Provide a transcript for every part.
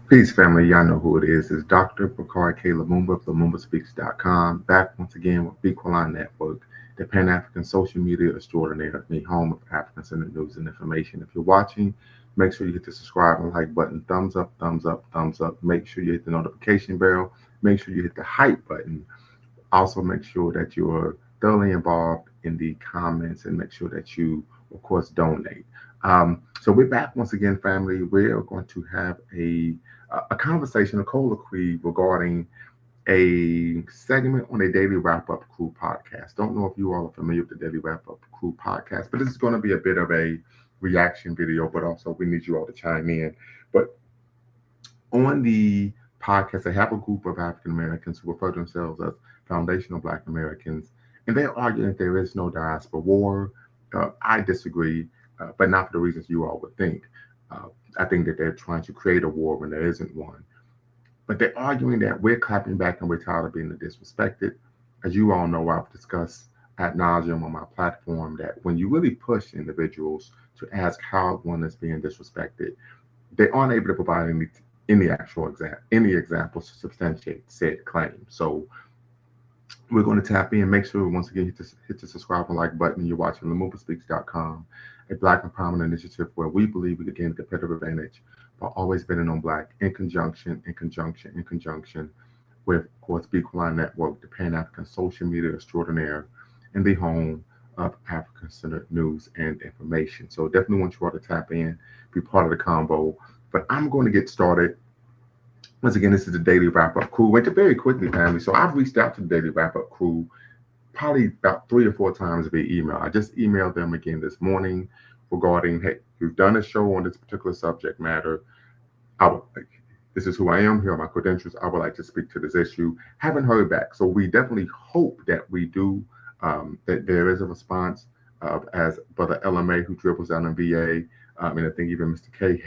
Peace, family. Y'all know who it is. It's Dr. Bakari K. Lumumba of LumumbaSpeaks.com. Back once again with Equaline Network, the Pan African social media extraordinaire, the home of African centered news and information. If you're watching, make sure you hit the subscribe and like button. Thumbs up, thumbs up, thumbs up. Make sure you hit the notification bell. Make sure you hit the hype button. Also, make sure that you're thoroughly involved in the comments and make sure that you, of course, donate. So we're back once again, family. We are going to have a conversation, a colloquy regarding a segment on a Daily Wrap Up Crew podcast. Don't know if you all are familiar with the Daily Wrap Up Crew podcast, but this is going to be a bit of a reaction video, but also we need you all to chime in. But on the podcast, they have a group of African Americans who refer to themselves as foundational Black Americans, and they're arguing that there is no diaspora war. I disagree, but not for the reasons you all would think. I think that they're trying to create a war when there isn't one. But they're arguing that we're clapping back and we're tired of being disrespected. As you all know, I've discussed ad nauseum on my platform that when you really push individuals to ask how one is being disrespected, they aren't able to provide any actual examples to substantiate said claim. So we're going to tap in. Make sure once again hit the subscribe and like button. You're watching LumumbaSpeaks.com, a Black empowerment initiative where we believe we can gain a competitive advantage by always betting on Black in conjunction with, of course, Equaline Network, the Pan African social media extraordinaire, and the home of African centered news and information. So definitely want you all to tap in, be part of the combo. But I'm going to get started. Once again, this is the Daily Wrap-Up Crew. Went to very quickly, family. So I've reached out to the Daily Wrap-Up Crew probably about 3 or 4 times via email. I just emailed them again this morning regarding, hey, you've done a show on this particular subject matter. This is who I am. Here are my credentials. I would like to speak to this issue. Haven't heard back. So we definitely hope that we do, that there is a response as Brother LMA, who dribbles down in VA, and I think even Mr. K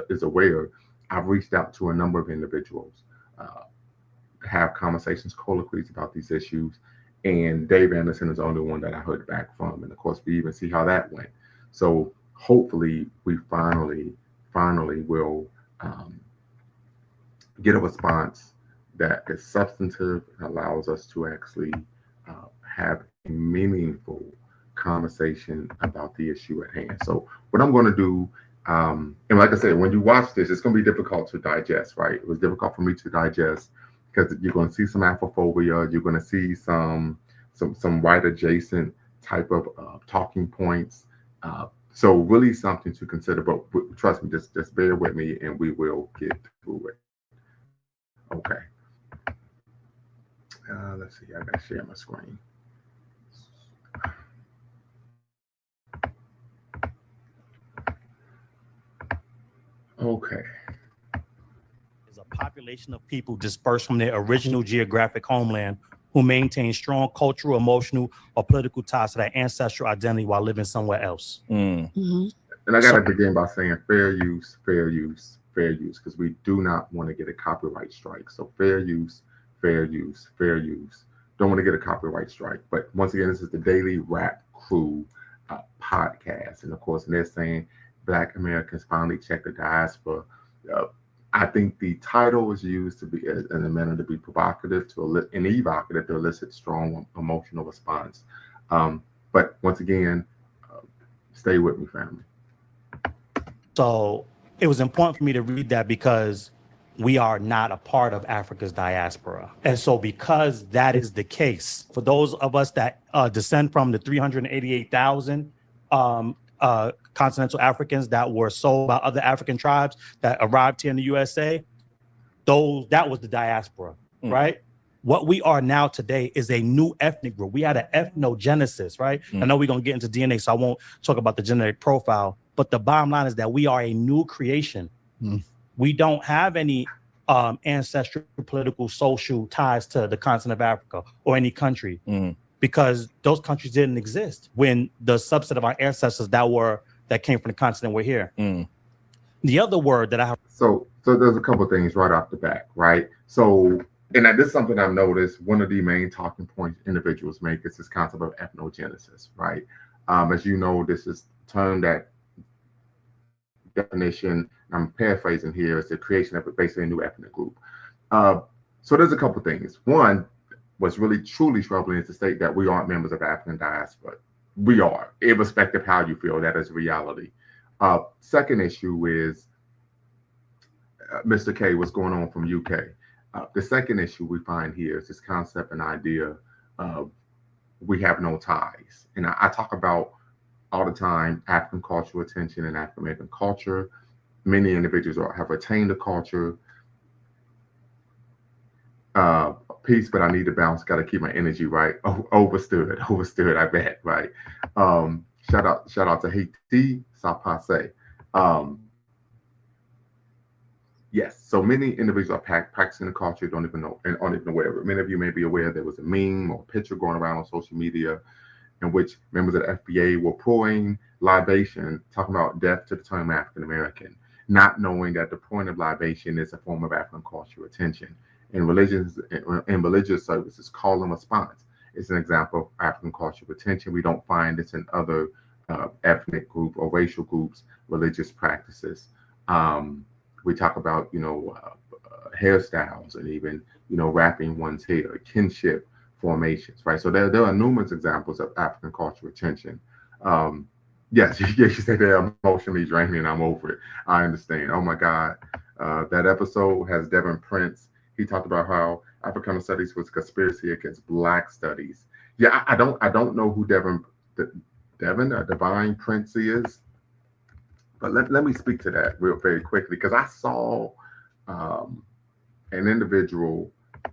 is aware. I've reached out to a number of individuals, have conversations, colloquies about these issues, and Dave Anderson is the only one that I heard back from. And of course, we even see how that went. So hopefully we finally will get a response that is substantive and allows us to actually have a meaningful conversation about the issue at hand. So what I'm going to do, and like I said, when you watch this, it's going to be difficult to digest, right? It was difficult for me to digest because you're going to see some Afrophobia, you're going to see some white adjacent type of talking points. So really something to consider, but trust me, just bear with me and we will get through it. Okay. Let's see, I gotta share my screen. Okay. Is a population of people dispersed from their original geographic homeland who maintain strong cultural, emotional, or political ties to their ancestral identity while living somewhere else. Mm-hmm. And I got to begin by saying fair use, because we do not want to get a copyright strike. So fair use. Don't want to get a copyright strike. But once again, this is the Daily Wrap Crew podcast. And of course, they're saying Black Americans finally check the diaspora. I think the title is used to be in a manner to be provocative and evocative to elicit strong emotional response. But once again, stay with me, family. So it was important for me to read that because we are not a part of Africa's diaspora. And so because that is the case, for those of us that descend from the 388,000 continental Africans that were sold by other African tribes that arrived here in the USA, that was the diaspora, right? What we are now today is a new ethnic group. We had an ethnogenesis, right? I know we're going to get into DNA, so I won't talk about the genetic profile, but the bottom line is that we are a new creation. We don't have any ancestral, political, social ties to the continent of Africa or any country because those countries didn't exist when the subset of our ancestors that came from the continent were here. The other word that I have. So there's a couple of things right off the bat, right? So, and this is something I've noticed, one of the main talking points individuals make is this concept of ethnogenesis, right? As you know, this is a term that definition, I'm paraphrasing here, is the creation of basically a new ethnic group. So there's a couple things. One, what's really truly troubling is to state that we aren't members of the African diaspora. We are, irrespective of how you feel, that is reality. Second issue is Mr. K, what's going on from UK? The second issue we find here is this concept and idea of we have no ties. And I talk about all the time African cultural attention and African American culture. Many individuals have attained the culture. Peace, but I need to bounce. Got to keep my energy right. Overstood, I bet, right? Shout out to Haiti, Sapase. Yes, so many individuals are practicing the culture, don't even know and aren't even aware of it. Many of you may be aware there was a meme or picture going around on social media in which members of the FBA were pouring libation, talking about death to the term African American, not knowing that the point of libation is a form of African cultural attention. In religious services, call and response is an example of African cultural attention. We don't find this in other ethnic group or racial groups' religious practices. We talk about, hairstyles and even, wrapping one's hair, kinship formations, right? So there are numerous examples of African cultural attention. Yes, you say they're emotionally draining. I'm over it. I understand. Oh my God. That episode has Devin Prince. He talked about how Africana studies was a conspiracy against Black studies. Yeah, I don't know who Divine Prince is. But let me speak to that very quickly, because I saw an individual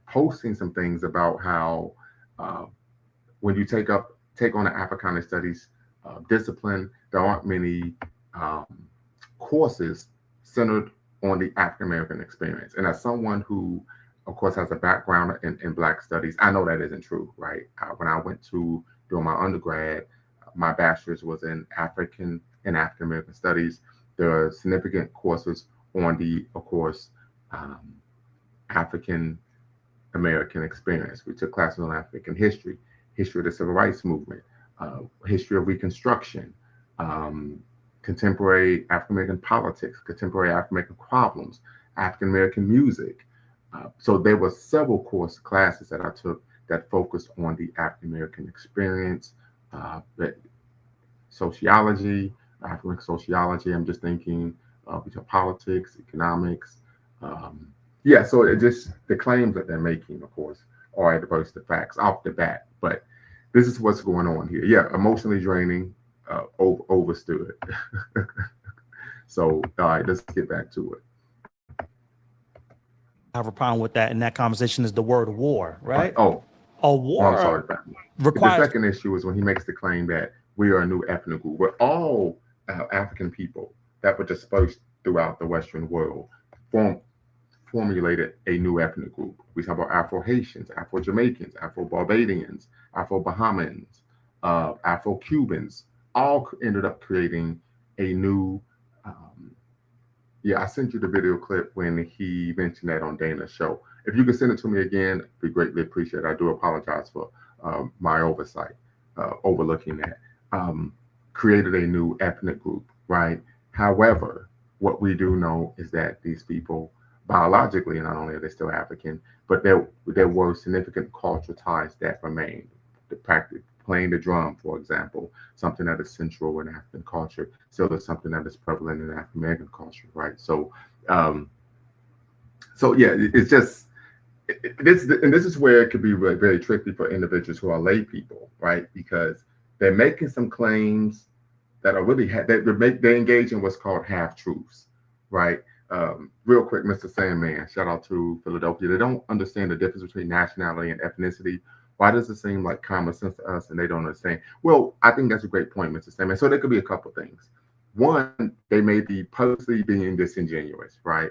posting some things about how when you take on an Africana studies discipline, there aren't many courses centered on the African American experience. And as someone who, of course, has a background in Black studies, I know that isn't true, right? When I went to do my undergrad, my bachelor's was in African American studies. There are significant courses on the, of course, African American experience. We took classes on African history of the Civil Rights Movement, history of Reconstruction, contemporary African American politics, contemporary African American problems, African American music. So there were several classes that I took that focused on the African American experience, sociology, African sociology. I'm just thinking between politics, economics. So it just, the claims that they're making, of course, are adverse to facts off the bat. But this is what's going on here. Yeah, emotionally draining, overstood. So, all right, let's get back to it. I have a problem with that, and that conversation is the word war, right? A war. I'm sorry. Requires. The second issue is when he makes the claim that we are a new ethnic group. We're all African people that were dispersed throughout the Western world, formulated a new ethnic group. We talk about Afro-Haitians, Afro-Jamaicans, Afro-Barbadians, Afro-Bahamans, Afro-Cubans, all ended up creating a new, I sent you the video clip when he mentioned that on Dana's show. If you could send it to me again, it'd be greatly appreciated. I do apologize for my oversight, overlooking that. Created a new ethnic group, right? However, what we do know is that these people, biologically, not only are they still African, but there were significant cultural ties that remained. The practice, playing the drum, for example, something that is central in African culture, still is something that is prevalent in African American culture, right? So, it's just this is where it could be very, very tricky for individuals who are lay people, right? Because they're making some claims that are really they engage in what's called half truths, right? Real quick, Mr. Sandman, shout out to Philadelphia. They don't understand the difference between nationality and ethnicity. Why does it seem like common sense to us and they don't understand? Well, I think that's a great point, Mr. Sandman. So there could be a couple things. One, they may be purposely being disingenuous, right?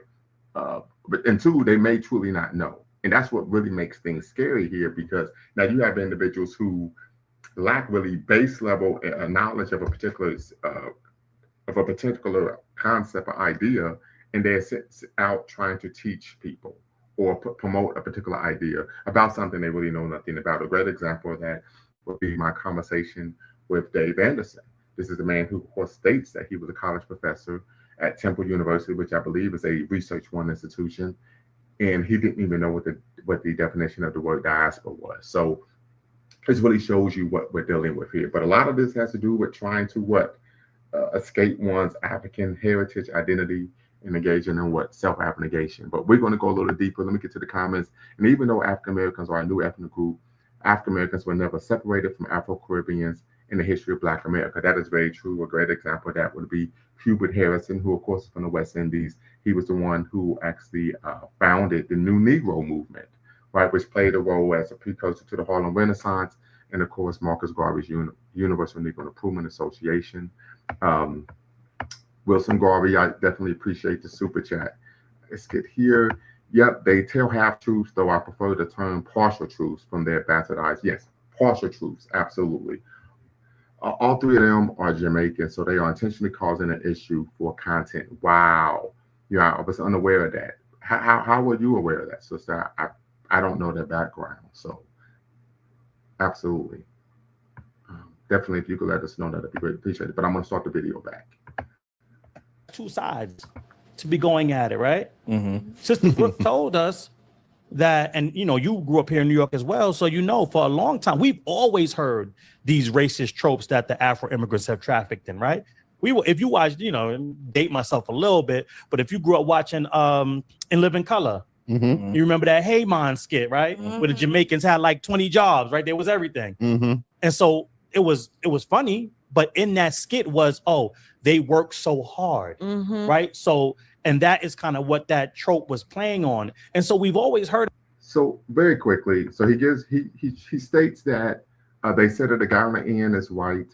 And two, they may truly not know. And that's what really makes things scary here, because now you have individuals who lack really base level knowledge of a particular concept or idea, and they're out trying to teach people or promote a particular idea about something they really know nothing about. A great example of that would be my conversation with Dave Anderson. This is a man who, of course, states that he was a college professor at Temple University, which I believe is a research one institution, and he didn't even know what the definition of the word diaspora was. So this really shows you what we're dealing with here. But a lot of this has to do with trying to escape one's African heritage identity and engaging in self-abnegation. But we're going to go a little deeper. Let me get to the comments. And even though African Americans are a new ethnic group, African Americans were never separated from Afro-Caribbeans in the history of Black America. That is very true. A great example of that would be Hubert Harrison, who of course is from the West Indies. He was the one who actually founded the New Negro movement, right, which played a role as a precursor to the Harlem Renaissance, and of course Marcus Garvey's Universal Negro Improvement Association. Wilson Garvey, I definitely appreciate the super chat. Let's get here. Yep, they tell half truths, though I prefer the term partial truths from their bastardized. Yes, partial truths, absolutely. All three of them are Jamaican, so they are intentionally causing an issue for content. Wow. Yeah, I was unaware of that. How were you aware of that, sister? I don't know their background, so absolutely. Definitely, if you could let us know, that'd be great. Appreciate it. But I'm going to start the video back. Two sides to be going at it, right? Mm-hmm. Sister Brooke told us that, and you know, you grew up here in New York as well, so you know, for a long time, we've always heard these racist tropes that the Afro immigrants have trafficked in, right? If you watch, you know, date myself a little bit, but if you grew up watching In Living Color, Mm-hmm. you remember that Hey Man skit, right? Mm-hmm. Where the Jamaicans had like 20 jobs, right? There was everything. Mm-hmm. And so it was funny, but in that skit was, oh, they work so hard, Mm-hmm. right? So, and that is kind of what that trope was playing on. And so we've always heard. So very quickly, so he states that they said that the guy on the end is white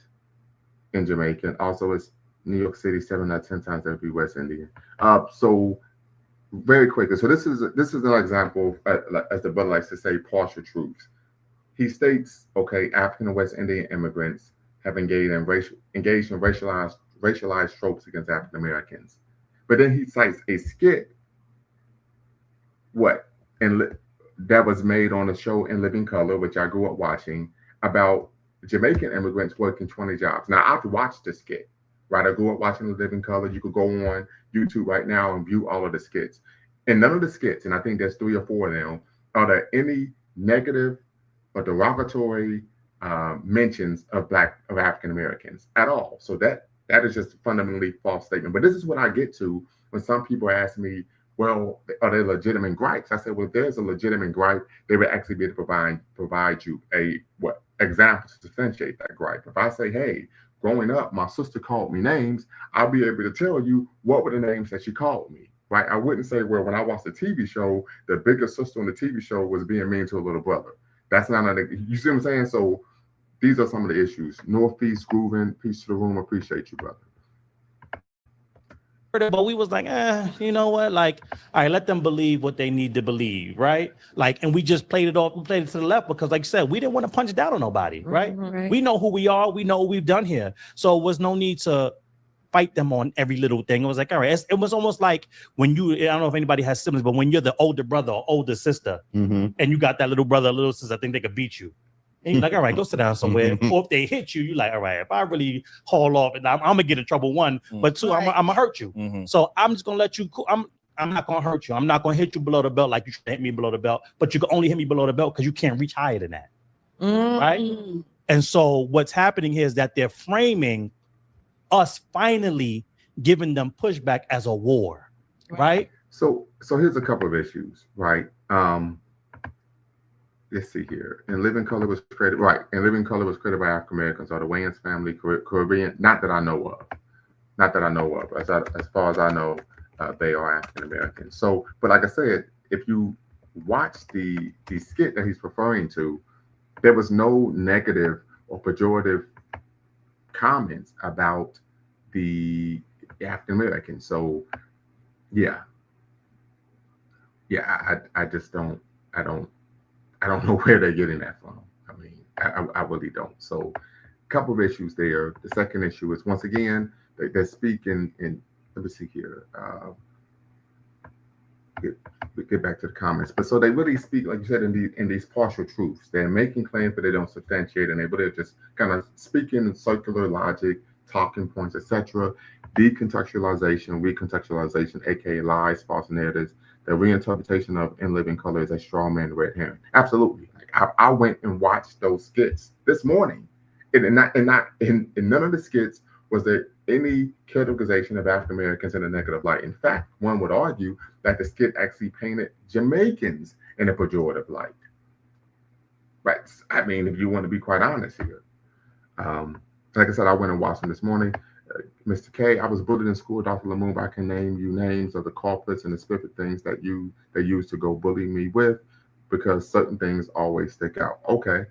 and Jamaican. Also, it's New York City 7 out of 10 times every West Indian. So very quickly, so this is an example, as the brother likes to say, partial truths. He states, okay, African and West Indian immigrants have engaged in racialized tropes against African Americans. But then he cites a skit, that was made on a show In Living Color, which I grew up watching, about Jamaican immigrants working 20 jobs. Now, I've watched the skit, right? I grew up watching In Living Color. You could go on YouTube right now and view all of the skits. And none of the skits, and I think there's 3 or 4 of them, are there any negative or derogatory mentions of African Americans at all. So that is just a fundamentally false statement. But this is what I get to when some people ask me, well, are there legitimate gripes? I said, well, if there's a legitimate gripe, they would actually be able to provide you example to substantiate that gripe. If I say, hey, growing up, my sister called me names, I'll be able to tell you what were the names that she called me, right? I wouldn't say, well, when I watched the TV show, the bigger sister on the TV show was being mean to a little brother. That's not, you see what I'm saying? So these are some of the issues. Northeast Groovin, peace to the room. Appreciate you, brother. But we was like, you know what? Like, all right, let them believe what they need to believe, right? Like, and we just played it off. We played it to the left because, like you said, we didn't want to punch down on nobody, right? Right. We know who we are. We know what we've done here. So it was no need to fight them on every little thing. It was like, all right. It was almost like when I don't know if anybody has siblings, but when you're the older brother or older sister, Mm-hmm. and you got that little brother or little sister, I think they could beat you. And you're like, all right, go sit down somewhere. Or if they hit you, you're like, all right, if I really haul off, and I'm gonna get in trouble, 1, but 2, I'm gonna hurt you. Mm-hmm. So I'm just gonna let you. I'm not gonna hurt you. I'm not gonna hit you below the belt like you should hit me below the belt. But you can only hit me below the belt because you can't reach higher than that, right? And so what's happening here is that they're framing us finally giving them pushback as a war, right? So here's a couple of issues, right? Let's see here. In Living Color was created, right? In Living Color was created by African Americans or the Wayans family, Caribbean. Not that I know of. As far as I know, they are African Americans. So, but like I said, if you watch the skit that he's referring to, there was no negative or pejorative comments about the African Americans. So, yeah, I just don't. I don't know where they're getting that from. I mean, I really don't. So a couple of issues there. The second issue is, once again, they're speaking in, let me see here. Get back to the comments. But so they really speak, like you said, in these partial truths. They're making claims, but they don't substantiate, and they're just kind of speaking in circular logic talking points, etc. Decontextualization, recontextualization, aka lies, false narratives, the reinterpretation of in living color is a straw man red herring. Absolutely. Like I went and watched those skits this morning. And none of the skits was there any characterization of African Americans in a negative light. In fact, one would argue that the skit actually painted Jamaicans in a pejorative light. Right. I mean, if you want to be quite honest here. Like I said, I went and watched them this morning. Mr. K, I was bullied in school. Dr. Lumumba, I can name you names of the culprits and the specific things that they used to go bully me with, because certain things always stick out. Okay.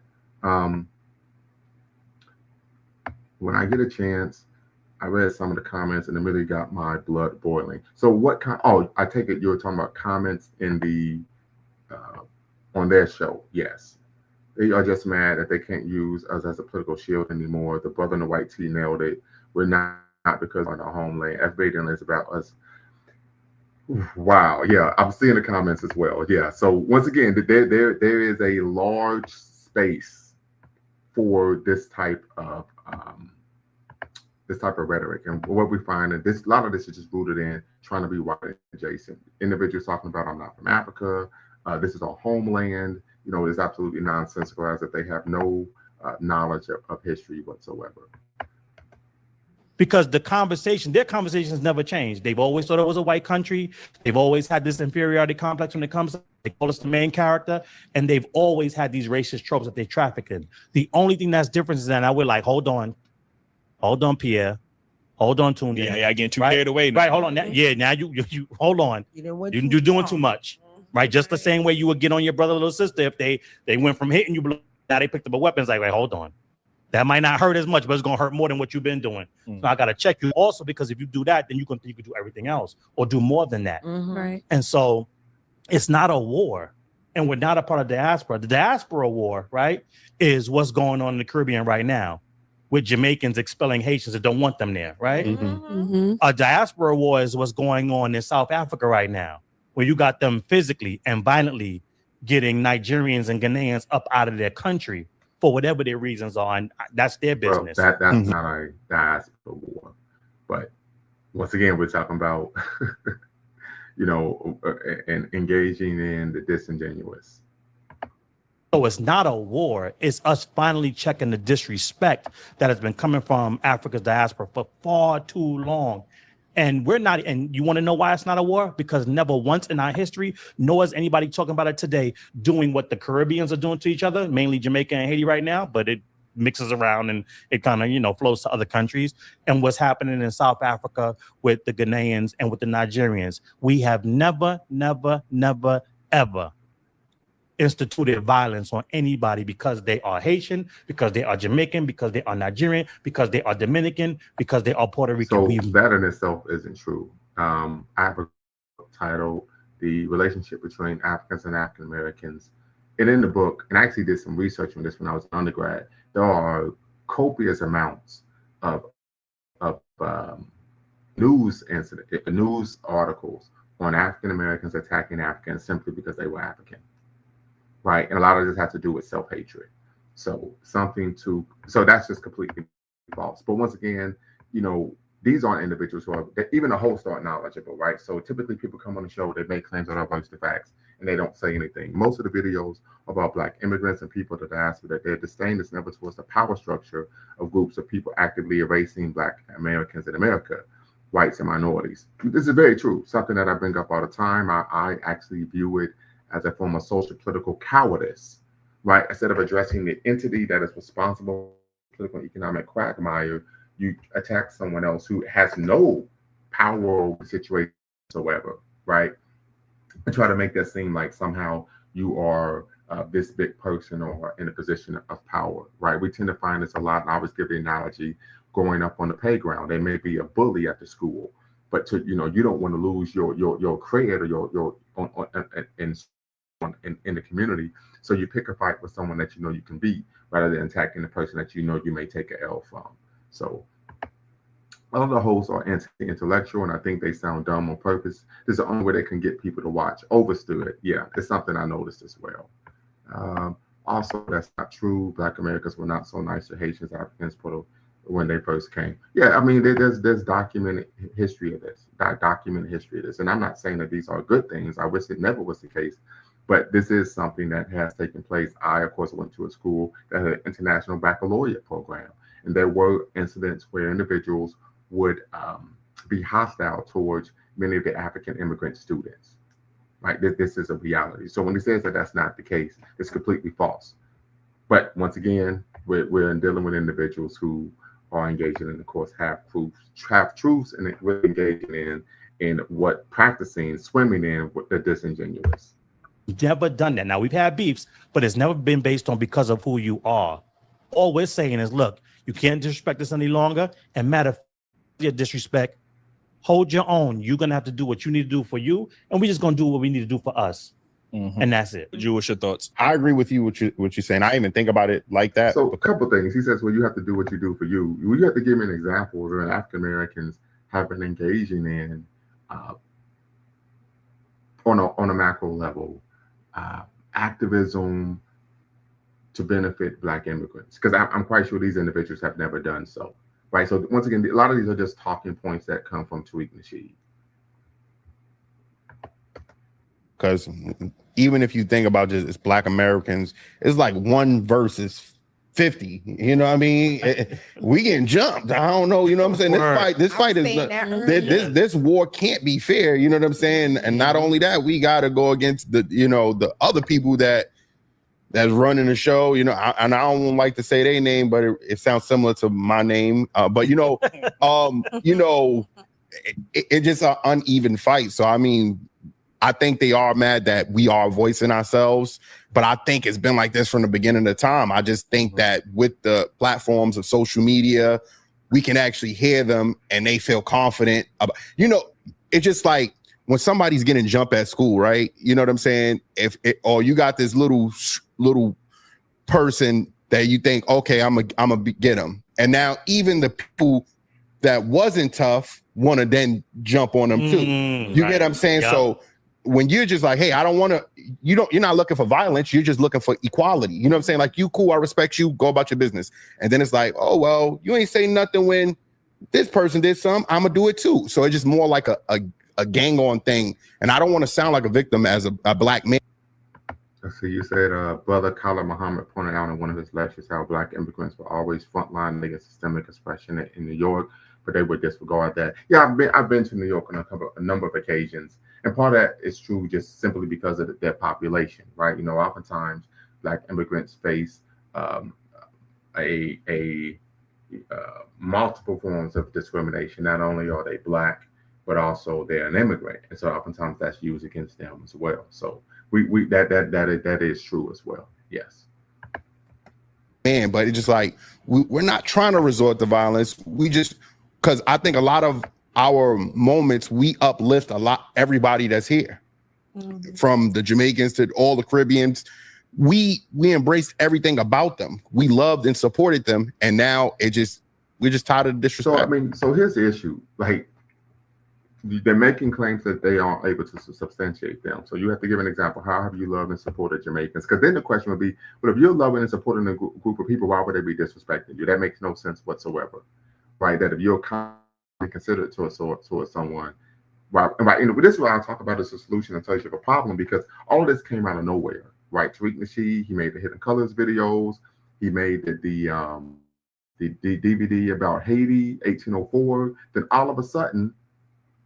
When I get a chance, I read some of the comments and it really got my blood boiling. So what kind? Oh, I take it you were talking about comments in the on their show. Yes. They are just mad that they can't use us as a political shield anymore. The brother in the white tee nailed it. We're not because on our homeland. FBA didn't is about us. Wow. Yeah, I'm seeing the comments as well. Yeah. So once again, there is a large space for this type of rhetoric, and what we find, and a lot of this is just rooted in trying to be white adjacent. Individuals talking about, I'm not from Africa. This is our homeland. You know, it's absolutely nonsensical, as if they have no knowledge of history whatsoever. Because their conversations never changed. They've always thought it was a white country. They've always had this inferiority complex when it comes to, they call us the main character, and they've always had these racist tropes that they traffic in. The only thing that's different is that now we're like, hold on, Pierre. Hold on, Tune. Yeah, getting too carried away. Right, hold on. Now you hold on. You're doing too much. Right, just the same way you would get on your brother or little sister if they went from hitting you, now they picked up a weapon. It's like, wait, hold on. That might not hurt as much, but it's gonna hurt more than what you've been doing. So I gotta check you also, because if you do that, then you can do everything else or do more than that. Right. And so it's not a war, and we're not a part of diaspora. The diaspora war, right, is what's going on in the Caribbean right now, with Jamaicans expelling Haitians that don't want them there, right? A diaspora war is what's going on in South Africa right now, where you got them physically and violently getting Nigerians and Ghanaians up out of their country for whatever their reasons are, and that's their business. Well, that's not a diaspora war, but once again, we're talking about, and engaging in the disingenuous. So it's not a war. It's us finally checking the disrespect that has been coming from Africa's diaspora for far too long. And we're not, and you want to know why it's not a war? Because never once in our history, nor is anybody talking about it today, doing what the Caribbeans are doing to each other, mainly Jamaica and Haiti right now, but it mixes around and it kind of, flows to other countries. And what's happening in South Africa with the Ghanaians and with the Nigerians. We have never, ever instituted violence on anybody because they are Haitian, because they are Jamaican, because they are Nigerian, because they are Dominican, because they are Puerto Rican. So that in itself isn't true. I have a title, The Relationship Between Africans and African Americans. And in the book, and I actually did some research on this when I was an undergrad, there are copious amounts of news articles on African Americans attacking Africans simply because they were African. Right, and a lot of this has to do with self-hatred. So that's just completely false. But once again, these aren't individuals who are, even the hosts aren't knowledgeable, right? So typically people come on the show, they make claims that are opposed to facts, and they don't say anything. Most of the videos about Black immigrants and people that ask that their disdain is never towards the power structure of groups of people actively erasing Black Americans in America, whites and minorities. This is very true, something that I bring up all the time. I actually view it as a form of social political cowardice, right? Instead of addressing the entity that is responsible for political and economic quagmire, you attack someone else who has no power over the situation whatsoever, right? And try to make that seem like somehow you are this big person or in a position of power, right? We tend to find this a lot, and I always give the analogy growing up on the playground. There may be a bully at the school, but you don't want to lose your cred or in the community, so you pick a fight with someone that you can beat rather than attacking the person that you may take an L from. So all of the hosts are anti-intellectual, and I think they sound dumb on purpose. This is the only way they can get people to watch. Overstood, yeah, it's something I noticed as well. Also, that's not true. Black Americans were not so nice to Haitians, Africans, when they first came. Yeah, I mean, there's documented history of this, documented history of this, and I'm not saying that these are good things. I wish it never was the case, but this is something that has taken place. I, of course, went to a school that had an international baccalaureate program, and there were incidents where individuals would be hostile towards many of the African immigrant students. Right, this is a reality. So when he says that that's not the case, it's completely false. But once again, we're dealing with individuals who are engaging in, of course, half truths, and we're engaging in what practicing swimming in what the disingenuous. Never done that. Now, we've had beefs, but it's never been based on because of who you are. All we're saying is, look, you can't disrespect us any longer. And matter of your disrespect, hold your own. You're gonna have to do what you need to do for you, and we're just gonna do what we need to do for us. And that's it. What's your thoughts? I agree with you what you're saying. I even think about it like that. So a couple things. He says, well, you have to do what you do for you. You have to give me an example where African Americans have been engaging in on a macro level activism to benefit Black immigrants, because I'm quite sure these individuals have never done so. Right. So once again, a lot of these are just talking points that come from Tariq Nasheed. Because even if you think about just Black Americans, it's like 1 versus 50. You know what I mean? We getting jumped. I don't know. You know what I'm saying? This fight is this war can't be fair. You know what I'm saying? And not only that, we got to go against the other people that's running the show. You know, and I don't like to say their name, but it sounds similar to my name. But it's just an uneven fight. So I mean, I think they are mad that we are voicing ourselves, but I think it's been like this from the beginning of time. I just think that with the platforms of social media, we can actually hear them and they feel confident about, it's just like when somebody's getting jumped at school, right? You know what I'm saying? Or you got this little person that you think, okay, I'm gonna get them. And now even the people that wasn't tough want to then jump on them too. You get what I'm saying? Yep. So when you're just like, hey, I don't want to, you're not looking for violence. You're just looking for equality. You know what I'm saying? Like, you cool, I respect you, go about your business. And then it's like, oh, well, you ain't say nothing when this person did something, I'm gonna do it too. So it's just more like a gang on thing. And I don't want to sound like a victim as a Black man. Let's see, you said Brother Khalid Muhammad pointed out in one of his lectures how Black immigrants were always frontline against systemic oppression in New York, but they would disregard that. Yeah, I've been to New York on a number of occasions. And part of that is true just simply because of their population, right? Oftentimes Black immigrants face multiple forms of discrimination. Not only are they Black, but also they're an immigrant, and so oftentimes that's used against them as well. So that is true as well. Yes. Man, but it's just like we're not trying to resort to violence. We just, because I think a lot of our moments, we uplift everybody that's here, from the Jamaicans to all the Caribbeans. We embraced everything about them. We loved and supported them, and now we're just tired of the disrespect. So here's the issue. Like, they're making claims that they aren't able to substantiate them. So you have to give an example. How have you loved and supported Jamaicans? Because then the question would be, well, if you're loving and supporting a group of people, why would they be disrespecting you? That makes no sense whatsoever, right? That if you're considered towards someone, right? This is what I talk about as a solution until you have a problem, because all of this came out of nowhere, right? Tariq Nasheed, he made the Hidden Colors videos. He made the DVD about Haiti, 1804. Then all of a sudden,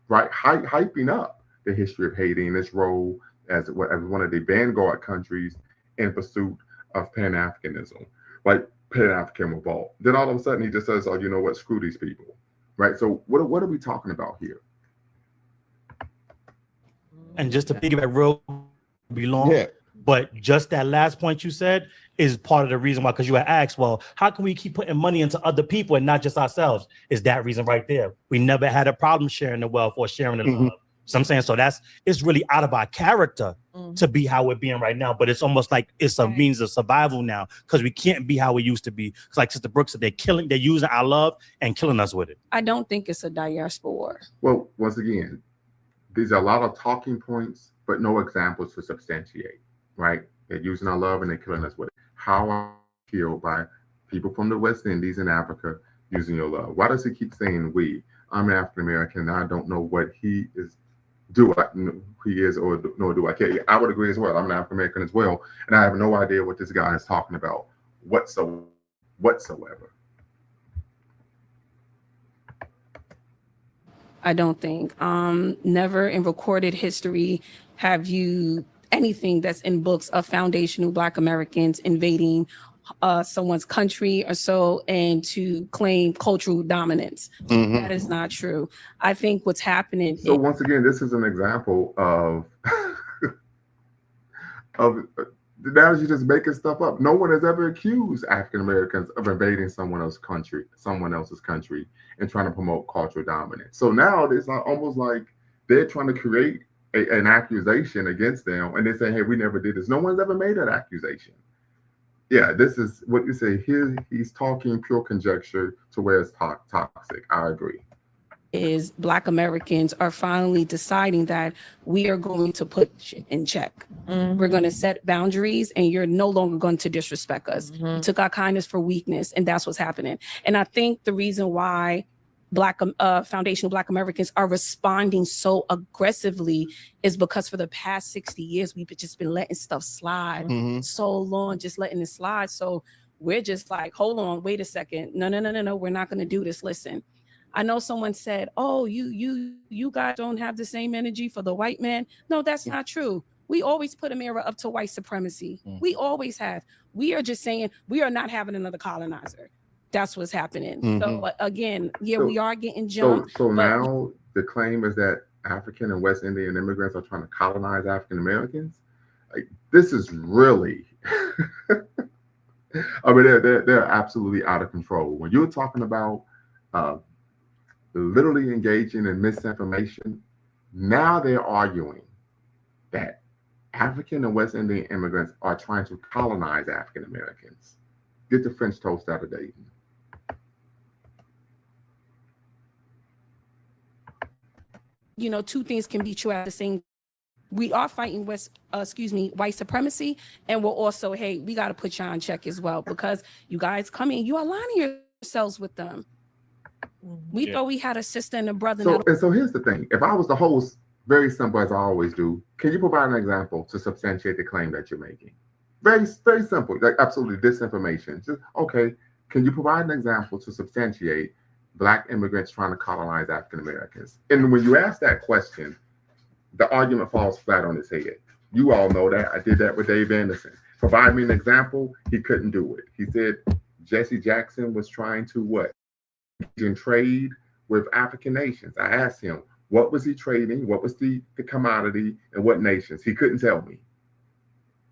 right, hyping up the history of Haiti and its role as one of the vanguard countries in pursuit of Pan-Africanism, right? Pan-African revolt. Then all of a sudden he just says, oh, you know what, screw these people, right? So what are we talking about here? And just to piggyback real belong, but just that last point you said is part of the reason why, because you had asked, well, how can we keep putting money into other people and not just ourselves? Is that reason right there. We never had a problem sharing the wealth or sharing the love. So I'm saying, so it's really out of our character to be how we're being right now, but it's almost like it's a means of survival now, because we can't be how we used to be. It's like Sister Brooks said, they're using our love and killing us with it. I don't think it's a diaspora. Well, once again, these are a lot of talking points, but no examples to substantiate, right? They're using our love and they're killing us with it. How are we killed by people from the West Indies and Africa using your love. Why does he keep saying we? I'm an African American. I don't know what he is. Do I know who he is, or nor do I care? I would agree as well. I'm an African American as well, and I have no idea what this guy is talking about whatsoever. I don't think. Never in recorded history have you anything that's in books of foundational Black Americans invading someone's country or so and to claim cultural dominance. That is not true. I think what's happening. So once again, this is an example of now you're just making stuff up. No one has ever accused African Americans of invading someone else's country, and trying to promote cultural dominance. So now it's almost like they're trying to create an accusation against them, and they say, "Hey, we never did this." No one's ever made that accusation. Yeah, this is what you say here. He's talking pure conjecture to where it's toxic. I agree. Is Black Americans are finally deciding that we are going to put shit in check. We're going to set boundaries, and you're no longer going to disrespect us. You took our kindness for weakness, and that's what's happening. And I think the reason why foundational Black Americans are responding so aggressively is because for the past 60 years, we've just been letting stuff slide so long, just letting it slide. So we're just like, hold on, wait a second. No, we're not going to do this. Listen. I know someone said, "Oh, you guys don't have the same energy for the white man." No, that's not true. We always put a mirror up to white supremacy. We always have. We are just saying we are not having another colonizer. That's what's happening. So again, we are getting jumped. So now the claim is that African and West Indian immigrants are trying to colonize African Americans. Like, this is really, I mean, they're absolutely out of control. When you're talking about literally engaging in misinformation, now they're arguing that African and West Indian immigrants are trying to colonize African Americans. Get the French toast out of Dayton. Two things can be true at the same. We are fighting white supremacy, and we're also, hey, we got to put y'all in check as well, because you guys come in, you are aligning yourselves with them. We thought we had a sister and a brother. So here's the thing. If I was the host, very simple as I always do, can you provide an example to substantiate the claim that you're making? Very, very simple. Like absolutely disinformation. Just, okay, can you provide an example to substantiate Black immigrants trying to colonize African Americans? And when you ask that question, the argument falls flat on its head. You all know that. I did that with Dave Anderson. Provide me an example. He couldn't do it. He said Jesse Jackson was trying to what? In trade with African nations. I asked him, what was he trading? What was the commodity and what nations? He couldn't tell me.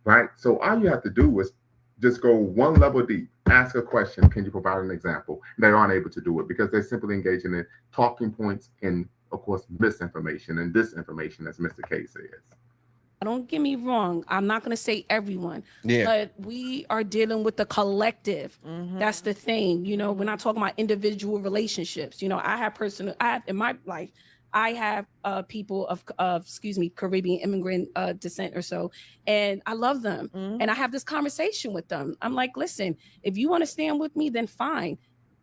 Right? So all you have to do is just go one level deep, ask a question, can you provide an example? And they aren't able to do it because they're simply engaging in talking points and, of course, misinformation and disinformation, as Mr. K says. Don't get me wrong. I'm not going to say everyone, but we are dealing with the collective. That's the thing. We're not talking about individual relationships. I have in my life, I have people of Caribbean immigrant descent or so, and I love them. And I have this conversation with them. I'm like, listen, if you want to stand with me, then fine.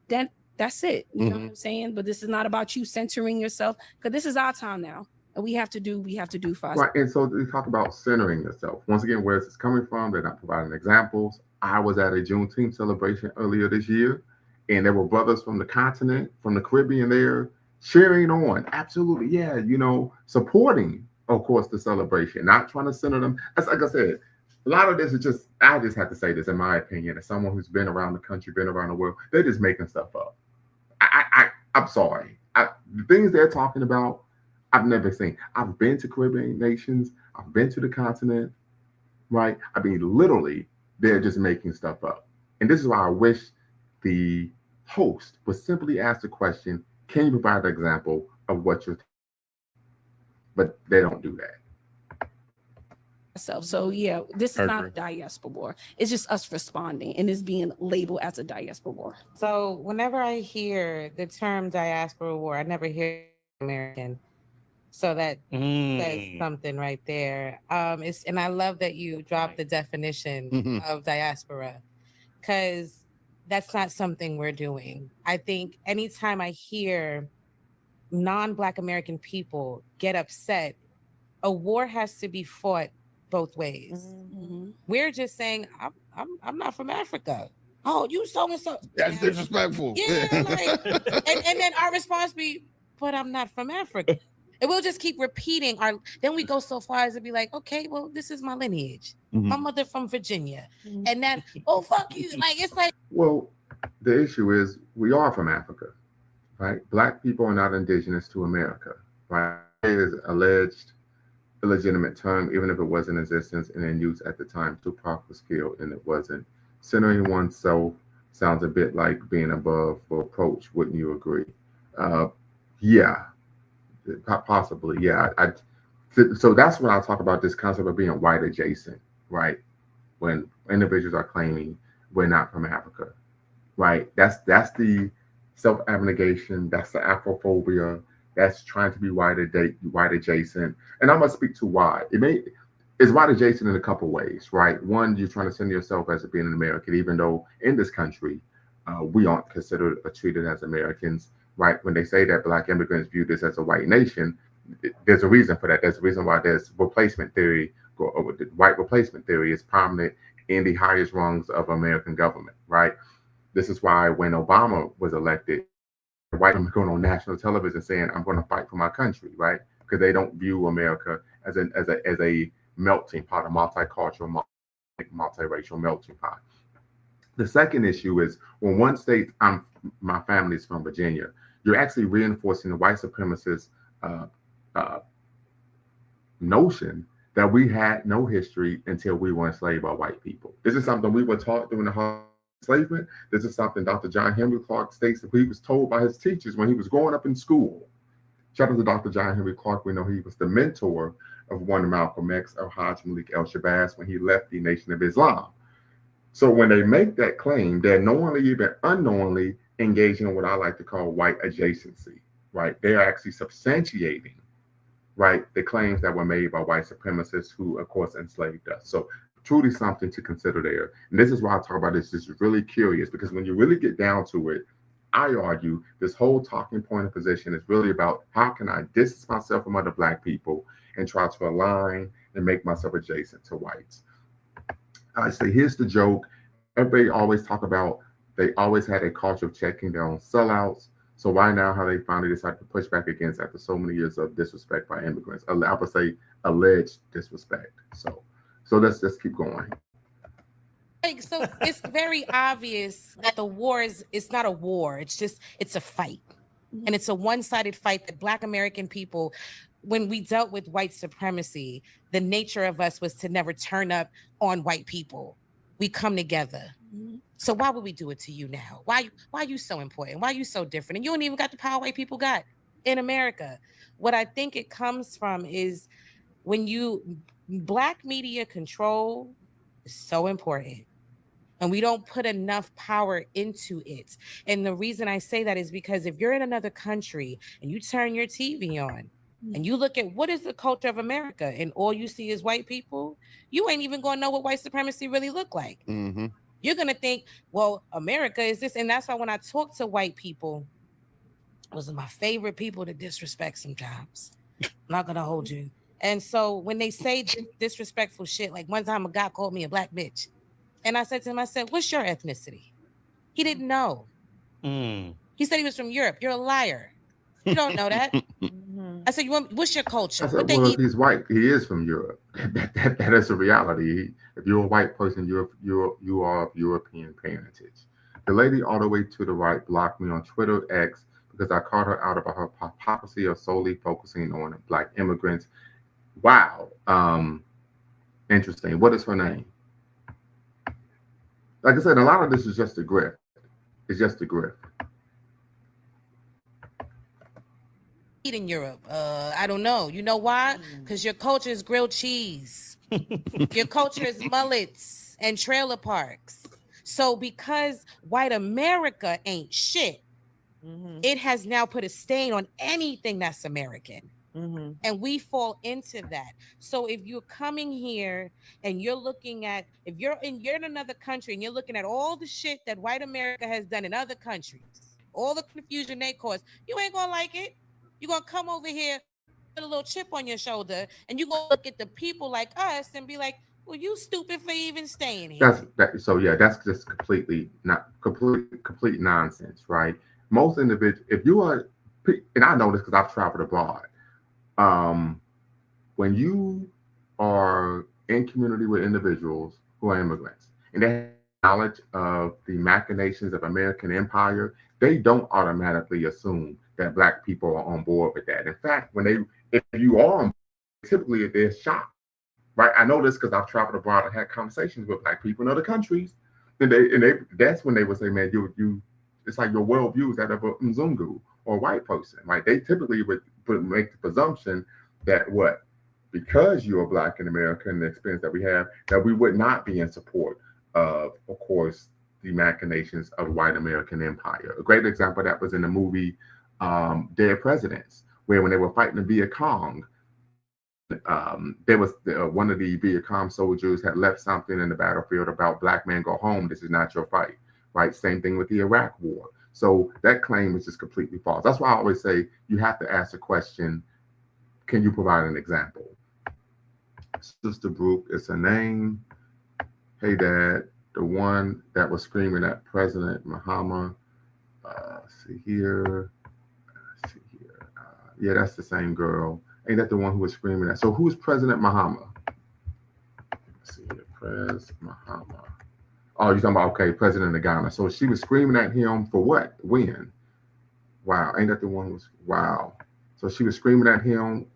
Then that's it. You know what I'm saying? But this is not about you centering yourself, because this is our time now. And we have to do for us. Right. And so we talk about centering yourself. Once again, where is this coming from? They're not providing examples. I was at a Juneteenth celebration earlier this year, and there were brothers from the continent, from the Caribbean there, cheering on. Absolutely. Yeah. Supporting, of course, the celebration, not trying to center them. As like I said, a lot of this is I just have to say this, in my opinion, as someone who's been around the country, been around the world, they're just making stuff up. I'm sorry. The things they're talking about, I've never seen. I've been to Caribbean nations. I've been to the continent, right? I mean, literally, they're just making stuff up. And this is why I wish the host would simply ask the question, can you provide an example of what you're but they don't do that. So yeah, this is not a diaspora war. It's just us responding, and it's being labeled as a diaspora war. So whenever I hear the term diaspora war, I never hear American. So that says something right there. And I love that you dropped the definition of diaspora, because that's not something we're doing. I think anytime I hear non-Black American people get upset, a war has to be fought both ways. Mm-hmm. We're just saying, I'm not from Africa. Oh, you so and so. That's disrespectful. Yeah, like, and then our response be, but I'm not from Africa. And we'll just keep repeating our. Then we go so far as to be like, okay, well, this is my lineage. My mother from Virginia, and then, oh fuck you, like it's like. Well, the issue is we are from Africa, right? Black people are not indigenous to America, right? It is alleged illegitimate term, even if it was in existence and in use at the time. Tupac was killed and it wasn't. Centering oneself sounds a bit like being above reproach. Wouldn't you agree? Yeah, possibly. Yeah. So that's when I talk about this concept of being white adjacent, right? When individuals are claiming we're not from Africa, right? That's the self-abnegation. That's the Afrophobia. That's trying to be white adjacent. And I'm gonna speak to why. It's white adjacent in a couple ways, right? One, you're trying to send yourself as being an American, even though in this country we aren't considered or treated as Americans, right? When they say that Black immigrants view this as a white nation, there's a reason for that. There's a reason why there's replacement theory. White replacement theory is prominent in the highest rungs of American government, right? This is why when Obama was elected, white women going on national television saying, "I'm going to fight for my country," right? Because they don't view America as a melting pot, a multicultural, multiracial melting pot. The second issue is when one states, my family is from Virginia, you're actually reinforcing the white supremacist notion that we had no history until we were enslaved by white people. This is something we were taught during the enslavement. This is something Dr. John Henry Clark states that he was told by his teachers when he was growing up in school. Shout out to Dr. John Henry Clark. We know he was the mentor of one Malcolm X, of Haj Malik El-Shabazz, when he left the Nation of Islam. So when they make that claim, they're knowingly, even unknowingly, engaging in what I like to call white adjacency, right? They're actually substantiating, right, the claims that were made by white supremacists who, of course, enslaved us. So truly something to consider there. And this is why I talk about this. This is really curious, because when you really get down to it, I argue this whole talking point of position is really about how can I distance myself from other Black people and try to align and make myself adjacent to whites. I say, here's the joke. Everybody always talk about, they always had a culture of checking their own sellouts. So why now have they finally decided to push back against after so many years of disrespect by immigrants? I would say alleged disrespect. So let's just keep going. Like, so it's very obvious that the war it's not a war. It's a fight. And it's a one-sided fight that Black American people, when we dealt with white supremacy, the nature of us was to never turn up on white people. We come together. So why would we do it to you now? Why are you so important? Why are you so different? And you don't even got the power white people got in America. What I think it comes from is when Black media control is so important. And we don't put enough power into it. And the reason I say that is because if you're in another country and you turn your TV on and you look at what is the culture of America and all you see is white people, you ain't even going to know what white supremacy really look like. Mm-hmm. You're going to think, well, America is this. And that's why when I talk to white people, those are my favorite people to disrespect sometimes. I'm not going to hold you. And so when they say disrespectful shit, like one time a guy called me a Black bitch. And I said to him, I said, what's your ethnicity? He didn't know. He said he was from Europe. You're a liar. You don't know that. I said, what's your culture? I said, well, if he's white, he is from Europe. That is a reality. If you're a white person, you are of European parentage. The lady all the way to the right blocked me on Twitter X because I called her out about her hypocrisy of solely focusing on Black immigrants. Wow. Interesting. What is her name? Like I said, a lot of this is just a grift. It's just a grift. In Europe, I don't know. You know why? Because your culture is grilled cheese. Your culture is mullets and trailer parks. So because white America ain't shit, it has now put a stain on anything that's American. And we fall into that. So if you're coming here and you're looking at, if you're in another country and you're looking at all the shit that white America has done in other countries, all the confusion they cause, you ain't gonna like it. You're gonna come over here with a little chip on your shoulder, and you're gonna look at the people like us and be like, well, you stupid for even staying here. So yeah, that's just complete nonsense, right? Most individuals, if you are, and I know this because I've traveled abroad. When you are in community with individuals who are immigrants and they have knowledge of the machinations of American empire, they don't automatically assume that Black people are on board with that. In fact, if you are, typically they're shocked, right? I know this because I've traveled abroad and had conversations with Black people in other countries, and that's when they would say, man, you, it's like your worldview is that of a Mzungu or a white person, right? They typically would make the presumption that because you're Black in America and the experience that we have, that we would not be in support of course, the machinations of white American empire. A great example of that was in the movie Dead Presidents, where when they were fighting the Viet Cong, there was one of the Viet Cong soldiers had left something in the battlefield about Black men go home, this is not your fight, right? Same thing with the Iraq War. So that claim is just completely false. That's why I always say you have to ask the question, can you provide an example? Sister Brooke is her name. Hey, Dad, the one that was screaming at President Mahama. See here. Yeah, that's the same girl. Ain't that the one who was screaming at? So who's President Mahama? Let's see here, Pres Mahama. Oh, you're talking about, okay, President of Ghana. So she was screaming at him for what? When? Wow, ain't that the one who was, wow. So she was screaming at him.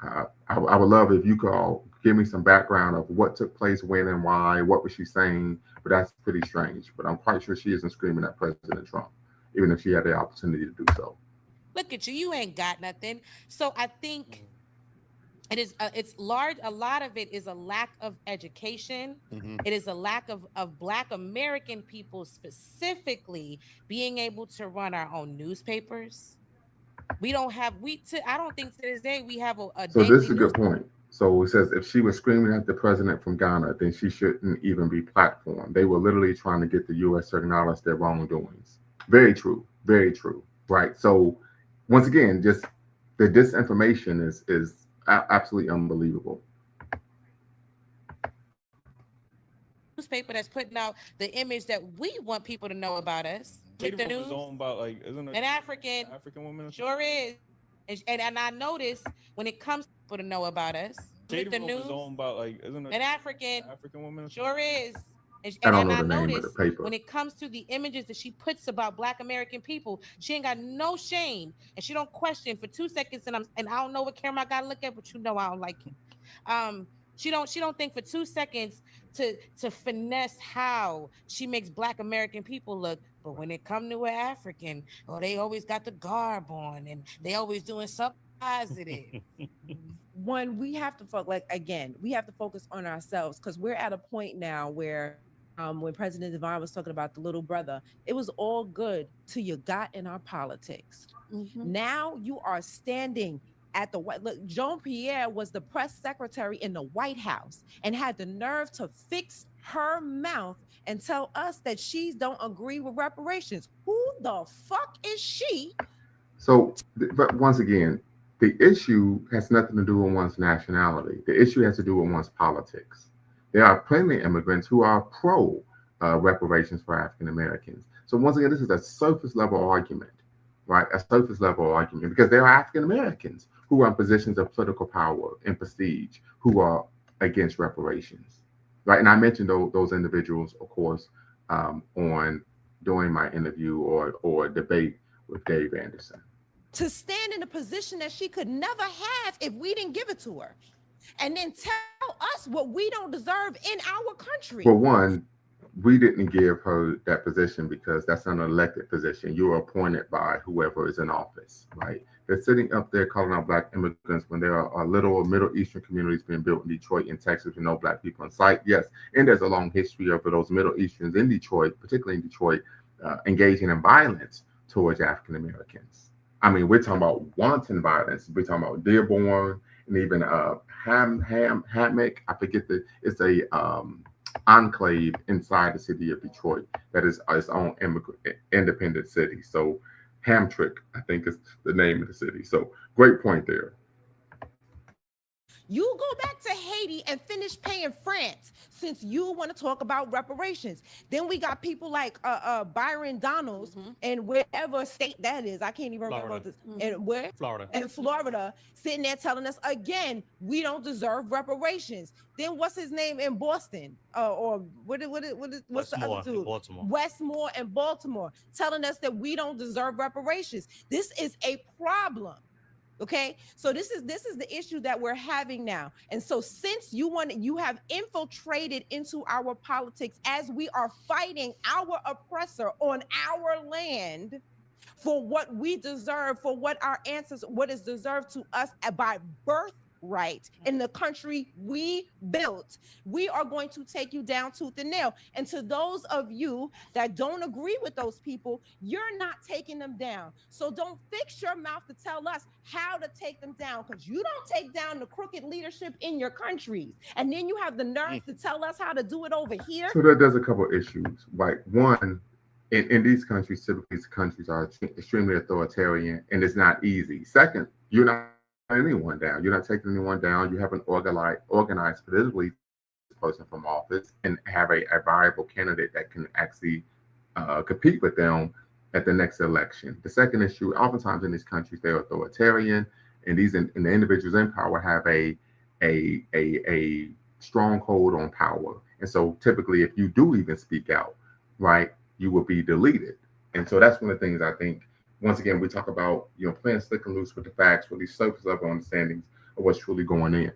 I would love if you could all give me some background of what took place, when and why, what was she saying, but that's pretty strange. But I'm quite sure she isn't screaming at President Trump, even if she had the opportunity to do so. Look at you, you ain't got nothing. So I think it is it's large. A lot of it is a lack of education. It is a lack of Black American people specifically being able to run our own newspapers. We don't have I don't think to this day we have a so this is a good point. So it says if she was screaming at the president from Ghana, then she shouldn't even be platformed. They were literally trying to get the U.S. to acknowledge their wrongdoings. Very true, right? So once again, just the disinformation is absolutely unbelievable. Newspaper that's putting out the image that we want people to know about us. The news about, like, isn't it an African woman? Sure is. And I notice when it comes to people to know about us, the news about, like, isn't it an African woman? Sure is. I don't know the name of the paper. When it comes to the images that she puts about Black American people, she ain't got no shame, and she don't question for 2 seconds. And I don't know what camera I gotta look at, but you know I don't like it. She don't think for 2 seconds to finesse how she makes Black American people look. But when it come to an African, they always got the garb on and they always doing something positive. When we have to we have to focus on ourselves, because we're at a point now where when President Devine was talking about the little brother, it was all good till you got in our politics. Now you are standing at the White. Look, Jean-Pierre was the press secretary in the White House and had the nerve to fix her mouth and tell us that she don't agree with reparations. Who the fuck is she? So, but once again, the issue has nothing to do with one's nationality. The issue has to do with one's politics. There are plenty of immigrants who are pro reparations for African Americans. So once again, this is a surface level argument, right? A surface level argument, because there are African Americans who are in positions of political power and prestige who are against reparations, right? And I mentioned those individuals, of course, during my interview or debate with Dave Anderson. To stand in a position that she could never have if we didn't give it to her, and then tell us what we don't deserve in our country. For one, we didn't give her that position because that's an elected position. You are appointed by whoever is in office, right? They're sitting up there calling out Black immigrants when there are little Middle Eastern communities being built in Detroit and Texas with no Black people in sight. Yes, and there's a long history of those Middle Easterns in Detroit, particularly in Detroit, engaging in violence towards African Americans. I mean, we're talking about wanton violence. We're talking about Dearborn and even Hammock. I forget it's a enclave inside the city of Detroit that is its own independent city. So Hamtramck, I think, is the name of the city. So great point there. You go back to Haiti and finish paying France since you want to talk about reparations. Then we got people like Byron Donalds and wherever state that is. I can't even remember this. And where? Florida. And Florida, sitting there telling us again, we don't deserve reparations. Then what's his name in Boston? Or what's the other dude? Baltimore. Westmore and Baltimore, telling us that we don't deserve reparations. This is a problem. Okay, so this is the issue that we're having now. And so since you have infiltrated into our politics as we are fighting our oppressor on our land for what we deserve, for what our ancestors, what is deserved to us by birthright in the country we built, we are going to take you down tooth and nail. And to those of you that don't agree with those people, you're not taking them down. So don't fix your mouth to tell us how to take them down, because you don't take down the crooked leadership in your countries. And then you have the nerve to tell us how to do it over here. So there's a couple of issues. Like one, in these countries, typically these countries are extremely authoritarian and it's not easy. Second, you're not anyone down. You're not taking anyone down. You haven't organized politically this person from office and have a viable candidate that can actually compete with them at the next election. The second issue, oftentimes in these countries, they're authoritarian, and the individuals in power have a stronghold on power. And so typically, if you do even speak out, right, you will be deleted. And so that's one of the things I think. Once again, we talk about, playing slick and loose with the facts, with these surface level understandings of what's truly going on.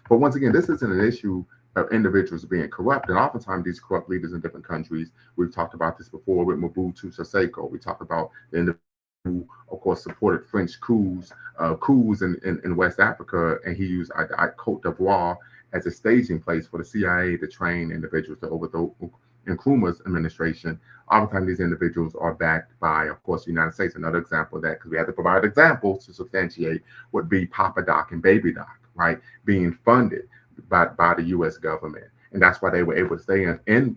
But once again, this isn't an issue of individuals being corrupt. And oftentimes these corrupt leaders in different countries, we've talked about this before with Mobutu Sese. We talked about the individual who, of course, supported French coups in West Africa, and he used Cote d'Ivoire as a staging place for the CIA to train individuals to overthrow Nkrumah's administration. Oftentimes, these individuals are backed by, of course, the United States. Another example of that, because we have to provide examples to substantiate, would be Papa Doc and Baby Doc, right, being funded by the U.S. government, and that's why they were able to stay in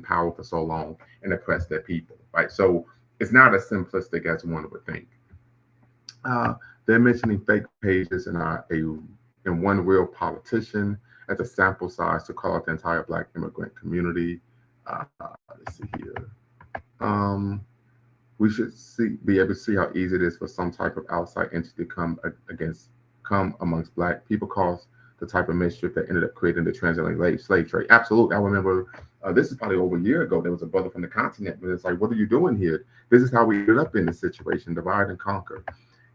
power for so long and oppress their people, right? So it's not as simplistic as one would think. They're mentioning fake pages and one real politician as a sample size to call out the entire Black immigrant community. Let's see here. We should be able to see how easy it is for some type of outside entity to come amongst Black people, cause the type of mischief that ended up creating the transatlantic slave trade. Absolutely. I remember this is probably over a year ago. There was a brother from the continent, but it's like, what are you doing here? This is how we ended up in this situation, divide and conquer.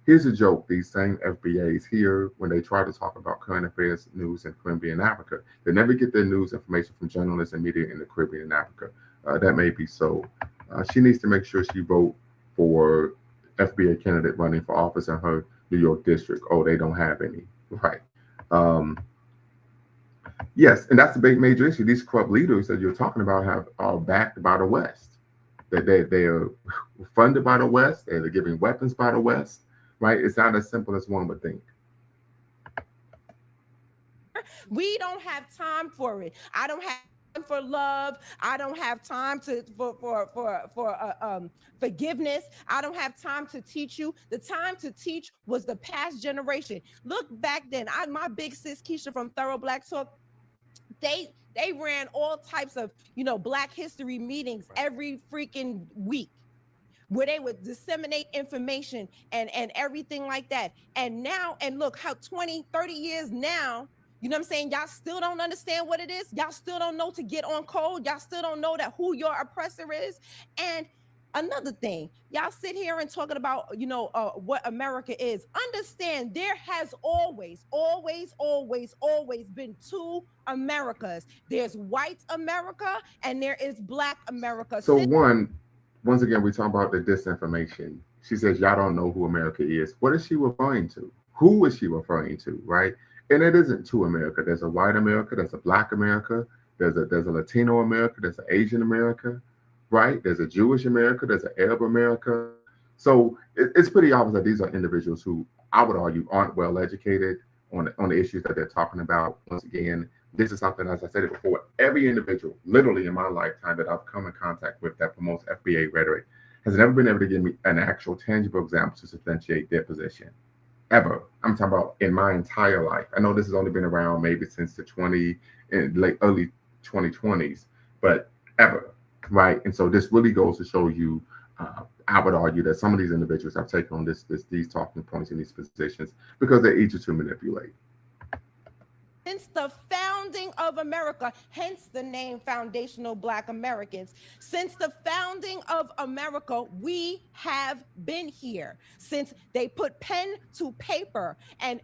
Here's a joke. These same FBAs here, when they try to talk about current affairs news in Caribbean and Africa, they never get their news information from journalists and media in the Caribbean and Africa. That may be so. She needs to make sure she vote for FBA candidate running for office in her New York district. Oh, they don't have any. Right. Yes, and that's the big major issue. These corrupt leaders that you're talking about are backed by the West. They are funded by the West. They're giving weapons by the West. Right? It's not as simple as one would think. We don't have time for it. I don't have time for love. I don't have time for forgiveness. I don't have time to teach you. The time to teach was the past generation. Look back then. My big sis Keisha from Thorough Black Talk, they ran all types of Black history meetings every freaking week, where they would disseminate information and everything like that. And now, and look how 20, 30 years now, you know what I'm saying? Y'all still don't understand what it is. Y'all still don't know to get on code. Y'all still don't know that who your oppressor is. And another thing, y'all sit here and talking about, what America is. Understand there has always been two Americas. There's white America and there is Black America. So once again, we talk about the disinformation. She says, y'all don't know who America is. What is she referring to? Who is she referring to, right? And it isn't two America. There's a white America, there's a Black America, there's a Latino America, there's an Asian America, right? There's a Jewish America, there's an Arab America. So it's pretty obvious that these are individuals who I would argue aren't well educated on the issues that they're talking about. Once again, this is something, as I said it before, every individual, literally in my lifetime, that I've come in contact with that promotes FBA rhetoric has never been able to give me an actual tangible example to substantiate their position. Ever. I'm talking about in my entire life. I know this has only been around maybe since the early 2020s, but ever, right? And so this really goes to show you, I would argue that some of these individuals have taken on these talking points in these positions because they're easy to manipulate. Since the founding of America, hence the name Foundational Black Americans. Since the founding of America, we have been here. Since they put pen to paper and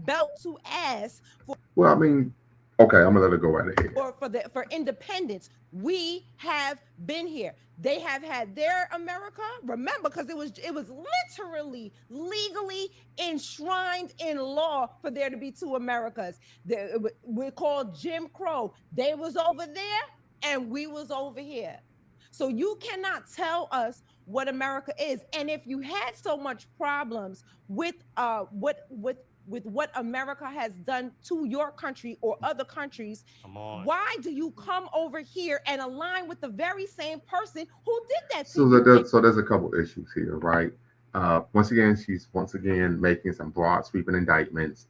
belt to ass for. Well, I mean, okay, I'm gonna let it go right ahead. For independence, we have been here. They have had their America. Remember, because it was literally legally enshrined in law for there to be two Americas. We're called Jim Crow. They was over there and we was over here. So you cannot tell us what America is. And if you had so much problems with what America has done to your country or other countries, why do you come over here and align with the very same person who did that to you? So there's a couple issues here, right? Once again, she's making some broad sweeping indictments.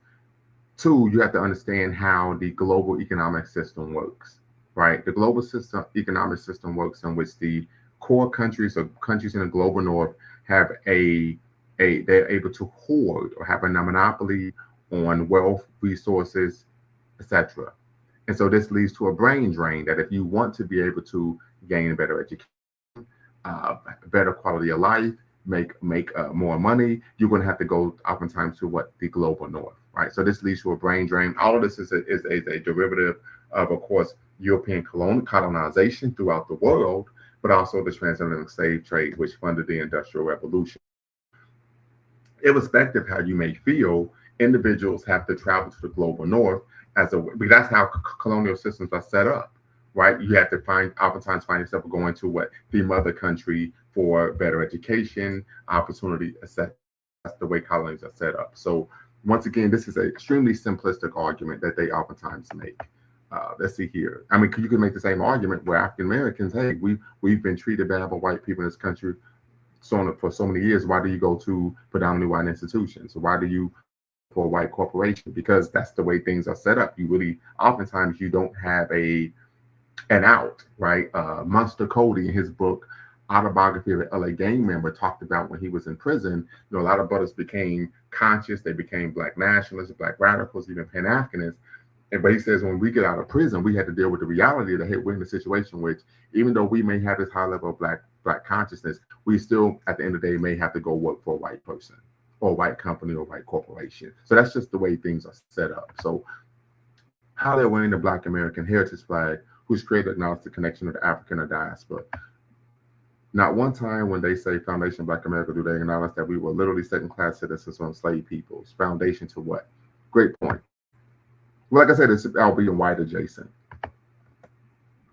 Two, you have to understand how the global economic system works, right? The global economic system works in which the core countries or countries in the global north have they're able to hoard or have a monopoly on wealth, resources, etc. And so this leads to a brain drain that if you want to be able to gain a better education, better quality of life, make more money, you're going to have to go oftentimes to the global north, right? So this leads to a brain drain. All of this is a derivative of course, European colonization throughout the world, but also the transatlantic slave trade, which funded the Industrial Revolution. Irrespective of how you may feel, individuals have to travel to the global north because that's how colonial systems are set up, right? You have to oftentimes find yourself going to the mother country for better education, opportunity, etc. That's the way colonies are set up. So once again, this is an extremely simplistic argument that they oftentimes make. Let's see here. I mean, you can make the same argument where African Americans, hey, we've been treated bad by white people in this country for so many years. Why do you go to predominantly white institutions? Why do you for a white corporation? Because that's the way things are set up. You really, oftentimes you don't have an out, right? Munster Cody in his book, Autobiography of an LA Gang Member, talked about when he was in prison, a lot of brothers became conscious. They became black nationalists, black radicals, even Pan-Africanists. But he says when we get out of prison, we had to deal with the reality that, hey, we're in a situation which, even though we may have this high level of black consciousness, we still, at the end of the day, may have to go work for a white person or a white company or a white corporation. So that's just the way things are set up. So how they're wearing the Black American heritage flag, whose creator acknowledged the connection of the African or diaspora. Not one time when they say Foundation Black America do they acknowledge that we were literally second-class citizens on enslaved peoples. Foundation to what? Great point. Like I said, it's albeit white adjacent.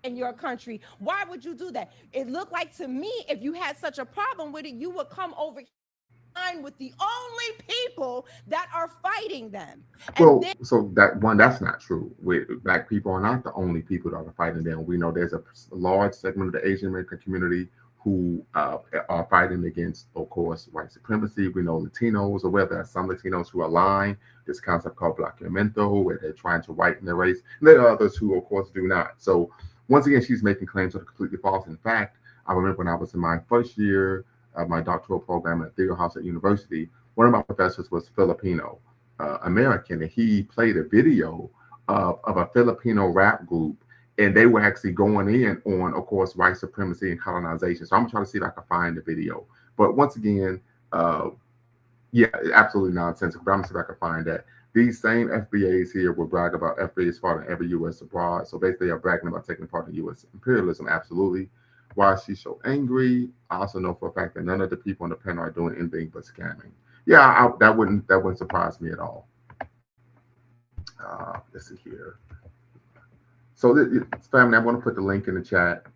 In your country, why would you do that? It looked like to me, if you had such a problem with it, you would come over here with the only people that are fighting them. And so that's not true. Black people are not the only people that are fighting them. We know there's a large segment of the Asian American community who are fighting against, of course, white supremacy. We know Latinos, or where there are some Latinos who align this concept called Blanqueamiento, where they're trying to whiten their race. And there are others who, of course, do not. So once again, she's making claims that are completely false. In fact, I remember when I was in my first year of my doctoral program at Theodore House at University, one of my professors was Filipino American, and he played a video of a Filipino rap group. And they were actually going in on, of course, white supremacy and colonization. So I'm trying to see if I can find the video. But once again, yeah, absolutely nonsensical. But I'm going to see if I can find that. These same FBAs here will brag about FBAs fought in every U.S. abroad. So basically, they're bragging about taking part in U.S. imperialism. Absolutely. Why is she so angry? I also know for a fact that none of the people on the panel are doing anything but scamming. Yeah, that wouldn't surprise me at all. Let's see here. So, family, I'm going to put the link in the chat,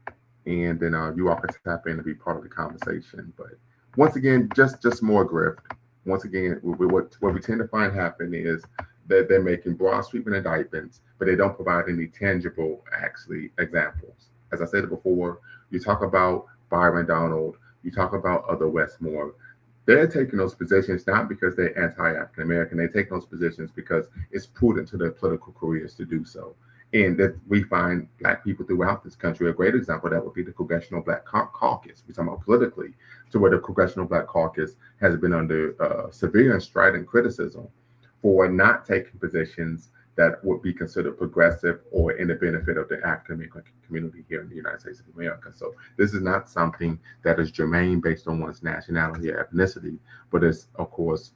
and then you all can tap in to be part of the conversation. But once again, just more grift. Once again, what we tend to find happen is that they're making broad sweeping indictments, but they don't provide any tangible, actually, examples. As I said before, you talk about Byron Donald, you talk about other Westmore. They're taking those positions not because they're anti-African American. They take those positions because it's prudent to their political careers to do so. And that we find Black people throughout this country. A great example of that would be the Congressional Black Caucus. We're talking about politically, to where the Congressional Black Caucus has been under severe and strident criticism for not taking positions that would be considered progressive or in the benefit of the African American community here in the United States of America. So this is not something that is germane based on one's nationality or ethnicity, but it's, of course,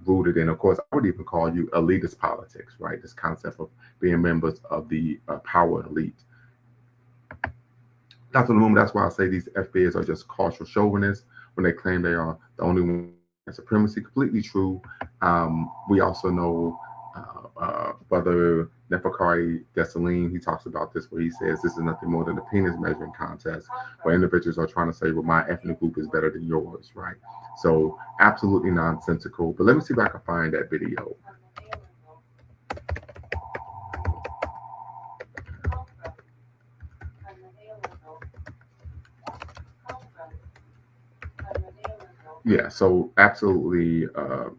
rooted in, of course, I would even call you elitist politics, right? This concept of being members of the power elite. Dr. Lumumba, that's why I say these FBAs are just cultural chauvinists when they claim they are the only one in supremacy. Completely true. We also know Brother Neferkari Dessalines, he talks about this where he says this is nothing more than a penis measuring contest where individuals are trying to say, well, my ethnic group is better than yours, right? So absolutely nonsensical. But let me see if I can find that video. Yeah, so absolutely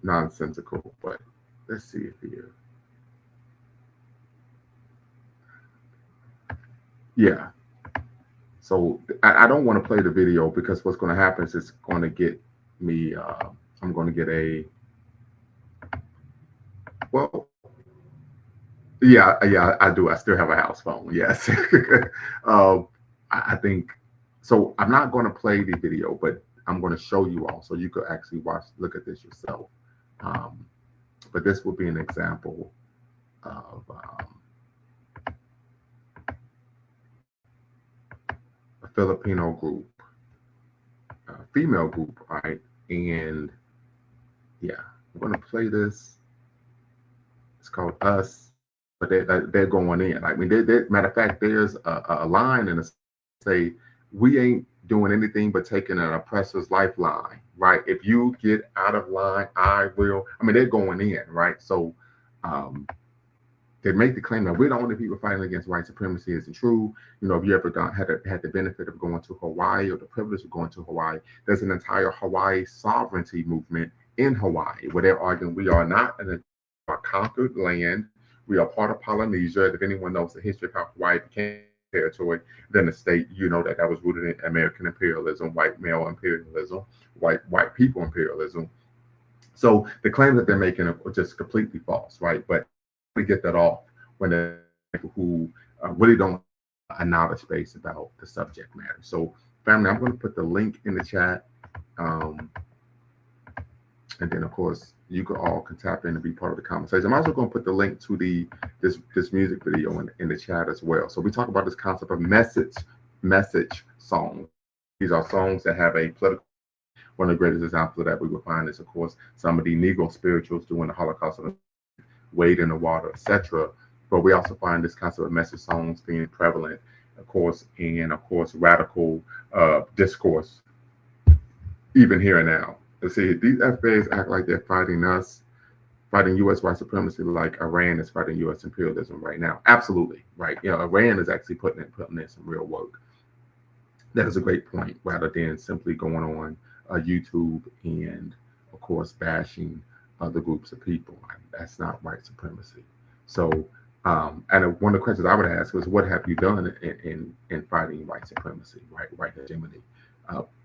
nonsensical, but let's see it here. Yeah. So I don't want to play the video because what's going to happen is it's going to get me, I'm going to get a, well, yeah, I do. I still have a house phone. Yes. I think, so I'm not going to play the video, but I'm going to show you all so you could actually look at this yourself. But this will be an example of a Filipino group, female group, right? And yeah, I'm going to play this. It's called Us, but they're going in. I mean, matter of fact, there's a line and say, we ain't doing anything but taking an oppressor's lifeline, right? If you get out of line, I will. I mean, they're going in, right? So they make the claim that we're the only people fighting against white supremacy. Isn't true. You know, if you ever had the benefit of going to Hawaii or the privilege of going to Hawaii, there's an entire Hawaii sovereignty movement in Hawaii where they're arguing we are not a conquered land. We are part of Polynesia. If anyone knows the history of how Hawaii became territory, then the state, you know that was rooted in American imperialism, white male imperialism, white people imperialism. So the claims that they're making are just completely false, right? But we get that off when the people who really don't a knowledge base about the subject matter. So family, I'm going to put the link in the chat. And then, of course, you can all tap in and be part of the conversation. I'm also going to put the link to this music video in the chat as well. So we talk about this concept of message songs. These are songs that have a political. One of the greatest examples of that we will find is, of course, some of the Negro spirituals during the Holocaust, Wade in the Water, etc. But we also find this concept of message songs being prevalent, of course, and of course, radical discourse, even here and now. You see, these FBAs act like they're fighting us, fighting U.S. white supremacy, like Iran is fighting U.S. imperialism right now. Absolutely, right? You know, Iran is actually putting in some real work. That is a great point, rather than simply going on YouTube and, of course, bashing other groups of people. That's not white supremacy. So, and one of the questions I would ask was, what have you done in fighting white supremacy, white hegemony?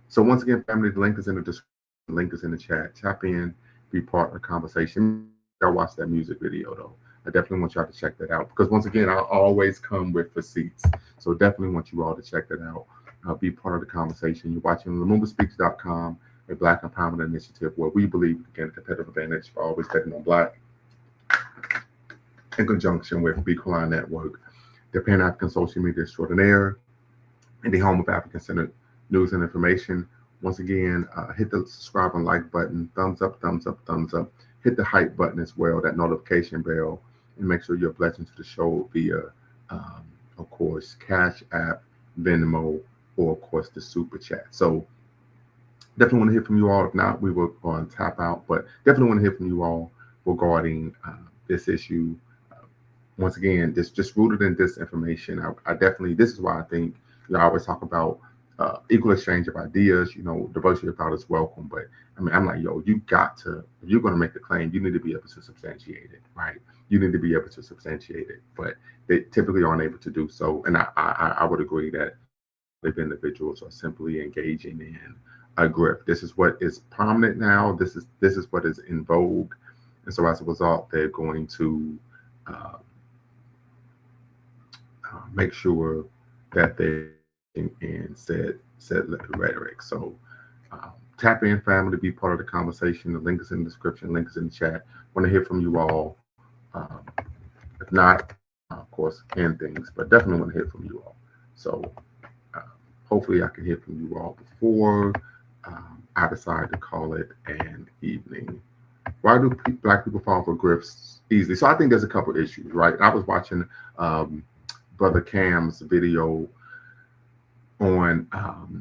So once again, family, the link is in the description. The link is in the chat. Tap in, be part of the conversation. Y'all watch that music video though. I definitely want y'all to check that out because once again, I'll always come with receipts. So definitely want you all to check that out. Be part of the conversation. You're watching LumumbaSpeaks.com, a Black Empowerment Initiative where we believe we can get a competitive advantage for always betting on Black in conjunction with Equaline Network, the Pan-African social media extraordinaire, and the home of African-centered news and information. Once again, hit the subscribe and like button, thumbs up, thumbs up, thumbs up. Hit the hype button as well, that notification bell, and make sure you're a blessing to the show via, of course, Cash App, Venmo, or of course the Super Chat. So Definitely want to hear from you all. If not, we will tap out, but definitely want to hear from you all regarding this issue. Once again, just rooted in disinformation. I definitely, this is why I think, I always talk about equal exchange of ideas. Diversity of thought is welcome, but I mean, I'm like, you got to, if you're going to make a claim, you need to be able to substantiate it, right? You need to be able to substantiate it, but they typically aren't able to do so. And I would agree that if individuals are simply engaging in a grift. This is what is prominent now. This is what is in vogue, and so as a result, they're going to make sure that they're in said rhetoric. So tap in, family, be part of the conversation. The link is in the description. Link is in the chat. Want to hear from you all. If not, of course, end things, but definitely want to hear from you all. So hopefully I can hear from you all before I decide to call it an evening. Why do Black people fall for grifts easily? So I think there's a couple issues, right? I was watching Brother Cam's video on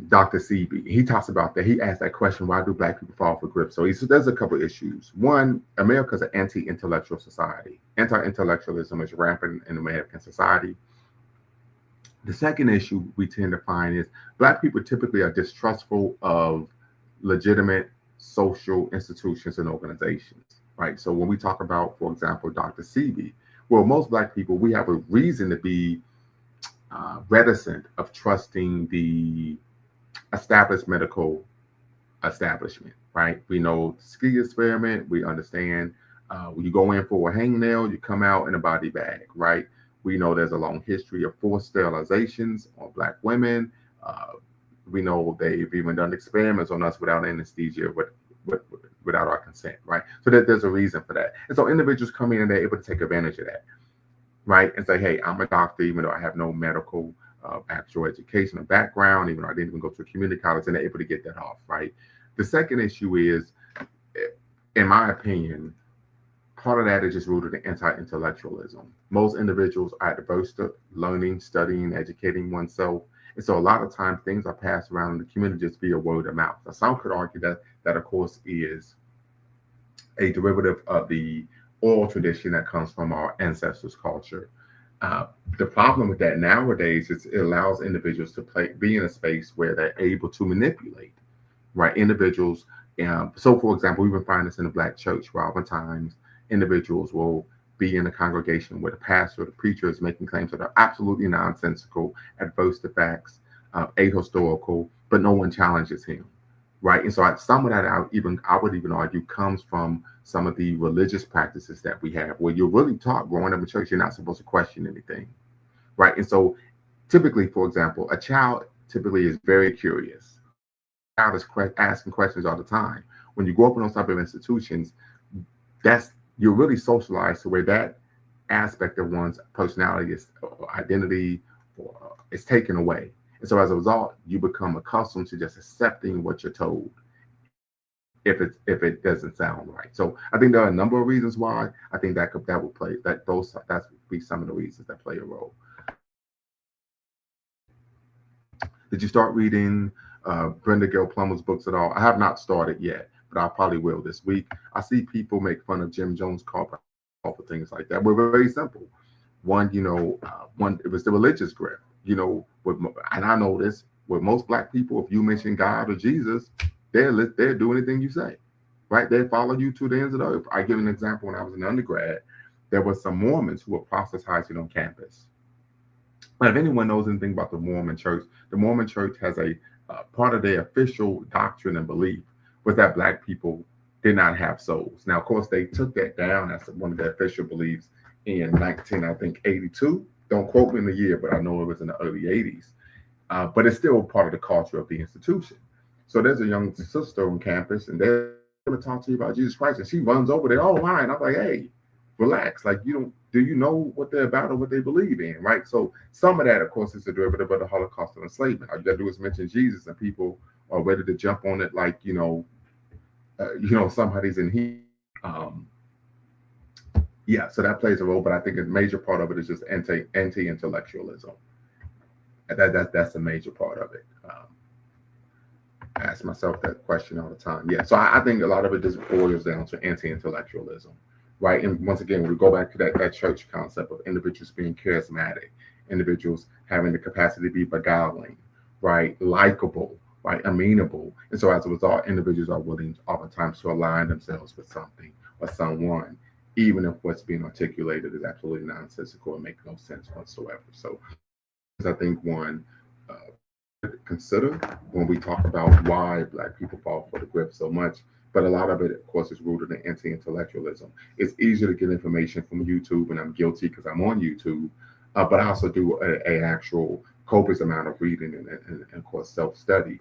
Dr. Sebi. He talks about that. He asked that question, why do Black people fall for grifts? So he said there's a couple issues. One, America's an anti-intellectual society. Anti-intellectualism is rampant in American society. The second issue we tend to find is Black people typically are distrustful of legitimate social institutions and organizations, right? So when we talk about, for example, Dr. Sebi, well, most Black people, we have a reason to be reticent of trusting the established medical establishment, right? We know the ski experiment, we understand when you go in for a hangnail, you come out in a body bag, right? We know there's a long history of forced sterilizations on Black women. We know they've even done experiments on us without anesthesia, without our consent, right? So there's a reason for that. And so individuals come in and they're able to take advantage of that, right? And say, hey, I'm a doctor, even though I have no medical actual education or background, even though I didn't even go to a community college, and they're able to get that off, right? The second issue is, in my opinion, part of that is just rooted in anti-intellectualism. Most individuals are adverse to learning, studying, educating oneself. And so a lot of times things are passed around in the community just via word of mouth. Now, some could argue that of course is a derivative of the oral tradition that comes from our ancestors' culture. The problem with that nowadays is it allows individuals to be in a space where they're able to manipulate, right? Individuals. So for example, we even find this in the Black church, where oftentimes individuals will be in a congregation where the pastor or the preacher is making claims that are absolutely nonsensical, adverse to facts, ahistorical, but no one challenges him, right? And so some of that I would even argue comes from some of the religious practices that we have, where you're really taught growing up in church, you're not supposed to question anything, right? And so typically, for example, a child typically is very curious. A child is asking questions all the time. When you grow up in those type of institutions, you're really socialized to where that aspect of one's personality or identity is taken away. And so as a result, you become accustomed to just accepting what you're told if it doesn't sound right. So I think there are a number of reasons why. I think that would be some of the reasons that play a role. Did you start reading Brenda Gill Plummer's books at all? I have not started yet, but I probably will this week. I see people make fun of Jim Jones' carpet for things like that. We're very simple. One, it was the religious grift. And I know this, with most Black people, if you mention God or Jesus, they'll do anything you say, right? They follow you to the ends of the earth. I give an example. When I was an undergrad, there were some Mormons who were proselytizing on campus. But if anyone knows anything about the Mormon church has a part of their official doctrine and belief was that Black people did not have souls. Now, of course, they took that down as one of their official beliefs in 1982. Don't quote me in the year, but I know it was in the early 80s. But it's still part of the culture of the institution. So there's a young sister on campus, and they're going to talk to you about Jesus Christ, and she runs over there, oh, my, and I'm like, hey, relax. Like, do you know what they're about or what they believe in, right? So some of that, of course, is a derivative of the Holocaust of enslavement. All you got to do is mention Jesus, and people are ready to jump on it like, somebody's in here. Yeah, so that plays a role, but I think a major part of it is just anti-intellectualism. That's a major part of it. ask myself that question all the time. Yeah, so I think a lot of it just boils down to anti-intellectualism, right? And once again, we go back to that church concept of individuals being charismatic, individuals having the capacity to be beguiling, right? Likable, right? Amenable. And so as a result, individuals are willing oftentimes to align themselves with something or someone, even if what's being articulated is absolutely nonsensical and makes no sense whatsoever. So I think one consider when we talk about why Black people fall for the grip so much. But a lot of it, of course, is rooted in anti-intellectualism. It's easier to get information from YouTube, and I'm guilty because I'm on YouTube. But I also do a actual copious amount of reading and of course, self-study.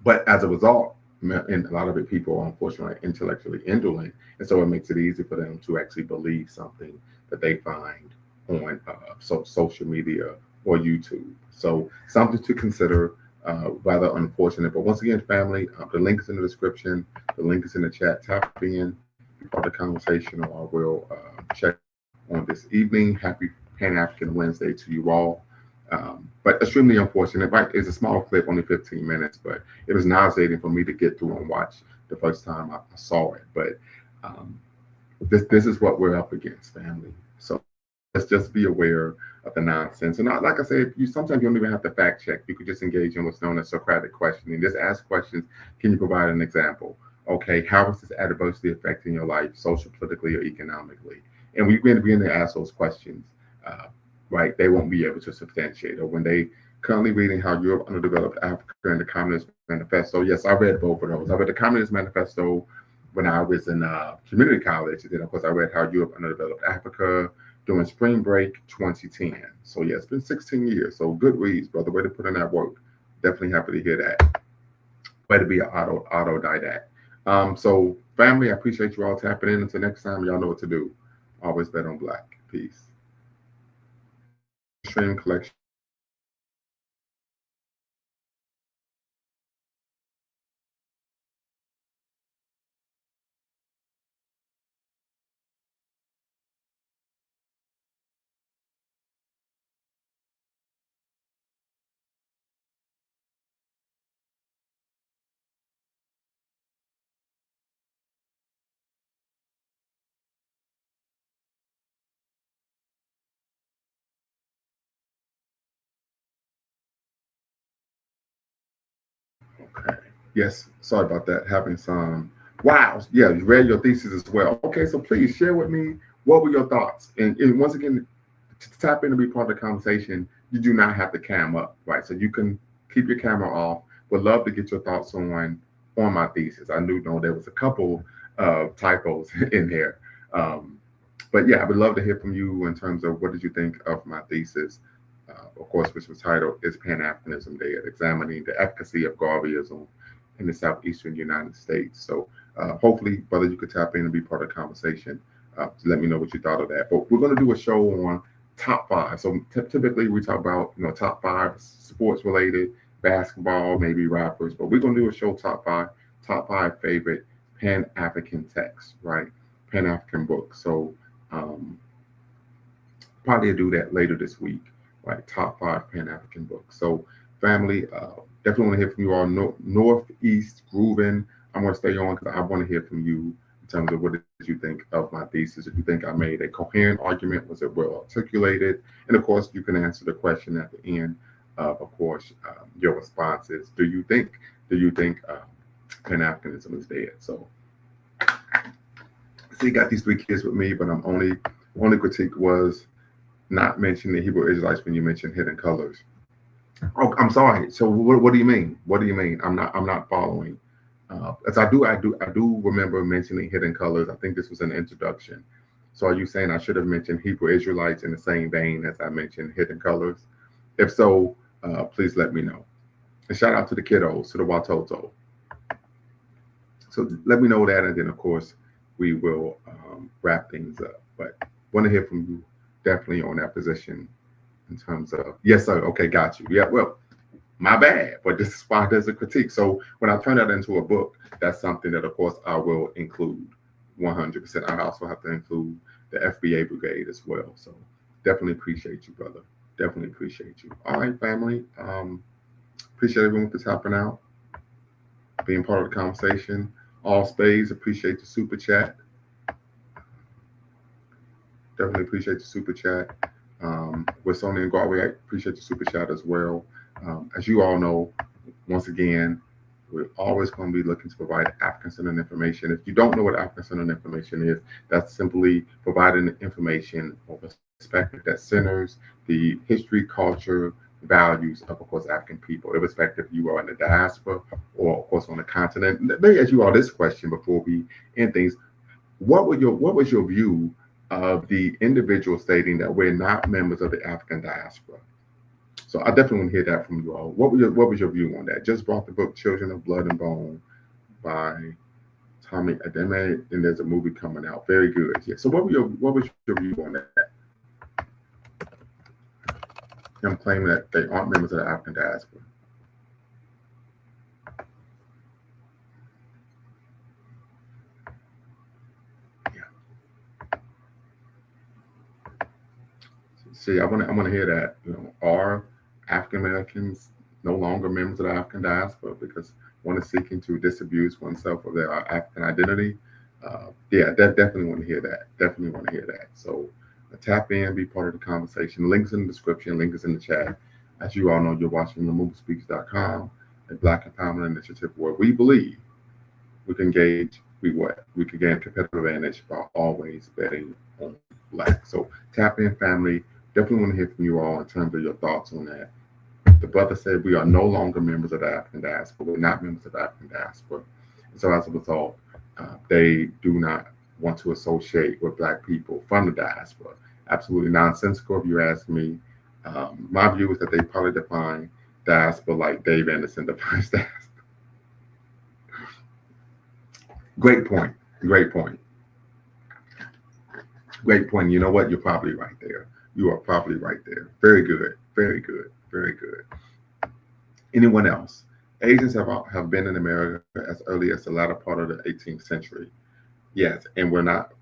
But as a result, and a lot of it, people are unfortunately intellectually indolent, and so it makes it easy for them to actually believe something that they find on social media or YouTube. So something to consider. Rather unfortunate, but once again, family, the link is in the description. The link is in the chat. Tap in, be part of the conversation, or I will check on this evening. Happy Pan-African Wednesday to you all. But extremely unfortunate. Right, it's a small clip, only 15 minutes, but it was nauseating for me to get through and watch the first time I saw it. But this is what we're up against, family. So let's just be aware of the nonsense. And like I said, sometimes you don't even have to fact check. You could just engage in what's known as Socratic questioning. Just ask questions. Can you provide an example? Okay, how is this adversely affecting your life, social, politically, or economically? And we begin to ask those questions, right? They won't be able to substantiate. Or when they currently reading How Europe Underdeveloped Africa and the Communist Manifesto. Yes, I read both of those. I read the Communist Manifesto when I was in community college. And then, of course, I read How Europe Underdeveloped Africa during spring break 2010. So yeah, it's been 16 years. So good reads, brother. Way to put in that work. Definitely happy to hear that. Way to be an autodidact. So family, I appreciate you all tapping in. Until next time, y'all know what to do. Always bet on Black. Peace. Stream collection. Okay. Yes, sorry about that. Having some. Wow. Yeah, you read your thesis as well. Okay, so please share with me what were your thoughts. And once again, to tap in and be part of the conversation, you do not have to cam up, right? So you can keep your camera off. Would love to get your thoughts on my thesis. I knew there was a couple of typos in here. But yeah, I would love to hear from you in terms of what did you think of my thesis, of course, which was titled "Is Pan-Africanism Dead? Examining the efficacy of Garveyism in the Southeastern United States." So hopefully, brother, you could tap in and be part of the conversation to let me know what you thought of that. But we're going to do a show on top five. So typically we talk about, top five sports related, basketball, maybe rappers, but we're going to do a show top five favorite Pan-African texts, right? Pan-African books. So probably do that later this week, right? Top five Pan-African books. So family, definitely want to hear from you all. Northeast grooving. I'm going to stay on because I want to hear from you in terms of what did you think of my thesis. If you think I made a coherent argument, was it well articulated? And of course, you can answer the question at the end. Of course, your response is, do you think Pan-Africanism is dead? So, see, you got these three kids with me, but I'm only critique was not mention the Hebrew Israelites when you mentioned hidden colors. Oh, I'm sorry. So what do you mean? What do you mean? I'm not following. As I do remember mentioning hidden colors. I think this was an introduction. So are you saying I should have mentioned Hebrew Israelites in the same vein as I mentioned hidden colors? If so, please let me know. And shout out to the kiddos, to the Watoto. So let me know that, and then of course we will wrap things up. But want to hear from you definitely on that position in terms of, yes, sir. Okay, got you. Yeah, well, my bad, but this is why there's a critique. So when I turn that into a book, that's something that, of course, I will include 100%. I also have to include the FBA brigade as well. So definitely appreciate you, brother. Definitely appreciate you. All right, family. Appreciate everyone for tapping out. being part of the conversation. All Spades, appreciate the super chat. Definitely appreciate the super chat. With Sonia and Galway, I appreciate the super chat as well. As you all know, once again, we're always going to be looking to provide African-centered information. If you don't know what African-centered information is, that's simply providing information of a perspective that centers the history, culture, values of course, African people, irrespective if you are in the diaspora or, of course, on the continent. Let me ask you all this question before we end things. What was your view of the individual stating that we're not members of the African diaspora? So I definitely want to hear that from you all. What was your view on that? Just brought the book Children of Blood and Bone by Tommy Ademe, and there's a movie coming out. Very good. Yeah. So what was your view on that? Him claiming that they aren't members of the African diaspora. See, I want to hear that. Are African Americans no longer members of the African diaspora because one is seeking to disabuse oneself of their African identity? Definitely want to hear that. Definitely want to hear that. So tap in, be part of the conversation. Links in the description, links in the chat. As you all know, you're watching LumubaSpeaks.com, a Black Empowerment Initiative where we believe we can gain competitive advantage by always betting on Black. So tap in, family. Definitely want to hear from you all in terms of your thoughts on that. The brother said we are no longer members of the African diaspora. We're not members of the African diaspora. And so as a result, they do not want to associate with Black people from the diaspora. Absolutely nonsensical if you ask me. My view is that they probably define diaspora like Dave Anderson defines diaspora. Great point. Great point. Great point. You know what? You're probably right there. You are probably right there. Very good. Very good. Very good. Anyone else? Asians have been in America as early as the latter part of the 18th century. Yes, and will not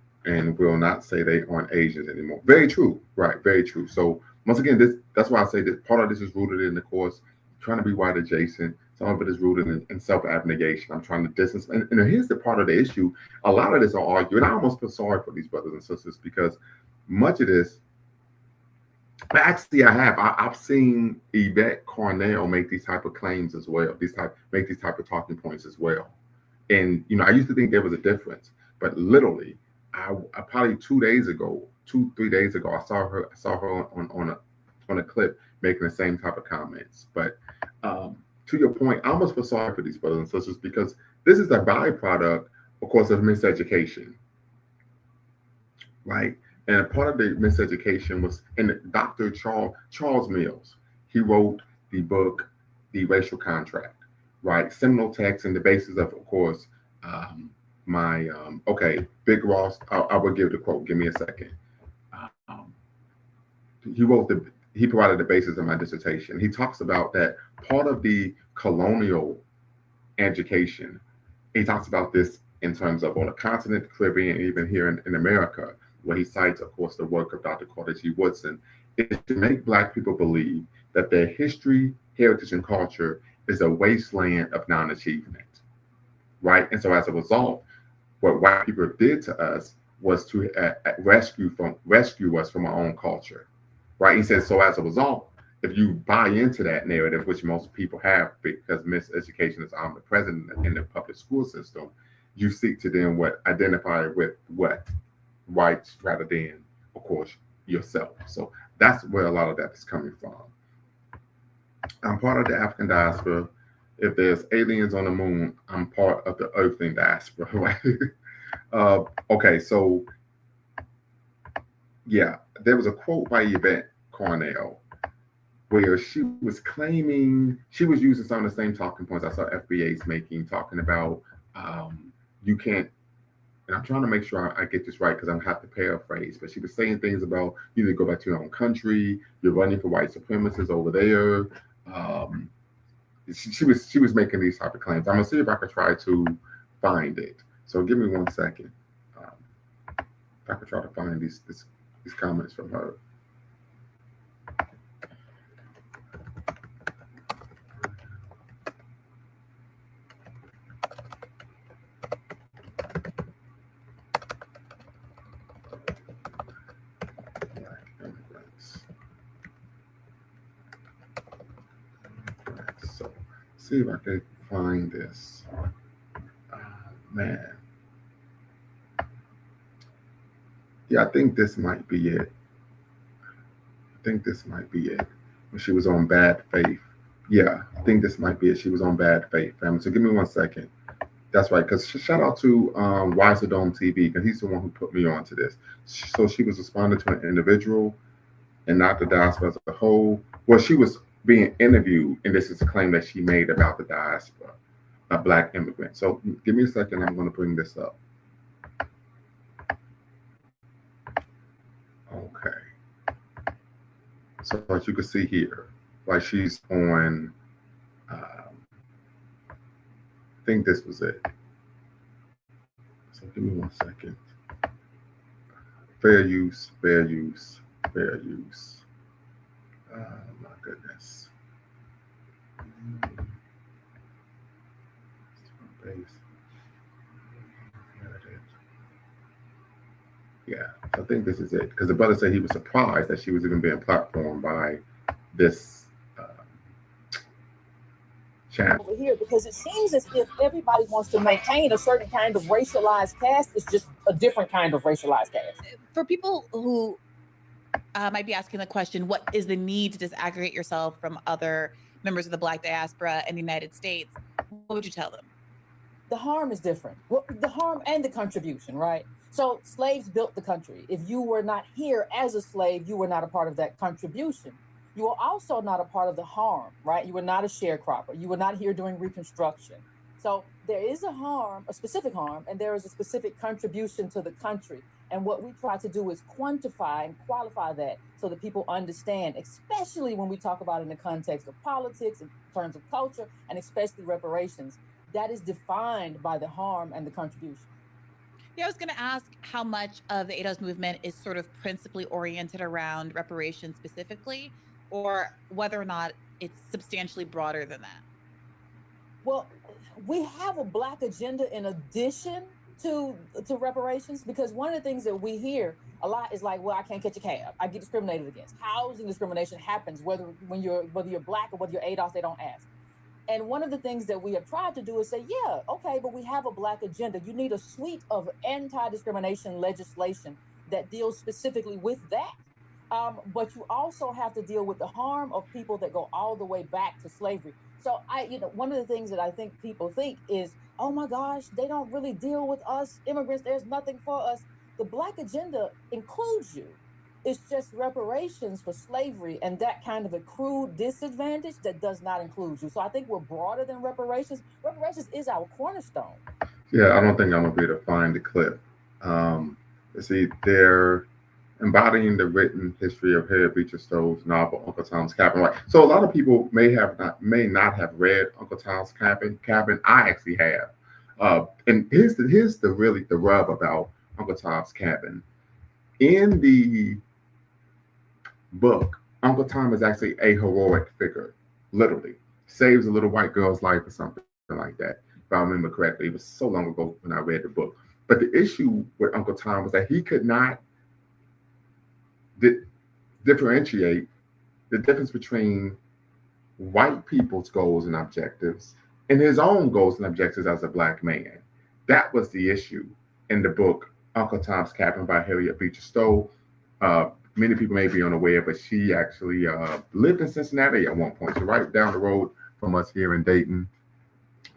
say they aren't Asians anymore. Very true. Right. Very true. So once again, that's why I say that part of this is rooted in, of course, trying to be white adjacent. Some of it is rooted in self-abnegation. I'm trying to distance. And here's the part of the issue. A lot of this are argued. And I almost feel sorry for these brothers and sisters because much of this, actually, I've seen Yvette Cornell make these type of claims as well. Make these type of talking points as well. And I used to think there was a difference, but literally, I probably 3 days ago, I saw her on a clip making the same type of comments. But to your point, I almost feel sorry for these brothers and sisters because this is a byproduct, of course, of miseducation, right? And a part of the miseducation was in Dr. Charles Mills. He wrote the book, The Racial Contract, right? Seminal text and the basis of course, Big Ross, I will give the quote. Give me a second. He provided the basis of my dissertation. He talks about that part of the colonial education. He talks about this in terms of on the continent, the Caribbean, and even here in America, where he cites, of course, the work of Dr. Carter G. Woodson, is to make Black people believe that their history, heritage, and culture is a wasteland of non-achievement, right? And so as a result, what white people did to us was to rescue us from our own culture, right? He says, so as a result, if you buy into that narrative, which most people have because miseducation is omnipresent in the public school system, you seek to then identify with what? Whites rather than, of course, yourself. So that's where a lot of that is coming from. I'm part of the African diaspora. If there's aliens on the moon, I'm part of the Earthling diaspora, right? Okay, so yeah, there was a quote by Yvette Cornell where she was claiming, she was using some of the same talking points I saw FBAs making, talking about you can't, and I'm trying to make sure I get this right because I'm have to paraphrase, but she was saying things about you need to go back to your own country, you're running for white supremacists over there. She was making these type of claims. I'm gonna see if I can try to find it. So give me 1 second. If I could try to find these comments from her. see if I can find this. Man. Yeah, I think this might be it. When she was on Bad Faith. Yeah, I think this might be it. She was on Bad Faith, family. So give me 1 second. That's right, because shout out to Wiser Dome TV, because he's the one who put me on to this. So she was responding to an individual and not the diaspora as a whole. Well, she was being interviewed, and this is a claim that she made about the diaspora, a Black immigrant. So give me a second. I'm going to bring this up. Okay. So as you can see here, like she's on, I think this was it. So give me 1 second. Fair use. My goodness. Yeah, I think this is it. Because the brother said he was surprised that she was even being platformed by this channel. Over here, because it seems as if everybody wants to maintain a certain kind of racialized caste. It's just a different kind of racialized caste. For people who might be asking the question, what is the need to disaggregate yourself from other members of the Black diaspora in the United States? What would you tell them? The harm is different. Well, the harm and the contribution, right? So slaves built the country. If you were not here as a slave, you were not a part of that contribution. You were also not a part of the harm, right? You were not a sharecropper. You were not here during Reconstruction. So there is a harm, a specific harm, and there is a specific contribution to the country. And what we try to do is quantify and qualify that so that people understand, especially when we talk about it in the context of politics, in terms of culture, and especially reparations, that is defined by the harm and the contribution. Yeah, I was going to ask how much of the ADOS movement is sort of principally oriented around reparations specifically, or whether or not it's substantially broader than that. Well, we have a Black agenda in addition to reparations, because one of the things that we hear a lot is like, well, I can't catch a cab. I get discriminated against. Housing discrimination happens whether you're Black or whether you're ADOS, they don't ask. And one of the things that we have tried to do is say, yeah, okay, but we have a Black agenda. You need a suite of anti-discrimination legislation that deals specifically with that. But you also have to deal with the harm of people that go all the way back to slavery. So one of the things that I think people think is, oh my gosh, they don't really deal with us immigrants. There's nothing for us. The Black agenda includes you. It's just reparations for slavery and that kind of accrued disadvantage that does not include you. So I think we're broader than reparations. Reparations is our cornerstone. Yeah, I don't think I'm gonna be able to find the clip. See, they're embodying the written history of Harriet Beecher Stowe's novel Uncle Tom's Cabin. Right. So a lot of people may not have read Uncle Tom's Cabin. I actually have. And here's the rub about Uncle Tom's Cabin. In the book, Uncle Tom is actually a heroic figure, literally. Saves a little white girl's life or something like that, if I remember correctly. It was so long ago when I read the book. But the issue with Uncle Tom was that he could not differentiate the difference between white people's goals and objectives and his own goals and objectives as a Black man. That was the issue in the book Uncle Tom's Cabin by Harriet Beecher Stowe. Many people may be unaware, but she actually lived in Cincinnati at one point, so right down the road from us here in Dayton.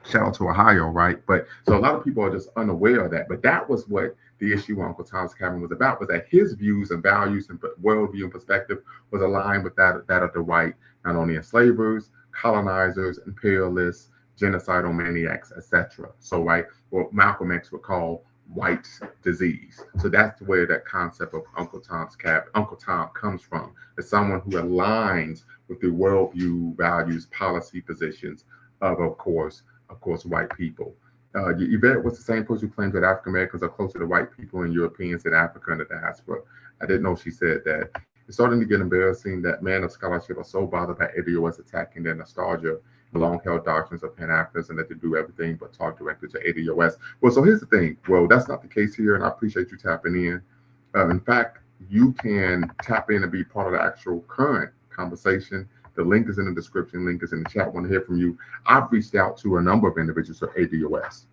Shout out to Ohio, right? But so a lot of people are just unaware of that. But that was what the issue with Uncle Tom's Cabin was about, was that his views and values and worldview and perspective was aligned with that of the white, not only enslavers, colonizers, imperialists, genocidal maniacs, etc. So, right, what Malcolm X would call white disease. So that's where that concept of Uncle Tom's Cabin, Uncle Tom, comes from. As someone who aligns with the worldview, values, policy positions of course, white people. Yvette was the same person who claims that African Americans are closer to white people and Europeans than Africa and the diaspora. I didn't know she said that. It's starting to get embarrassing that men of scholarship are so bothered by ADOS attacking their nostalgia, the long-held doctrines of Pan-Africanism, and that they do everything but talk directly to ADOS. Well, so here's the thing. Well, that's not the case here, and I appreciate you tapping in. In fact, you can tap in and be part of the actual current conversation The link is in the description. Link is in the chat. I want to hear from you. I've reached out to a number of individuals for ADOS,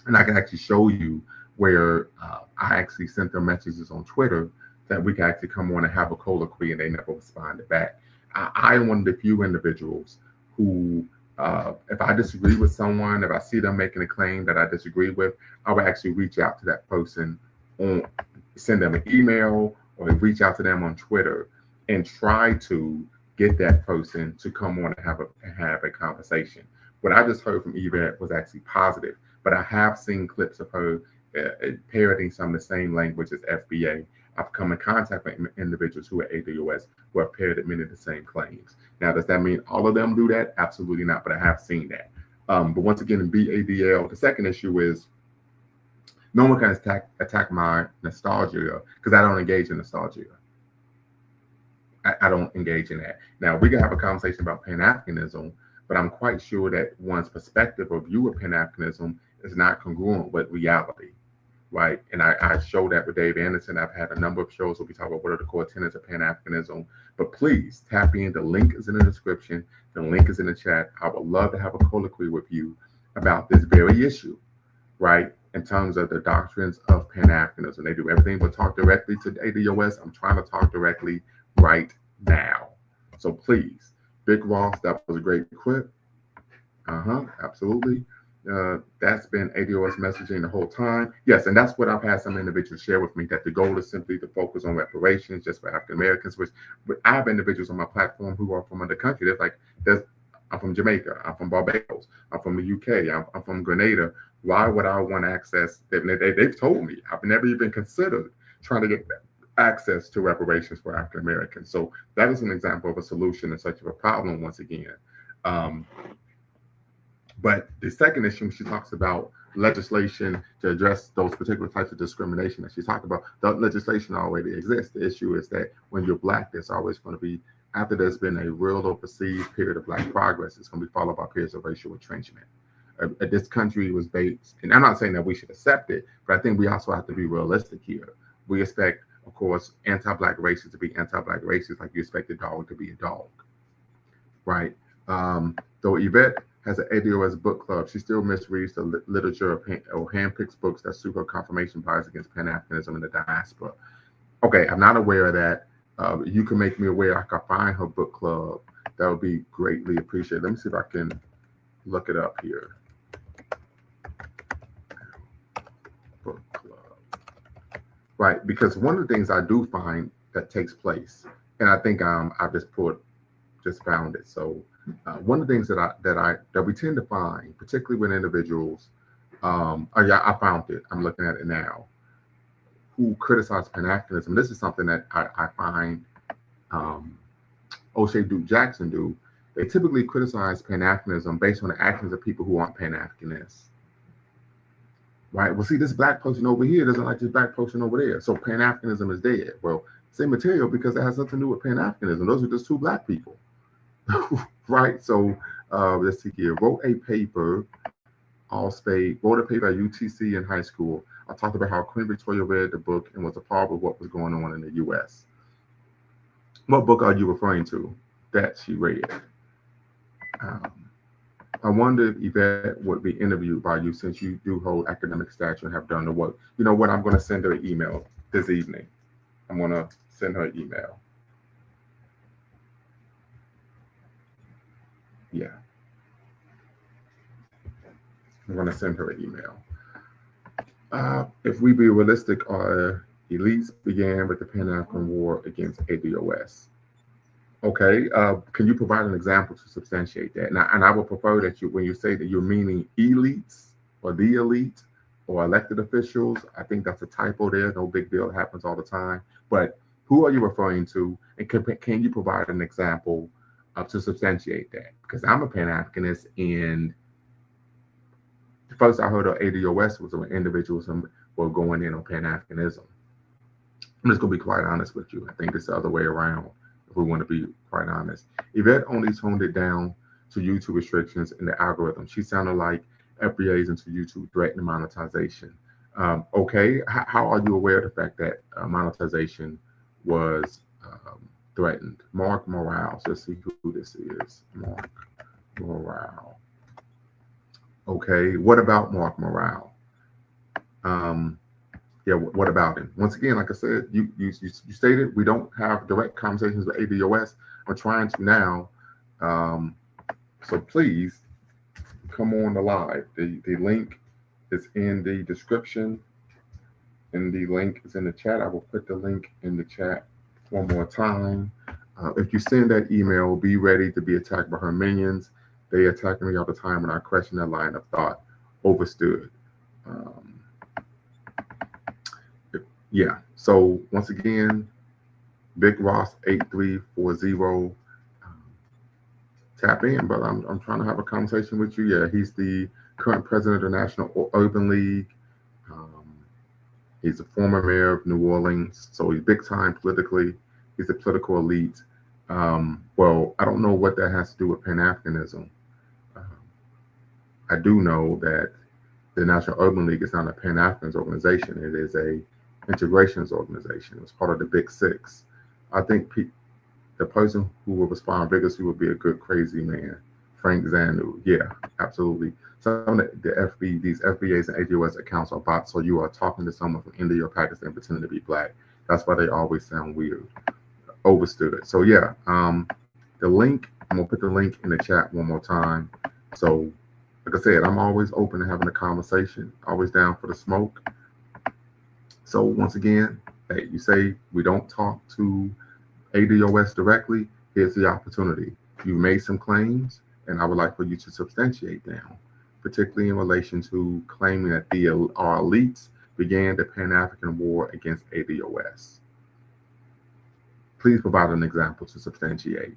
and I can actually show you where I actually sent them messages on Twitter that we can actually come on and have a colloquy, and they never responded back. I am one of the few individuals who, if I disagree with someone, if I see them making a claim that I disagree with, I would actually reach out to that person, send them an email, or reach out to them on Twitter and try to get that person to come on and have a conversation. What I just heard from Yvette was actually positive, but I have seen clips of her parroting some of the same language as FBA. I've come in contact with individuals who are ADOS who have parroted many of the same claims. Now, does that mean all of them do that? Absolutely not, but I have seen that. But once again, in BADL, the second issue is no one can attack my nostalgia because I don't engage in nostalgia. I don't engage in that. Now, we can have a conversation about Pan-Africanism, but I'm quite sure that one's perspective or view of Pan-Africanism is not congruent with reality, right? And I show that with Dave Anderson. I've had a number of shows where we talk about what are the core tenets of Pan-Africanism. But please tap in. The link is in the description. The link is in the chat. I would love to have a colloquy with you about this very issue, right? In terms of the doctrines of Pan-Africanism. They do everything but talk directly to ADOS. I'm trying to talk directly right now. So please, Big Ross, that was a great quip. Absolutely. That's been ADOS messaging the whole time. Yes, and that's what I've had some individuals share with me, that the goal is simply to focus on reparations just for African Americans, which I have individuals on my platform who are from other countries. I'm from Jamaica, I'm from Barbados, I'm from the UK, I'm from Grenada. Why would I want access? They've told me, I've never even considered trying to get access to reparations for African Americans. So that is an example of a solution in such of a problem once again. But the second issue, she talks about legislation to address those particular types of discrimination that she talked about. The legislation already exists. The issue is that when you're Black, there's always going to be, after there's been a real or perceived period of Black progress, it's going to be followed by periods of racial retrenchment. This country was based, and I'm not saying that we should accept it, but I think we also have to be realistic here. We expect, of course, anti-Black racists to be anti-Black racists, like you expect a dog to be a dog, right? Though Yvette has an ADOS book club, she still misreads the literature or handpicks books that suit her confirmation bias against Pan-Africanism and the diaspora. Okay, I'm not aware of that. You can make me aware. I can find her book club. That would be greatly appreciated. Let me see if I can look it up here. Book club. Right, because one of the things I do find that takes place, and I think I just found it. So one of the things that we tend to find, particularly with individuals, I found it. I'm looking at it now. Who criticize Pan-Africanism? This is something that I find O'Shea Duke Jackson do. They typically criticize Pan-Africanism based on the actions of people who aren't Pan-Africanists. Right. Well, see, this Black person over here doesn't like this Black person over there. So Pan-Africanism is dead. Well, same material, because it has nothing to do with Pan-Africanism. Those are just two Black people. Right. So let's see here. Wrote a paper at UTC in high school. I talked about how Queen Victoria read the book and was appalled with what was going on in the U.S. What book are you referring to that she read? I wonder if Yvette would be interviewed by you, since you do hold academic stature and have done the work. You know what? I'm going to send her an email this evening. I'm going to send her an email. Yeah. I'm going to send her an email. If we be realistic, our elites began with the Pan-African War against ADOS. Okay, can you provide an example to substantiate that? And I would prefer that when you say that you're meaning elites or the elite or elected officials, I think that's a typo there. No big deal. It happens all the time. But who are you referring to? And can you provide an example to substantiate that? Because I'm a Pan-Africanist, and the first I heard of ADOS was when individuals were going in on Pan-Africanism. I'm just going to be quite honest with you. I think it's the other way around, if we want to be quite honest. Yvette only toned it down to YouTube restrictions in the algorithm. She sounded like FBAs into YouTube threatening monetization. Okay, how are you aware of the fact that monetization was threatened. Mark Morales. Let's see who this is. Mark Morale. Okay, what about Mark Morale? Yeah, what about him? Once again, like I said, you stated we don't have direct conversations with ADOS. I'm trying to now. So please come on the live. The link is in the description, and the link is in the chat. I will put the link in the chat one more time. If you send that email, be ready to be attacked by her minions. They attack me all the time when I question their line of thought. Overstood. Yeah. So once again, Big Ross 8340. Tap in, but I'm trying to have a conversation with you. Yeah, he's the current president of the National Urban League. He's a former mayor of New Orleans, so he's big time politically. He's a political elite. Well, I don't know what that has to do with Pan-Africanism. I do know that the National Urban League is not a Pan-Africanist organization. It is a integrations organization. It's part of the Big Six. I think the person who will respond vigorously would be a good crazy man, Frank Zanu. Yeah, absolutely. Some of these FBAs and ADOS accounts are bots, so you are talking to someone from India or Pakistan pretending to be black. That's why they always sound weird. Overstood. So yeah, the link, I'm gonna put the link in the chat one more time. So like I said, I'm always open to having a conversation, always down for the smoke. So once again, hey, you say we don't talk to ADOS directly, here's the opportunity. You've made some claims, and I would like for you to substantiate them, particularly in relation to claiming that our elites began the Pan-African War against ADOS. Please provide an example to substantiate.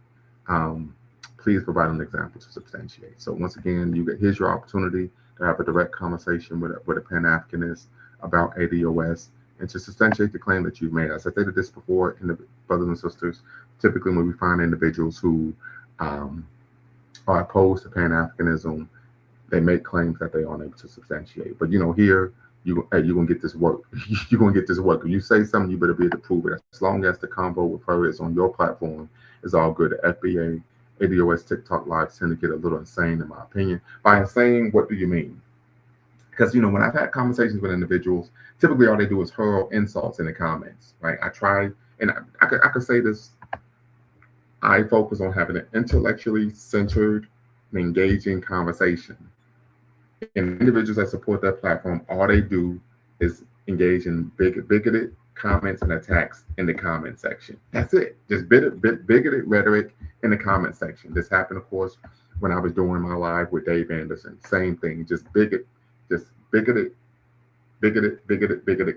Please provide an example to substantiate. So once again, here's your opportunity to have a direct conversation with a Pan-Africanist about ADOS and to substantiate the claim that you've made. As I stated this before, in the brothers and sisters, typically when we find individuals who are opposed to Pan-Africanism, they make claims that they aren't able to substantiate. But here, you're gonna get this work. You're gonna get this work. If you say something, you better be able to prove it. As long as the convo with her is on your platform, it's all good. The FBA, ADOS, TikTok lives tend to get a little insane, in my opinion. By insane, what do you mean? Because when I've had conversations with individuals, typically all they do is hurl insults in the comments, right? I try, and I could say this. I focus on having an intellectually centered and engaging conversation. And individuals that support that platform, all they do is engage in bigoted comments and attacks in the comment section. That's it. Just bigoted rhetoric in the comment section. This happened, of course, when I was doing my live with Dave Anderson. Same thing. Just bigoted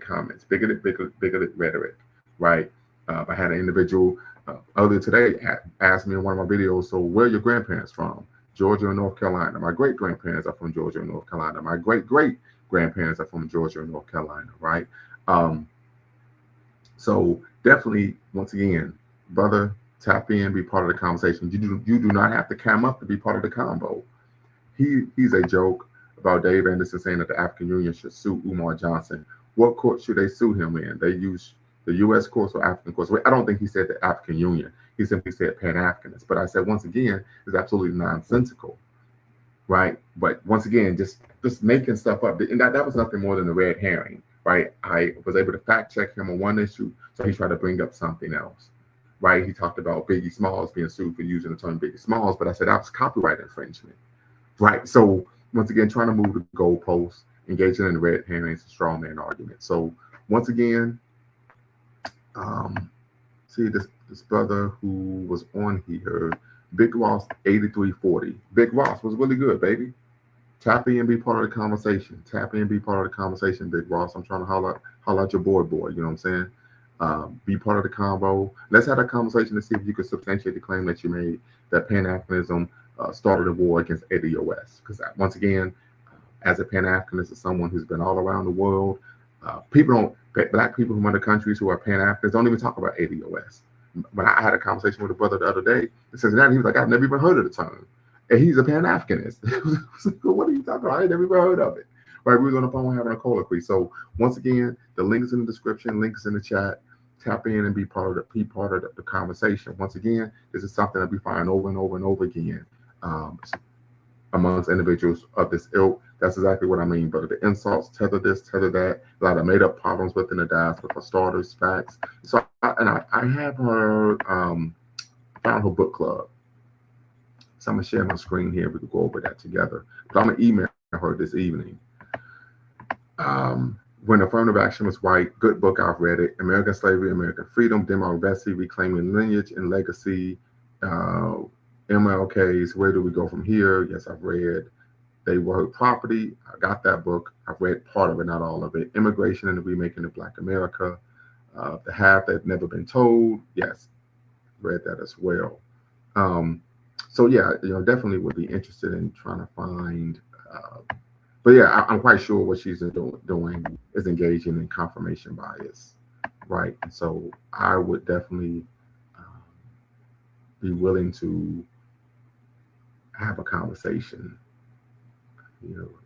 comments, bigoted rhetoric, right? I had an individual earlier today asked me in one of my videos, so where are your grandparents from? Georgia and North Carolina. My great-grandparents are from Georgia and North Carolina. My great-great-grandparents are from Georgia and North Carolina, right? So definitely, once again, brother, tap in, be part of the conversation. You do not have to cam up to be part of the combo. He's a joke about Dave Anderson saying that the African Union should sue Umar Johnson. What court should they sue him in? They use the U.S. courts or African courts? I don't think he said the African Union. He simply said Pan-Africanist. But I said, once again, it's absolutely nonsensical, right? But once again, just making stuff up. And that was nothing more than a red herring, right? I was able to fact check him on one issue, so he tried to bring up something else, right? He talked about Biggie Smalls being sued for using the term Biggie Smalls, but I said that was copyright infringement, right? So once again, trying to move the goalposts, engaging in the red herrings, straw man argument. So once again, see this brother who was on here, Big Ross 8340. Big Ross was really good, baby. Tap in, be part of the conversation. Tap in, be part of the conversation, Big Ross. I'm trying to holler out your boy, you know what I'm saying? Be part of the convo. Let's have a conversation to see if you can substantiate the claim that you made that Pan-Africanism started a war against ADOS. Because once again, as a Pan-Africanist, as someone who's been all around the world, black people from other countries who are Pan-Africanists don't even talk about ADOS. But I had a conversation with a brother the other day in Cincinnati. He was like, I've never even heard of the term. And he's a Pan-Africanist. What are you talking about? I never even heard of it. Right? We was on the phone having a colloquy. So once again, the link is in the description, link is in the chat. tap in and be part of the conversation. Once again, this is something that we find over and over and over again amongst individuals of this ilk. That's exactly what I mean. But the insults, tether this, tether that, a lot of made up problems within the diaspora, for starters, facts. So, I have her, found her book club. So I'm gonna share my screen here. We can go over that together. But I'm gonna email her this evening. When Affirmative Action Was White, good book, I've read it. American Slavery, American Freedom, Democracy, Reclaiming Lineage and Legacy, MLK's Where Do We Go From Here? Yes, I've read. They Were Property. I got that book. I've read part of it, not all of it. Immigration and the Remaking of Black America. The Half That's Never Been Told. Yes, read that as well. So yeah, definitely would be interested in trying to find. But yeah, I'm quite sure what she's doing is engaging in confirmation bias, right? And so I would definitely be willing to have a conversation.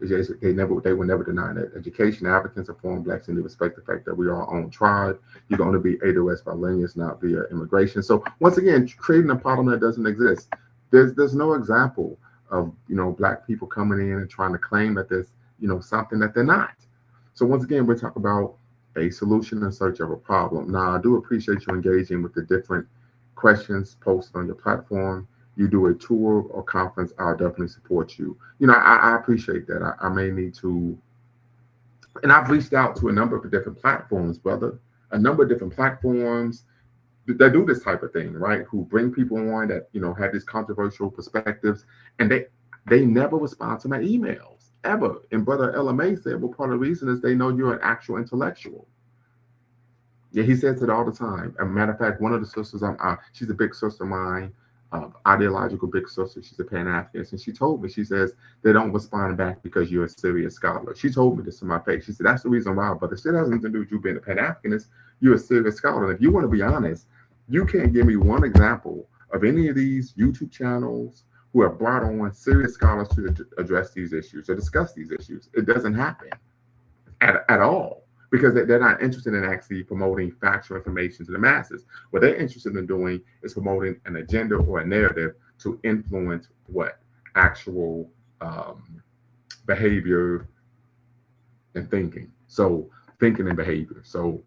They will never deny that education, Africans are foreign blacks, and they respect the fact that we are our own tribe. You can only be ADOS by lineage, not via immigration. So once again, creating a problem that doesn't exist. There's no example of black people coming in and trying to claim that there's something that they're not. So once again, we're talking about a solution in search of a problem. Now, I do appreciate you engaging with the different questions posted on your platform. You do a tour or conference, I'll definitely support you. I appreciate that. I may need to, and I've reached out to a number of different platforms, brother. A number of different platforms that do this type of thing, right? Who bring people on that have these controversial perspectives, and they never respond to my emails ever. And Brother LMA said, well, part of the reason is they know you're an actual intellectual. Yeah, he says it all the time. As a matter of fact, one of the sisters, she's a big sister of mine, ideological big sister. She's a Pan-Africanist, and she told me, she says, they don't respond back because you're a serious scholar. She told me this in my face. She said, that's the reason why, but it still has nothing to do with you being a Pan-Africanist. You're a serious scholar. And if you want to be honest, you can't give me one example of any of these YouTube channels who have brought on serious scholars to address these issues or discuss these issues. It doesn't happen at all, because they're not interested in actually promoting factual information to the masses. What they're interested in doing is promoting an agenda or a narrative to influence what? Actual behavior and thinking. So thinking and behavior. So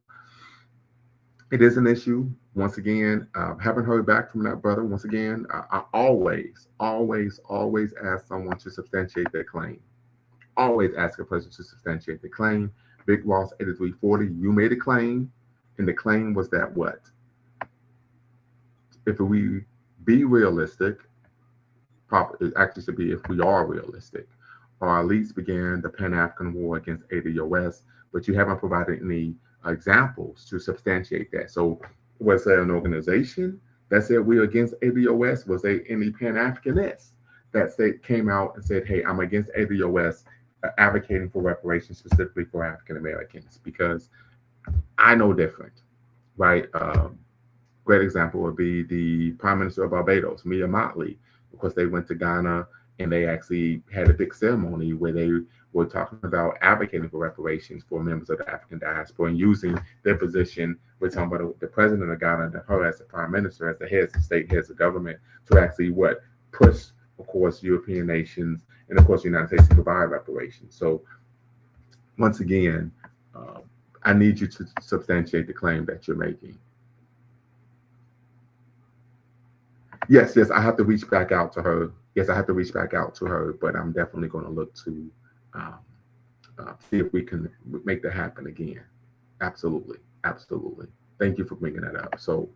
it is an issue. Once again, haven't heard back from that brother. Once again, I always ask someone to substantiate their claim. Always ask a person to substantiate the claim. Big Ross 8340, you made a claim, and the claim was that what? If we be realistic, it actually should be if we are realistic. Our elites began the Pan-African War against ADOS, but you haven't provided any examples to substantiate that. So was there an organization that said we're against ADOS? Was there any Pan-Africanists that came out and said, hey, I'm against ADOS, advocating for reparations specifically for African Americans? Because I know different, right? Great example would be the Prime Minister of Barbados, Mia Motley. Of course, they went to Ghana and they actually had a big ceremony where they were talking about advocating for reparations for members of the African diaspora and using their position. We're talking about the president of Ghana, her as the prime minister, as the heads of state, heads of government, to actually push, of course, European nations and of course the United States to provide reparations. So once again, I need you to substantiate the claim that you're making. Yes, I have to reach back out to her. Yes, I have to reach back out to her, but I'm definitely going to look to see if we can make that happen again. Absolutely. Thank you for bringing that up. So,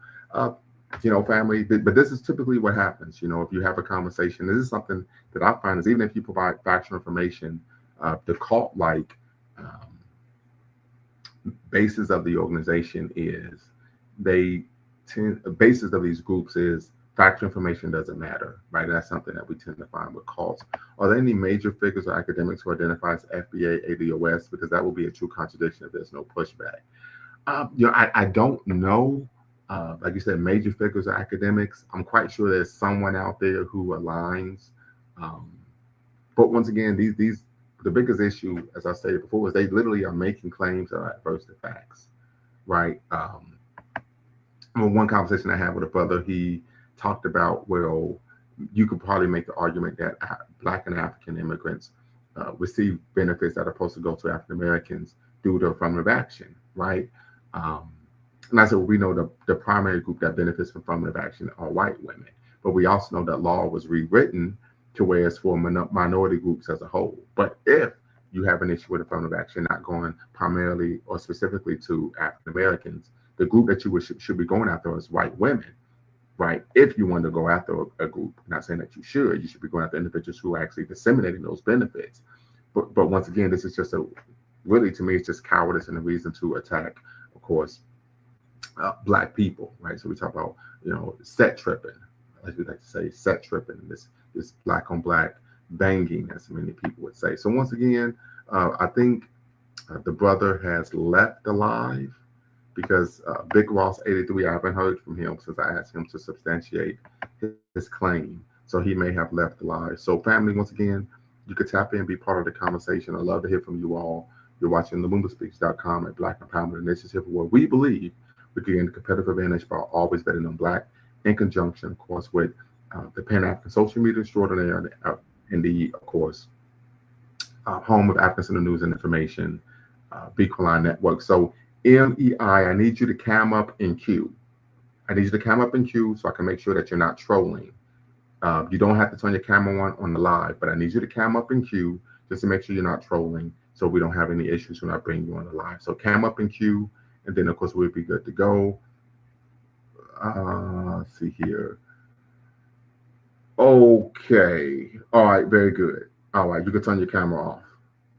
family, but this is typically what happens. If you have a conversation, this is something that I find is, even if you provide factual information, the cult-like basis of the organization is basis of these groups is factual information doesn't matter, right? And that's something that we tend to find with cults. Are there any major figures or academics who identify as FBA, ADOS? Because that will be a true contradiction if there's no pushback. I don't know. Like you said, major figures or academics. I'm quite sure there's someone out there who aligns. But once again, the biggest issue, as I stated before, is they literally are making claims that are adverse to facts, right? one conversation I had with a brother, he talked about, well, you could probably make the argument that Black and African immigrants receive benefits that are supposed to go to African Americans due to affirmative action, right? And I said, well, we know the primary group that benefits from affirmative action are white women, but we also know that law was rewritten to where it's for minority groups as a whole. But if you have an issue with affirmative action not going primarily or specifically to African Americans, the group that you should be going after is white women, right? If you want to go after a group, I'm not saying that you should be going after individuals who are actually disseminating those benefits. But once again, this is just really, to me, it's just cowardice and a reason to attack, of course, Black people, right? So we talk about, set tripping, as we like to say, set tripping, this Black on Black banging, as many people would say. So once again, I think the brother has left alive, because Big Ross 83, I haven't heard from him since I asked him to substantiate his claim. So he may have left alive. So family, once again, you could tap in and be part of the conversation. I'd love to hear from you all. You're watching LumumbaSpeaks.com at Black Empowerment Initiative, where we believe we can gain a competitive advantage by always betting on Black, in conjunction, of course, with the Pan-African Social Media Extraordinaire and the, of course, home of African Center News and Information, Bequaline Network. So MEI, I need you to cam up in queue. I need you to cam up in queue so I can make sure that you're not trolling. You don't have to turn your camera on the live, but I need you to cam up in queue just to make sure you're not trolling, so we don't have any issues when I bring you on the live. So cam up in queue, and then of course we'll be good to go. Let's see here. Okay. All right. Very good. All right. You can turn your camera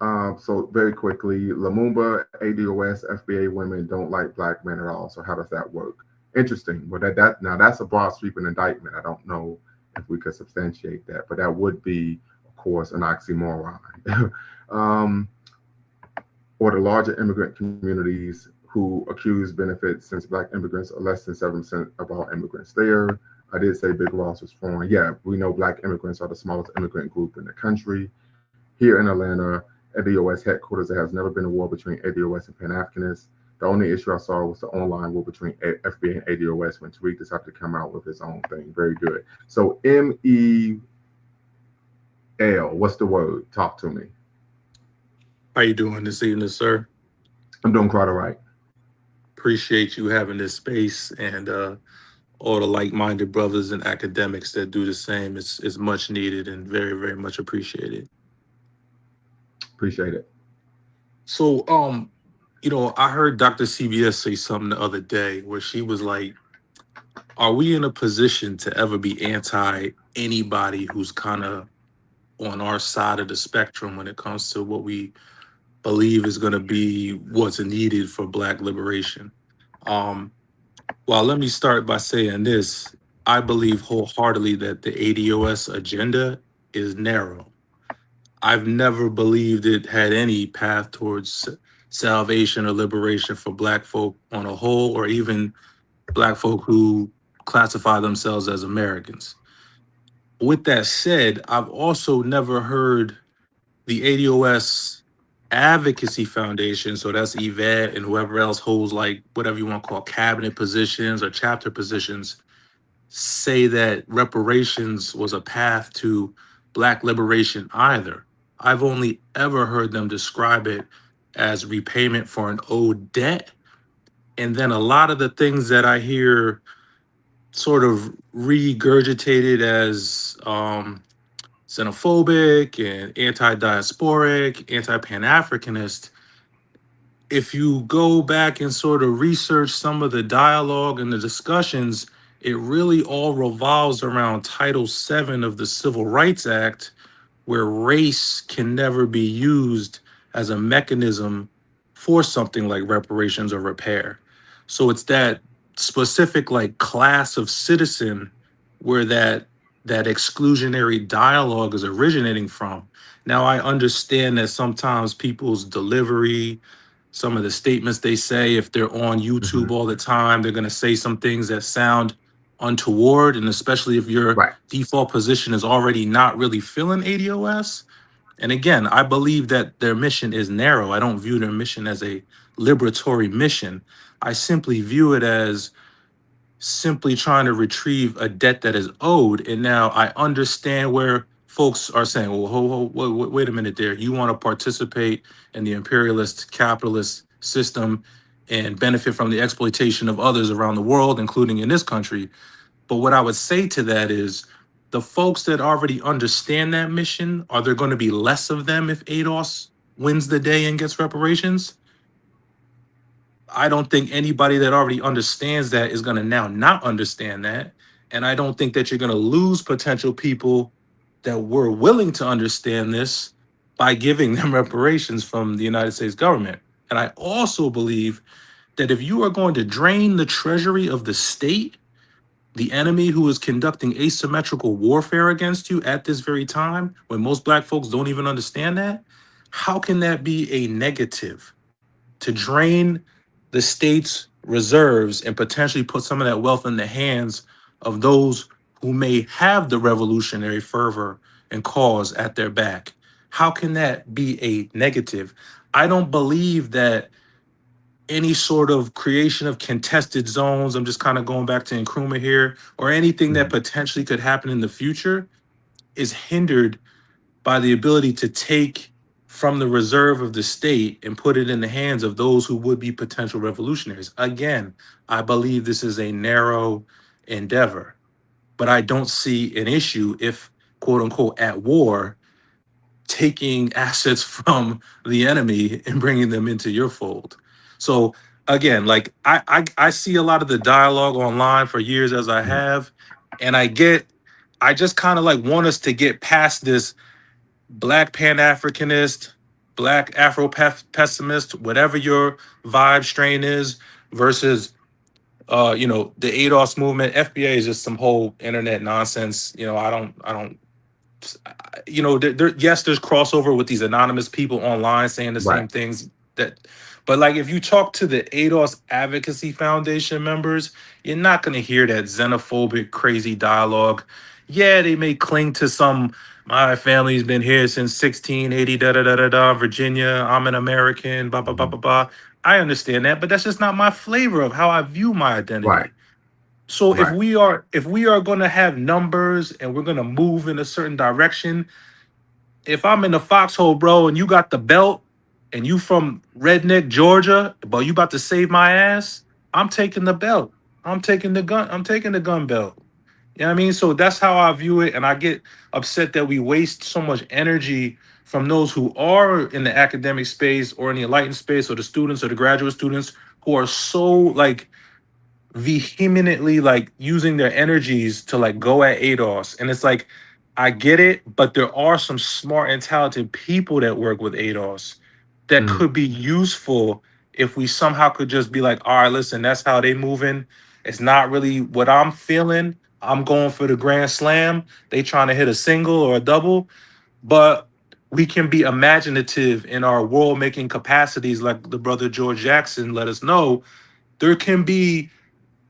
off. So very quickly, Lumumba, ADOS, FBA women don't like Black men at all. So how does that work? Interesting. Well, now that's a broad sweeping indictment. I don't know if we could substantiate that, but that would be, of course, an oxymoron. Or the larger immigrant communities who accuse benefits, since Black immigrants are less than 7% of all immigrants there. I did say Big Ross was foreign. Yeah, we know Black immigrants are the smallest immigrant group in the country. Here in Atlanta, at the ADOS headquarters, there has never been a war between ADOS and Pan-Africanists. The only issue I saw was the online war between FBA and ADOS when Tariq decided to come out with his own thing. Very good. So MEL, what's the word? Talk to me. How you doing this evening, sir? I'm doing quite all right. Appreciate you having this space, and all the like-minded brothers and academics that do the same. It's much needed and very, very much appreciated. Appreciate it. So, I heard Dr. CBS say something the other day where she was like, are we in a position to ever be anti anybody who's kind of on our side of the spectrum when it comes to what we believe is going to be what's needed for Black liberation? Well, let me start by saying this. I believe wholeheartedly that the ADOS agenda is narrow. I've never believed it had any path towards salvation or liberation for Black folk on a whole, or even Black folk who classify themselves as Americans. With that said, I've also never heard the ADOS Advocacy Foundation, so that's Yvette and whoever else holds, like, whatever you want to call cabinet positions or chapter positions, say that reparations was a path to Black liberation either. I've only ever heard them describe it as repayment for an owed debt. And then a lot of the things that I hear sort of regurgitated as xenophobic and anti-diasporic, anti-Pan-Africanist, if you go back and sort of research some of the dialogue and the discussions, it really all revolves around Title VII of the Civil Rights Act, where race can never be used as a mechanism for something like reparations or repair. So it's that specific like class of citizen where that exclusionary dialogue is originating from. Now, I understand that sometimes people's delivery, some of the statements they say, if they're on YouTube all the time, they're going to say some things that sound untoward. And especially if your default position is already not really feeling ADOS. And again, I believe that their mission is narrow. I don't view their mission as a liberatory mission. I simply view it as simply trying to retrieve a debt that is owed. And now I understand where folks are saying, well, wait a minute there. You want to participate in the imperialist capitalist system and benefit from the exploitation of others around the world, including in this country. But what I would say to that is the folks that already understand that mission, are there going to be less of them if ADOS wins the day and gets reparations? I don't think anybody that already understands that is going to now not understand that. And I don't think that you're going to lose potential people that were willing to understand this by giving them reparations from the United States government. And I also believe that if you are going to drain the treasury of the state, the enemy who is conducting asymmetrical warfare against you at this very time, when most Black folks don't even understand that, how can that be a negative? To drain the state's reserves and potentially put some of that wealth in the hands of those who may have the revolutionary fervor and cause at their back. How can that be a negative? I don't believe that any sort of creation of contested zones, I'm just kind of going back to Nkrumah here, or anything that potentially could happen in the future is hindered by the ability to take from the reserve of the state and put it in the hands of those who would be potential revolutionaries. Again, I believe this is a narrow endeavor, but I don't see an issue if, quote unquote, at war, taking assets from the enemy and bringing them into your fold. So again, like I see a lot of the dialogue online for years as I have, and I just kind of like want us to get past this Black Pan-Africanist, Black Afro-pessimist, whatever your vibe strain is, versus the ADOS movement. FBA is just some whole internet nonsense. I don't yes, there's crossover with these anonymous people online saying the same things but like if you talk to the ADOS Advocacy Foundation members, you're not going to hear that xenophobic, crazy dialogue. Yeah, they may cling to some, my family's been here since 1680, da da da da da, Virginia, I'm an American, blah, blah, blah, blah, blah. I understand that, but that's just not my flavor of how I view my identity. Right. So if we are going to have numbers and we're going to move in a certain direction, if I'm in the foxhole, bro, and you got the belt and you from redneck Georgia, but you about to save my ass, I'm taking the belt. I'm taking the gun. I'm taking the gun belt. You know what I mean? So that's how I view it. And I get upset that we waste so much energy from those who are in the academic space or in the enlightened space, or the students or the graduate students who are so like vehemently like using their energies to like go at ADOS. And it's like, I get it, but there are some smart and talented people that work with ADOS that could be useful if we somehow could just be like, all right, listen, that's how they moving. It's not really what I'm feeling. I'm going for the grand slam. They trying to hit a single or a double, but we can be imaginative in our world making capacities, like the brother George Jackson let us know. There can be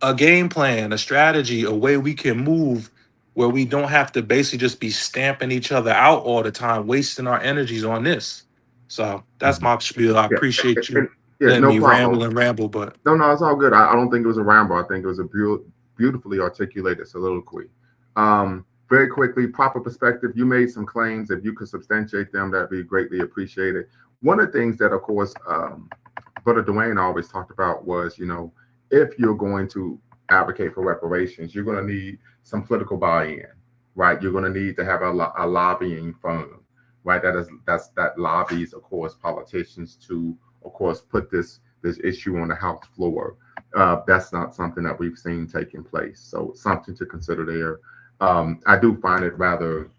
a game plan, a strategy, a way we can move where we don't have to basically just be stamping each other out all the time, wasting our energies on this. So that's my spiel. I appreciate you letting me ramble, but no, it's all good. I don't think it was a ramble. I think it was a beautifully articulated soliloquy. Very quickly, proper perspective. You made some claims. If you could substantiate them, that'd be greatly appreciated. One of the things that, of course, Brother Dwayne always talked about was, if you're going to advocate for reparations, you're going to need some political buy-in, right? You're going to need to have a lobbying firm, right? That lobbies, of course, politicians to, of course, put this issue on the House floor. That's not something that we've seen taking place. So something to consider there. I do find it rather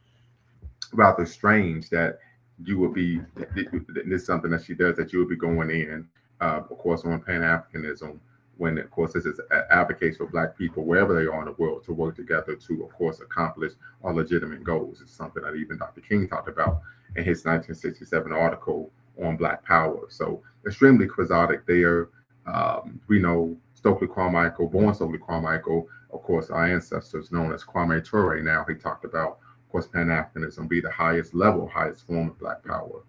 strange that you would be, this is something that she does, that you would be going in, of course, on Pan-Africanism, when, of course, this is advocates for Black people wherever they are in the world to work together to, of course, accomplish our legitimate goals. It's something that even Dr. King talked about in his 1967 article on Black Power. So extremely quixotic there. We know Stokely Carmichael, born Stokely Carmichael, of course, our ancestors known as Kwame Ture. Now he talked about, of course, Pan-Africanism be the highest form of Black Power.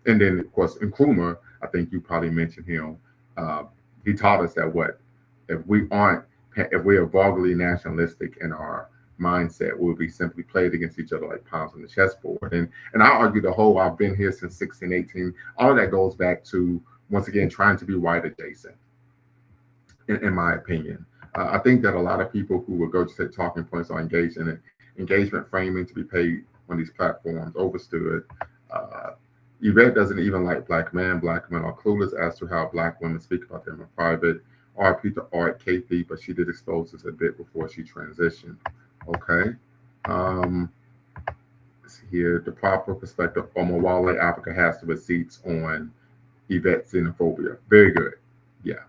And then, of course, Nkrumah, I think you probably mentioned him. He taught us that if we aren't if we are vulgarly nationalistic in our mindset, we'll be simply played against each other like pawns on the chessboard. And I argue the whole I've been here since 1618, all of that goes back to, once again, trying to be white adjacent, in my opinion. I think that a lot of people who will go to say talking points are engaged in it. Engagement framing to be paid on these platforms overstood. Yvette doesn't even like black men. Black men are clueless as to how black women speak about them in private. RP to Art KP, but she did expose us a bit before she transitioned. Okay. Here, the proper perspective from Mawale Africa has the receipts on Yvette xenophobia. Very good. Yeah.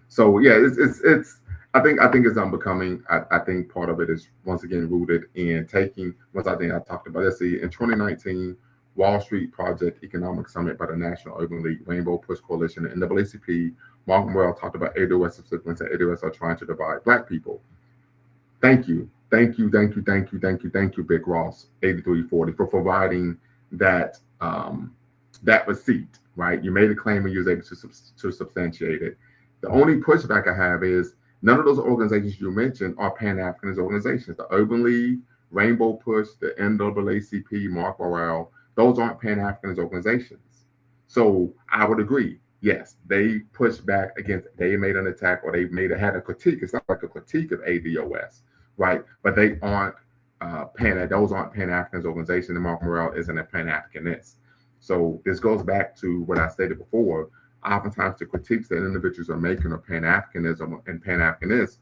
So yeah, it's I think it's unbecoming. I think part of it is once again rooted in taking, once I think I talked about, let's see, in 2019, Wall Street Project Economic Summit by the National Urban League, Rainbow Push Coalition, and NAACP, Mark Morrell talked about ADOS subsequence that ADOS are trying to divide black people. Thank you, Big Ross 8340 for providing that that receipt, right? You made a claim and you was able to substantiate it. The only pushback I have is none of those organizations you mentioned are Pan-Africanist organizations. The Urban League, Rainbow Push, the NAACP, Mark Morrell, those aren't Pan-Africanist organizations. So I would agree. Yes, they pushed back against, they made an attack or they had a critique. It's not like a critique of ADOS, right? But they aren't those aren't Pan-Africanist organizations, and Mark Morrell isn't a Pan-Africanist. So this goes back to what I stated before. Oftentimes the critiques that individuals are making of Pan-Africanism and Pan-Africanists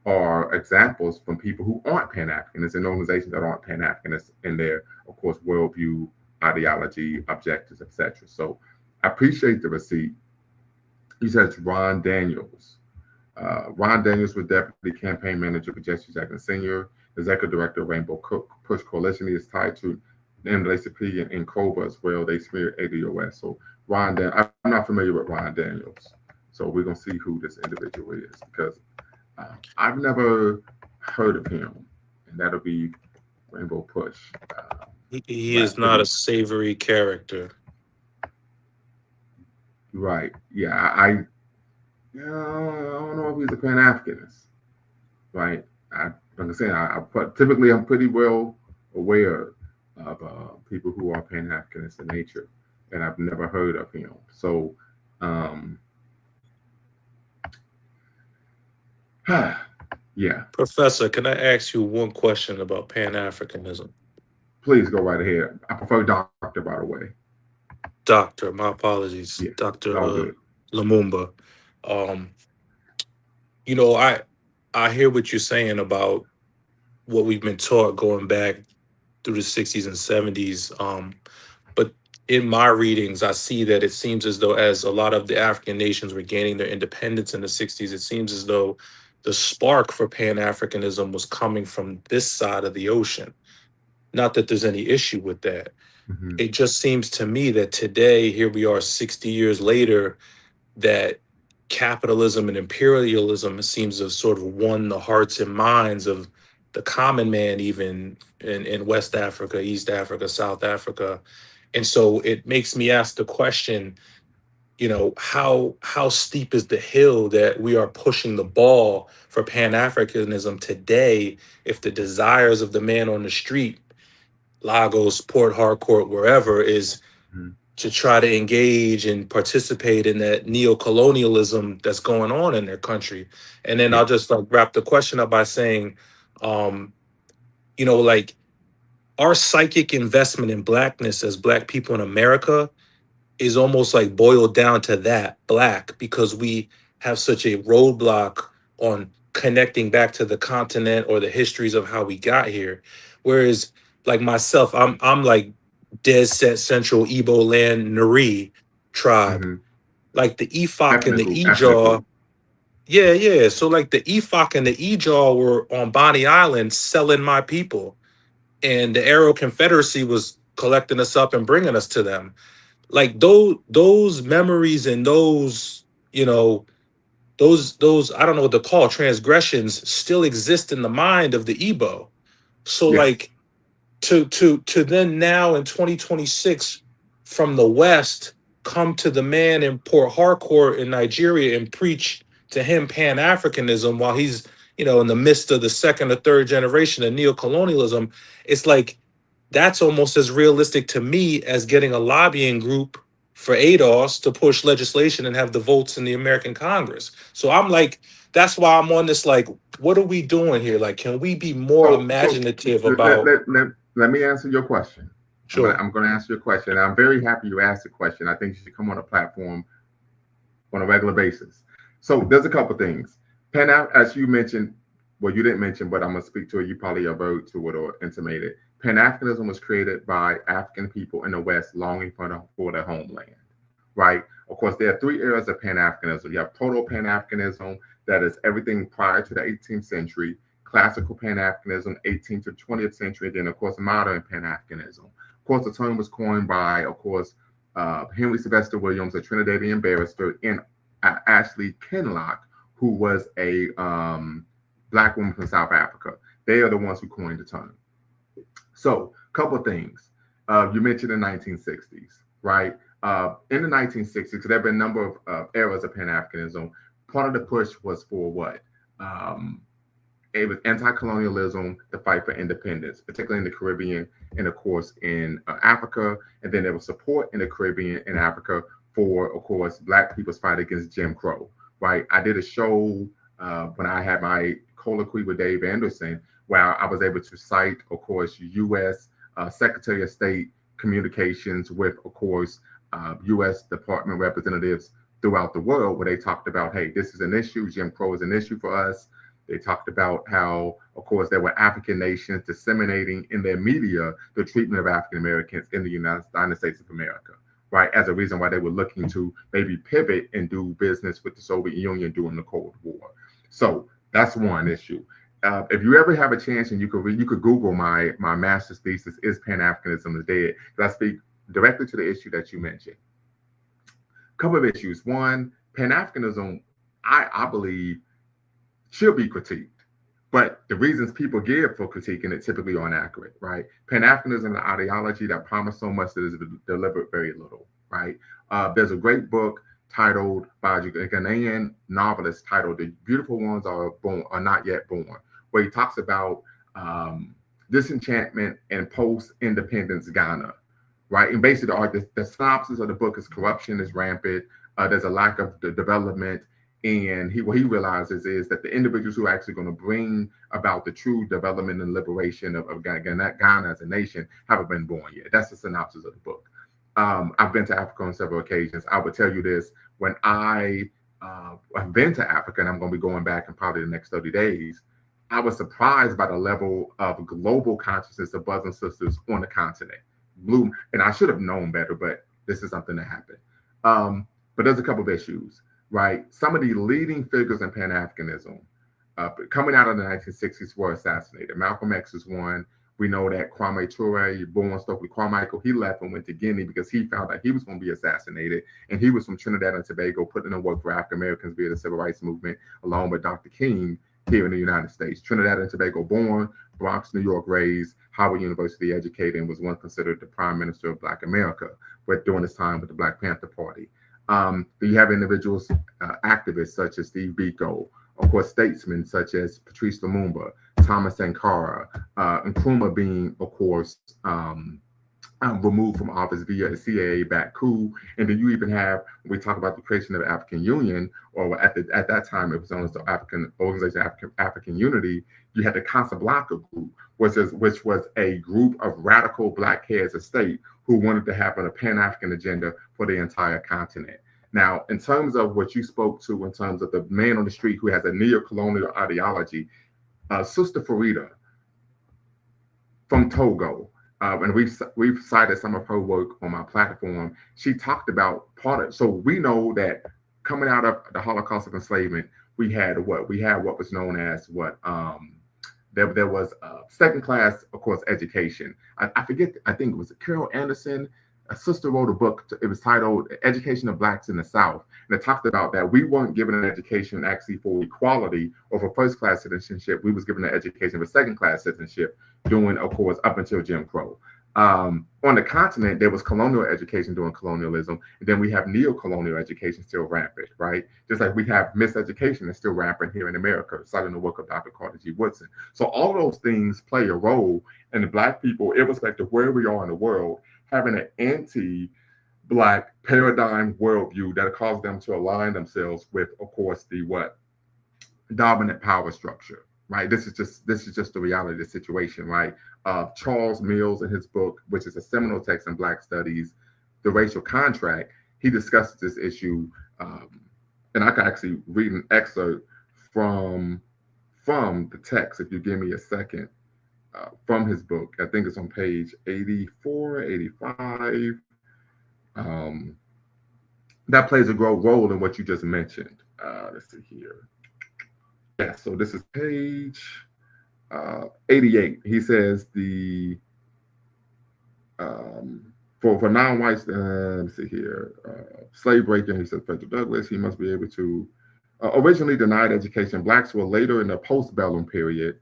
are examples from people who aren't Pan-Africanists and organizations that aren't Pan-Africanists in their, of course, worldview, ideology, objectives, etc. So I appreciate the receipt. He says Ron Daniels. Ron Daniels was Deputy Campaign Manager for Jesse Jackson Sr., Executive Director of Rainbow Push Coalition. He is tied to the NAACP and COBA as well. They smear ADOS. So I'm not familiar with Ron Daniels. So we're going to see who this individual is, because I've never heard of him, and that'll be Rainbow Push. He is not a savory character. Right. Yeah, I don't know if he's a Pan-Africanist. Right. Like I said, typically I'm pretty well aware of people who are Pan-Africanist in nature, and I've never heard of him. So, yeah. Professor, can I ask you one question about Pan-Africanism? Please go right ahead. I prefer doctor, by the way. Doctor, my apologies. Yeah, Dr. Lumumba. You know, I hear what you're saying about what we've been taught going back through the 60s and 70s. But in my readings, I see that it seems as though as a lot of the African nations were gaining their independence in the 60s, it seems as though the spark for Pan-Africanism was coming from this side of the ocean. Not that there's any issue with that. Mm-hmm. It just seems to me that today, here we are 60 years later, that capitalism and imperialism seems to have sort of won the hearts and minds of the common man, even in West Africa, East Africa, South Africa. And so it makes me ask the question, you know, how steep is the hill that we are pushing the ball for Pan-Africanism today if the desires of the man on the street, Lagos, Port Harcourt, wherever, is to try to engage and participate in that neo-colonialism that's going on in their country. And then I'll just wrap the question up by saying, you know, like our psychic investment in Blackness as Black people in America is almost like boiled down to that, Black, because we have such a roadblock on connecting back to the continent or the histories of how we got here. Whereas like myself, I'm like dead set Central Igbo land Nari tribe. Mm-hmm. Like the Efok and the Ejaw. Yeah. So like the Efok and the Ejaw were on Bonny Island selling my people. And the Arrow Confederacy was collecting us up and bringing us to them. Like those memories and those, you know, those I don't know what to call transgressions still exist in the mind of the Igbo. So like to then now in 2026 from the West come to the man in Port Harcourt in Nigeria and preach to him Pan-Africanism while he's, in the midst of the second or third generation of neocolonialism, it's like that's almost as realistic to me as getting a lobbying group for ADOS to push legislation and have the votes in the American Congress. So I'm like, that's why I'm on this, like, what are we doing here? Like, can we be more imaginative about... Let me answer your question. Sure. I'm going to answer your question. I'm very happy you asked the question. I think you should come on a platform on a regular basis. So there's a couple things. As you mentioned, well, you didn't mention, but I'm going to speak to it. You probably alluded to it or intimated. Pan-Africanism was created by African people in the West longing for their homeland, right? Of course, there are 3 eras of Pan-Africanism. You have Proto-Pan-Africanism, that is everything prior to the 18th century, classical Pan-Africanism, 18th to 20th century, and then, of course, modern Pan-Africanism. Of course, the term was coined by, of course, Henry Sylvester Williams, a Trinidadian barrister, and Ashley Kinloch, who was a Black woman from South Africa. They are the ones who coined the term. So, a couple of things. You mentioned the 1960s, right? In the 1960s, there have been a number of eras of Pan-Africanism. Part of the push was for what? It was anti-colonialism, the fight for independence, particularly in the Caribbean and, of course, in Africa. And then there was support in the Caribbean and Africa for, of course, Black people's fight against Jim Crow, right? I did a show when I had my colloquy with Dave Anderson, where I was able to cite, of course, U.S. Secretary of State communications with, of course, U.S. Department representatives throughout the world, where they talked about, hey, this is an issue. Jim Crow is an issue for us. They talked about how, of course, there were African nations disseminating in their media the treatment of African Americans in the United States of America, right? As a reason why they were looking to maybe pivot and do business with the Soviet Union during the Cold War. So that's one issue. If you ever have a chance, and you could Google my master's thesis, Is Pan-Africanism is Dead? Because I speak directly to the issue that you mentioned. A couple of issues. One, Pan-Africanism, I believe, should be critiqued, but the reasons people give for critiquing it typically aren't accurate, right? Pan-Africanism is an ideology that promised so much that is delivered very little, right? There's a great book titled by a Ghanaian novelist titled "The Beautiful Ones Are Not Yet Born," where he talks about disenchantment and post-independence Ghana, right? And basically, the synopsis of the book is corruption is rampant. There's a lack of the development. And what he realizes is that the individuals who are actually going to bring about the true development and liberation of Ghana as a nation haven't been born yet. That's the synopsis of the book. I've been to Africa on several occasions. I would tell you this, when I've been to Africa, and I'm going to be going back in probably the next 30 days, I was surprised by the level of global consciousness of brothers and sisters on the continent. And I should have known better, but this is something that happened. But there's a couple of issues. Right, some of the leading figures in Pan-Africanism coming out of the 1960s were assassinated. Malcolm X is one. We know that Kwame Ture, born Stokely Carmichael, he left and went to Guinea because he found out he was going to be assassinated. And he was from Trinidad and Tobago, putting in work for African Americans via the Civil Rights Movement, along with Dr. King here in the United States. Trinidad and Tobago born, Bronx, New York raised, Howard University educated, and was once considered the Prime Minister of Black America, but during his time with the Black Panther Party. You have individuals, activists such as Steve Biko, of course, statesmen such as Patrice Lumumba, Thomas Sankara, Nkrumah being, of course, removed from office via a CIA-backed coup. And then you even have, when we talk about the creation of the African Union, or at that time it was known as the African Organization of African Unity, you had the Casablanca group, which was a group of radical Black heads of state who wanted to have a Pan-African agenda for the entire continent. Now, in terms of what you spoke to, in terms of the man on the street who has a neo-colonial ideology, Sister Farida from Togo, and we've cited some of her work on my platform. She talked about so we know that coming out of the Holocaust of enslavement, we had what was known as there was second class, of course, education. I forget, I think it was Carol Anderson. A sister wrote a book, it was titled Education of Blacks in the South. And it talked about that we weren't given an education actually for equality or for first class citizenship. We was given an education for second class citizenship during, of course, up until Jim Crow. On the continent, there was colonial education during colonialism, and then we have neo-colonial education still rampant, right? Just like we have miseducation that's still rampant here in America, citing the work of Dr. Carter G. Woodson. So all those things play a role in the Black people, irrespective of where we are in the world, having an anti-Black paradigm worldview that causes them to align themselves with, of course, the dominant power structure, right? This is just the reality of the situation, right? Charles Mills, in his book, which is a seminal text in Black studies, The Racial Contract, he discusses this issue, and I can actually read an excerpt from the text, if you give me a second, from his book. I think it's on page 84, 85. That plays a role in what you just mentioned. Let's see here. Yeah, so this is page 88. He says for non-whites, let's see here, slave breaking, he said Frederick Douglass, he must be able to, originally denied education, Blacks were later in the post-bellum period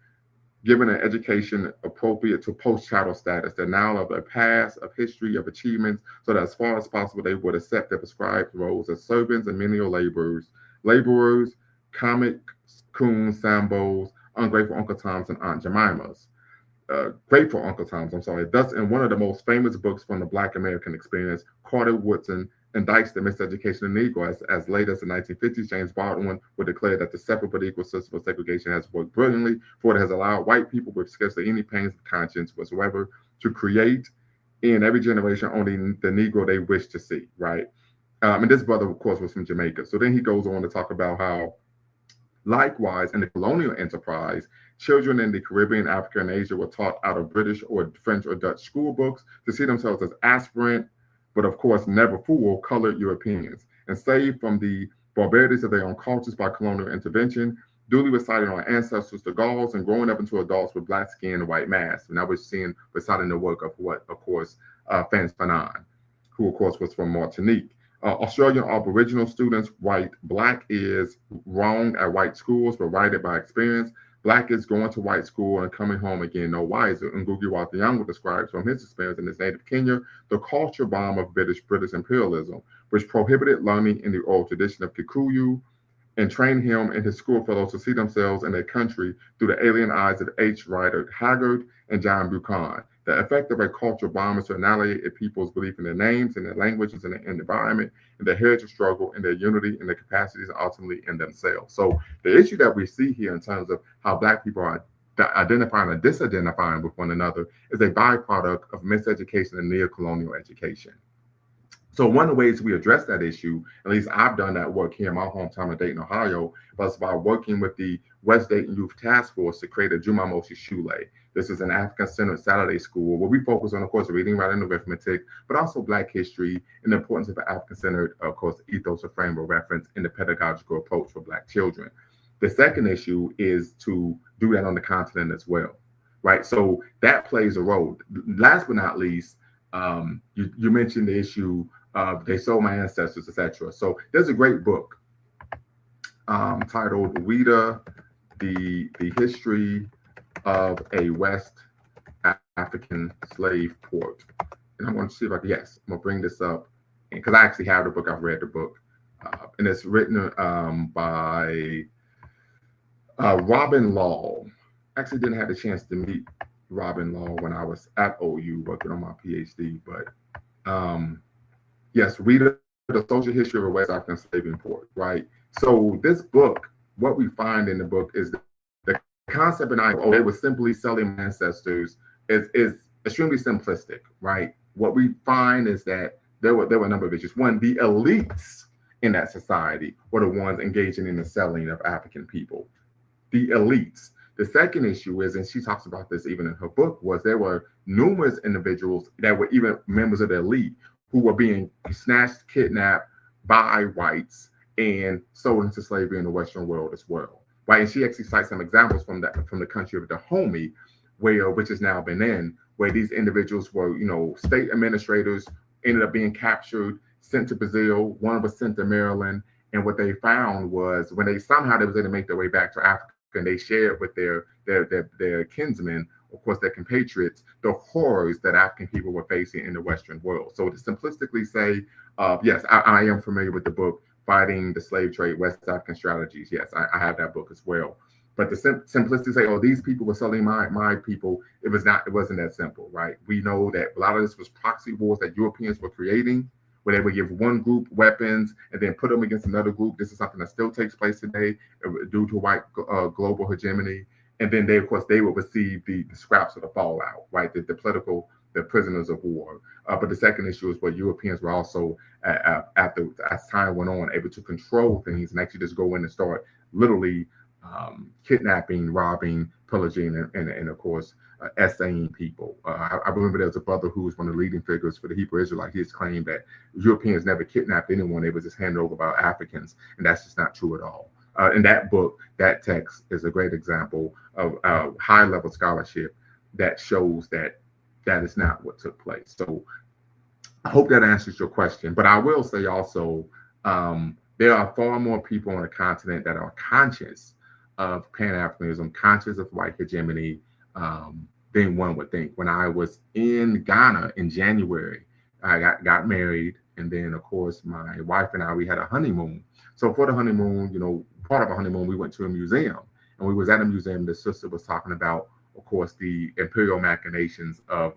given an education appropriate to post-chattel status, the now of a past, of history, of achievements, so that as far as possible they would accept their prescribed roles as servants and menial laborers, comic coons, sambos, ungrateful Uncle Toms, and Aunt Jemimas. Grateful Uncle Toms, I'm sorry. Thus, in one of the most famous books from the Black American experience, Carter Woodson indicts the miseducation of Negroes. As late as the 1950s, James Baldwin would declare that the separate but equal system of segregation has worked brilliantly, for it has allowed white people with scarcely any pains of conscience whatsoever to create in every generation only the Negro they wish to see, right? And this brother, of course, was from Jamaica. So then he goes on to talk about how, likewise, in the colonial enterprise, children in the Caribbean, Africa, and Asia were taught out of British or French or Dutch school books to see themselves as aspirant, but of course never fool colored Europeans, and saved from the barbarities of their own cultures by colonial intervention, duly reciting our ancestors, the Gauls, and growing up into adults with black skin and white masks. And I was seeing reciting the work of Frantz Fanon, who of course was from Martinique. Australian Aboriginal students write, Black is wrong at white schools, but righted by experience. Black is going to white school and coming home again no wiser. Ngugi wa Thiong'o describes from his experience in his native Kenya the culture bomb of British imperialism, which prohibited learning in the oral tradition of Kikuyu and trained him and his school fellows to see themselves and their country through the alien eyes of H. Rider Haggard and John Buchan. The effect of a cultural bomb is to annihilate a people's belief in their names and their languages and their environment and their heritage struggle and their unity and their capacities and ultimately in themselves. So the issue that we see here in terms of how Black people are identifying or disidentifying with one another is a byproduct of miseducation and neo-colonial education. So one of the ways we address that issue, at least I've done that work here in my hometown of Dayton, Ohio, was by working with the West Dayton Youth Task Force to create a Jumamoshi Shule. This is an African-centered Saturday school where we focus on, of course, reading, writing, and arithmetic, but also Black history and the importance of an African-centered, of course, ethos or frame of reference in the pedagogical approach for Black children. The second issue is to do that on the continent as well, right? So that plays a role. Last but not least, you mentioned the issue of they sold my ancestors, etc. So there's a great book titled "Ouida, the History of a West African Slave Port." And I want to see if I can, yes, I'm gonna bring this up because I actually have the book, I've read the book. And it's written by Robin Law. Actually didn't have the chance to meet Robin Law when I was at OU working on my PhD, but yes, read the social history of a West African slave port, right? So this book, what we find in the book is the concept behind, they were simply selling ancestors is extremely simplistic, right? What we find is that there were a number of issues. One, the elites in that society were the ones engaging in the selling of African people. The elites. The second issue is, and she talks about this even in her book, was there were numerous individuals that were even members of the elite who were being snatched, kidnapped by whites and sold into slavery in the Western world as well, right? And she actually cites some examples from the country of Dahomey, which is now Benin, where these individuals were, state administrators, ended up being captured, sent to Brazil. One was sent to Maryland, and what they found was when they was able to make their way back to Africa, and they shared with their kinsmen of course, their compatriots, the horrors that African people were facing in the Western world. So to simplistically say, yes, I am familiar with the book, Fighting the Slave Trade, West African Strategies. Yes, I have that book as well. But the simplicity say, oh, these people were selling my people, it wasn't that simple, right? We know that a lot of this was proxy wars that Europeans were creating, where they would give one group weapons and then put them against another group. This is something that still takes place today due to white global hegemony. And then of course, they would receive the scraps of the fallout, right? The prisoners of war. But the second issue is what Europeans were also, as time went on, able to control things and actually just go in and start literally kidnapping, robbing, pillaging, and of course, essaying people. I remember there was a brother who was one of the leading figures for the Hebrew Israelites. He has claimed that Europeans never kidnapped anyone. They were just handed over by Africans, and that's just not true at all. In that book, that text is a great example of high-level scholarship that shows that is not what took place. So I hope that answers your question. But I will say also, there are far more people on the continent that are conscious of Pan-Africanism, conscious of white hegemony, than one would think. When I was in Ghana in January, I got married, and then of course my wife and I, we had a honeymoon. So for the honeymoon, part of a honeymoon, we went to a museum, and we was at a museum. The sister was talking about, of course, the imperial machinations of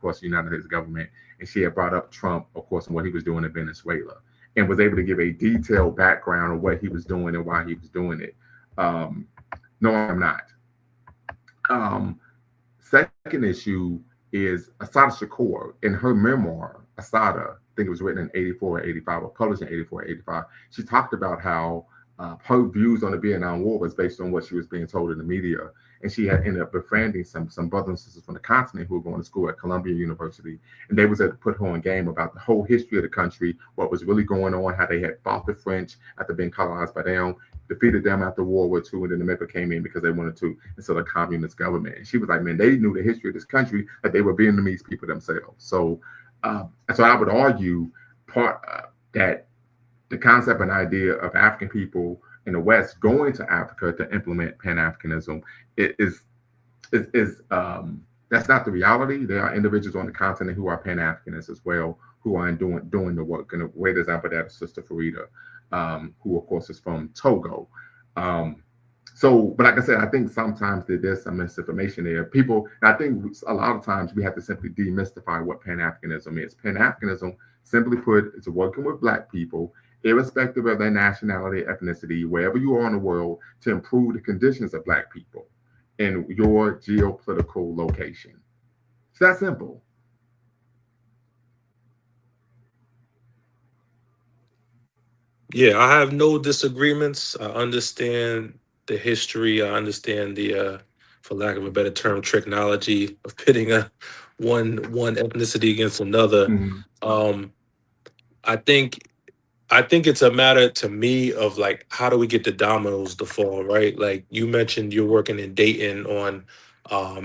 course, the United States government, and she had brought up Trump, of course, and what he was doing in Venezuela, and was able to give a detailed background of what he was doing and why he was doing it. No, I'm not. Second issue is Assata Shakur in her memoir, Assata, I think it was written in 84 or 85, or published in 84 or 85. She talked about how her views on the Vietnam War was based on what she was being told in the media. And she had ended up befriending some brothers and sisters from the continent who were going to school at Columbia University. And they was able to put her on game about the whole history of the country, what was really going on, how they had fought the French after being colonized by them, defeated them after World War II, and then America came in because they wanted to instill a communist government. And she was like, man, they knew the history of this country, like they were Vietnamese people themselves. So I would argue that the concept and idea of African people in the West going to Africa to implement Pan-Africanism is that's not the reality. There are individuals on the continent who are Pan-Africanists as well, who are doing the work. And a great example of that is Sister Farida, who of course is from Togo. But like I said, I think sometimes there's some misinformation there. I think a lot of times we have to simply demystify what Pan-Africanism is. Pan-Africanism, simply put, is working with Black people, irrespective of their nationality, ethnicity, wherever you are in the world, to improve the conditions of Black people in your geopolitical location. It's that simple. Yeah, I have no disagreements. I understand the history. I understand the, for lack of a better term, technology of pitting one ethnicity against another. Mm-hmm. I think it's a matter to me of like, how do we get the dominoes to fall, right? Like you mentioned, you're working in Dayton on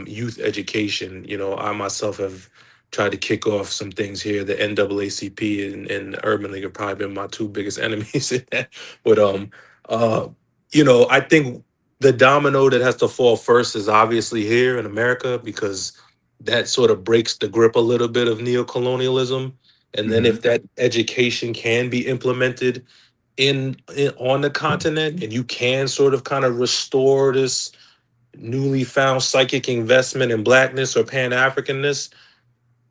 youth education. I myself have tried to kick off some things here. The NAACP and the Urban League have probably been my two biggest enemies in that. But I think the domino that has to fall first is obviously here in America, because that sort of breaks the grip a little bit of neocolonialism. And then if that education can be implemented in on the continent, and you can sort of kind of restore this newly found psychic investment in Blackness or Pan-Africanness,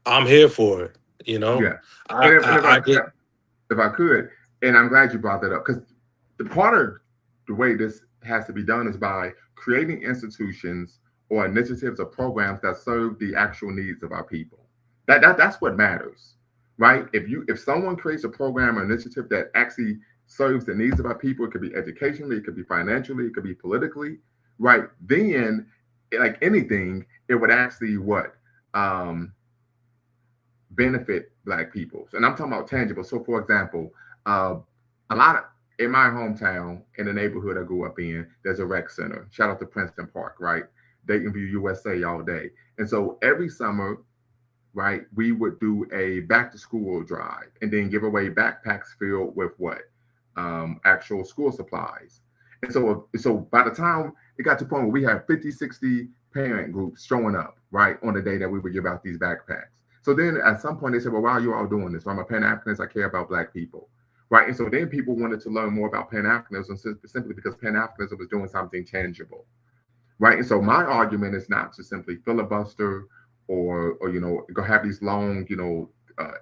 I'm here for it. Yeah. If I could, and I'm glad you brought that up, because the part of the way this has to be done is by creating institutions or initiatives or programs that serve the actual needs of our people. That's what matters. Right? If someone creates a program or initiative that actually serves the needs of our people, it could be educationally, it could be financially, it could be politically, right? Then, like anything, it would actually benefit Black people. And I'm talking about tangible. So, for example, in my hometown, in the neighborhood I grew up in, there's a rec center. Shout out to Princeton Park, right? Dayton View, USA all day. And so every summer, right, we would do a back to school drive and then give away backpacks filled with actual school supplies. And so by the time it got to the point where we had 50, 60 parent groups showing up, right, on the day that we would give out these backpacks. So then at some point they said, well, why are you all doing this? Well, I'm a Pan-Africanist, I care about Black people, right? And so then people wanted to learn more about Pan-Africanism simply because Pan-Africanism was doing something tangible, right? And so my argument is not to simply filibuster or go have these long,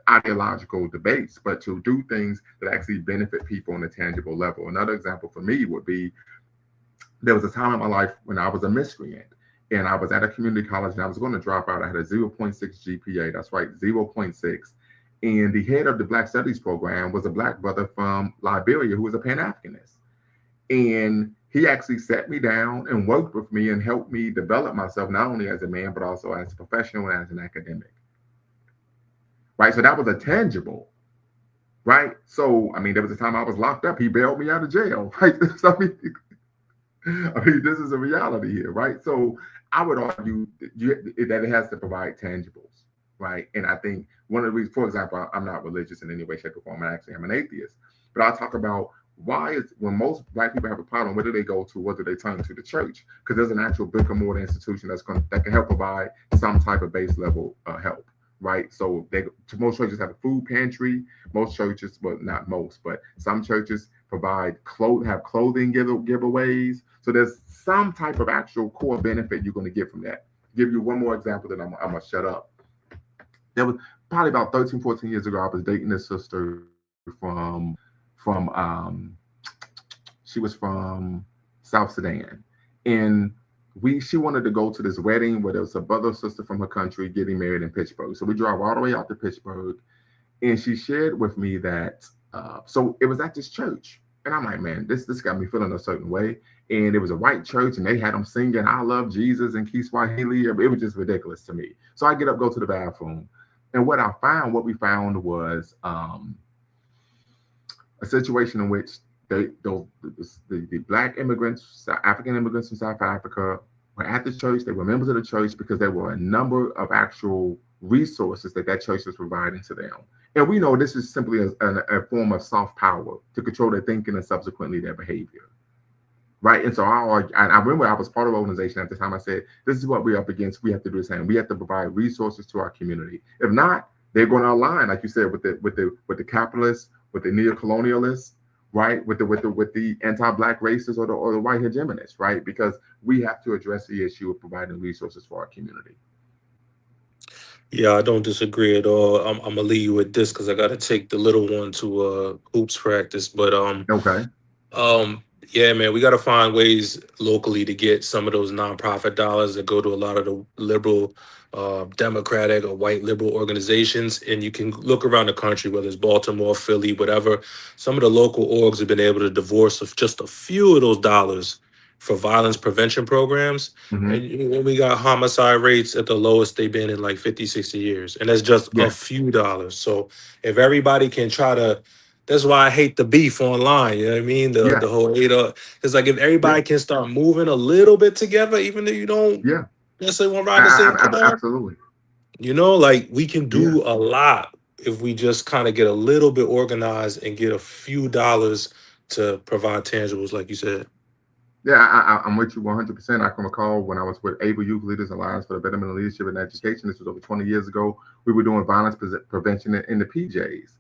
ideological debates, but to do things that actually benefit people on a tangible level. Another example for me would be, there was a time in my life when I was a miscreant and I was at a community college and I was going to drop out. I had a 0.6 GPA. That's right, 0.6. And the head of the Black Studies program was a Black brother from Liberia who was a Pan-Africanist. And he actually sat me down and worked with me and helped me develop myself, not only as a man, but also as a professional and as an academic. Right, so that was a tangible, right? So, I mean, there was a time I was locked up. He bailed me out of jail, right? So, I mean, this is a reality here, right? So I would argue that it has to provide tangibles, right? And I think one of the reasons, for example, I'm not religious in any way, shape, or form. I'm an atheist. But I talk about when most Black people have a problem, where do they go to? What do they turn to? The church, because there's an actual brick and mortar institution that can help provide some type of base level help. Right, so most churches have a food pantry. Most churches, well, not most, but some churches provide have clothing giveaways. So there's some type of actual core benefit you're going to get from that. Give you one more example, then I'm gonna shut up. There was probably about 13, 14 years ago, I was dating this sister she was from South Sudan, and she wanted to go to this wedding where there was a brother sister from her country getting married in Pittsburgh. So we drove all the way out to Pittsburgh, and she shared with me that so it was at this church, and I'm like, man, this got me feeling a certain way. And it was a white church, and they had them singing "I Love Jesus" and Kiswahili. It was just ridiculous to me. So I get up, go to the bathroom, and what we found was a situation in which the Black immigrants, African immigrants from South Africa, were at the church. They were members of the church because there were a number of actual resources that church was providing to them. And we know this is simply a form of soft power to control their thinking and subsequently their behavior. Right. And so I remember I was part of the organization at the time. I said, this is what we're up against. We have to do the same. We have to provide resources to our community. If not, they're going to align, like you said, with the capitalists, with the neo-colonialists, right, with the anti-Black racists or the white hegemonists, right? Because we have to address the issue of providing resources for our community. Yeah, I don't disagree at all. I'm gonna leave you with this because I gotta take the little one to hoops practice. But okay. Yeah, man, we gotta find ways locally to get some of those nonprofit dollars that go to a lot of the liberal, Democratic or white liberal organizations. And you can look around the country, whether it's Baltimore, Philly, whatever. Some of the local orgs have been able to divorce of just a few of those dollars for violence prevention programs. Mm-hmm. And we got homicide rates at the lowest they've been in like 50, 60 years. And that's just a few dollars. So if everybody can try to, that's why I hate the beef online. You know what I mean? The whole it's like if everybody can start moving a little bit together, even though you don't necessarily want to ride the same car. Absolutely. Like we can do a lot if we just kind of get a little bit organized and get a few dollars to provide tangibles, like you said. Yeah, I'm with you 100%. I can recall when I was with Able Youth Leaders Alliance for the Betterment of Leadership and Education. This was over 20 years ago. We were doing violence prevention in the PJs.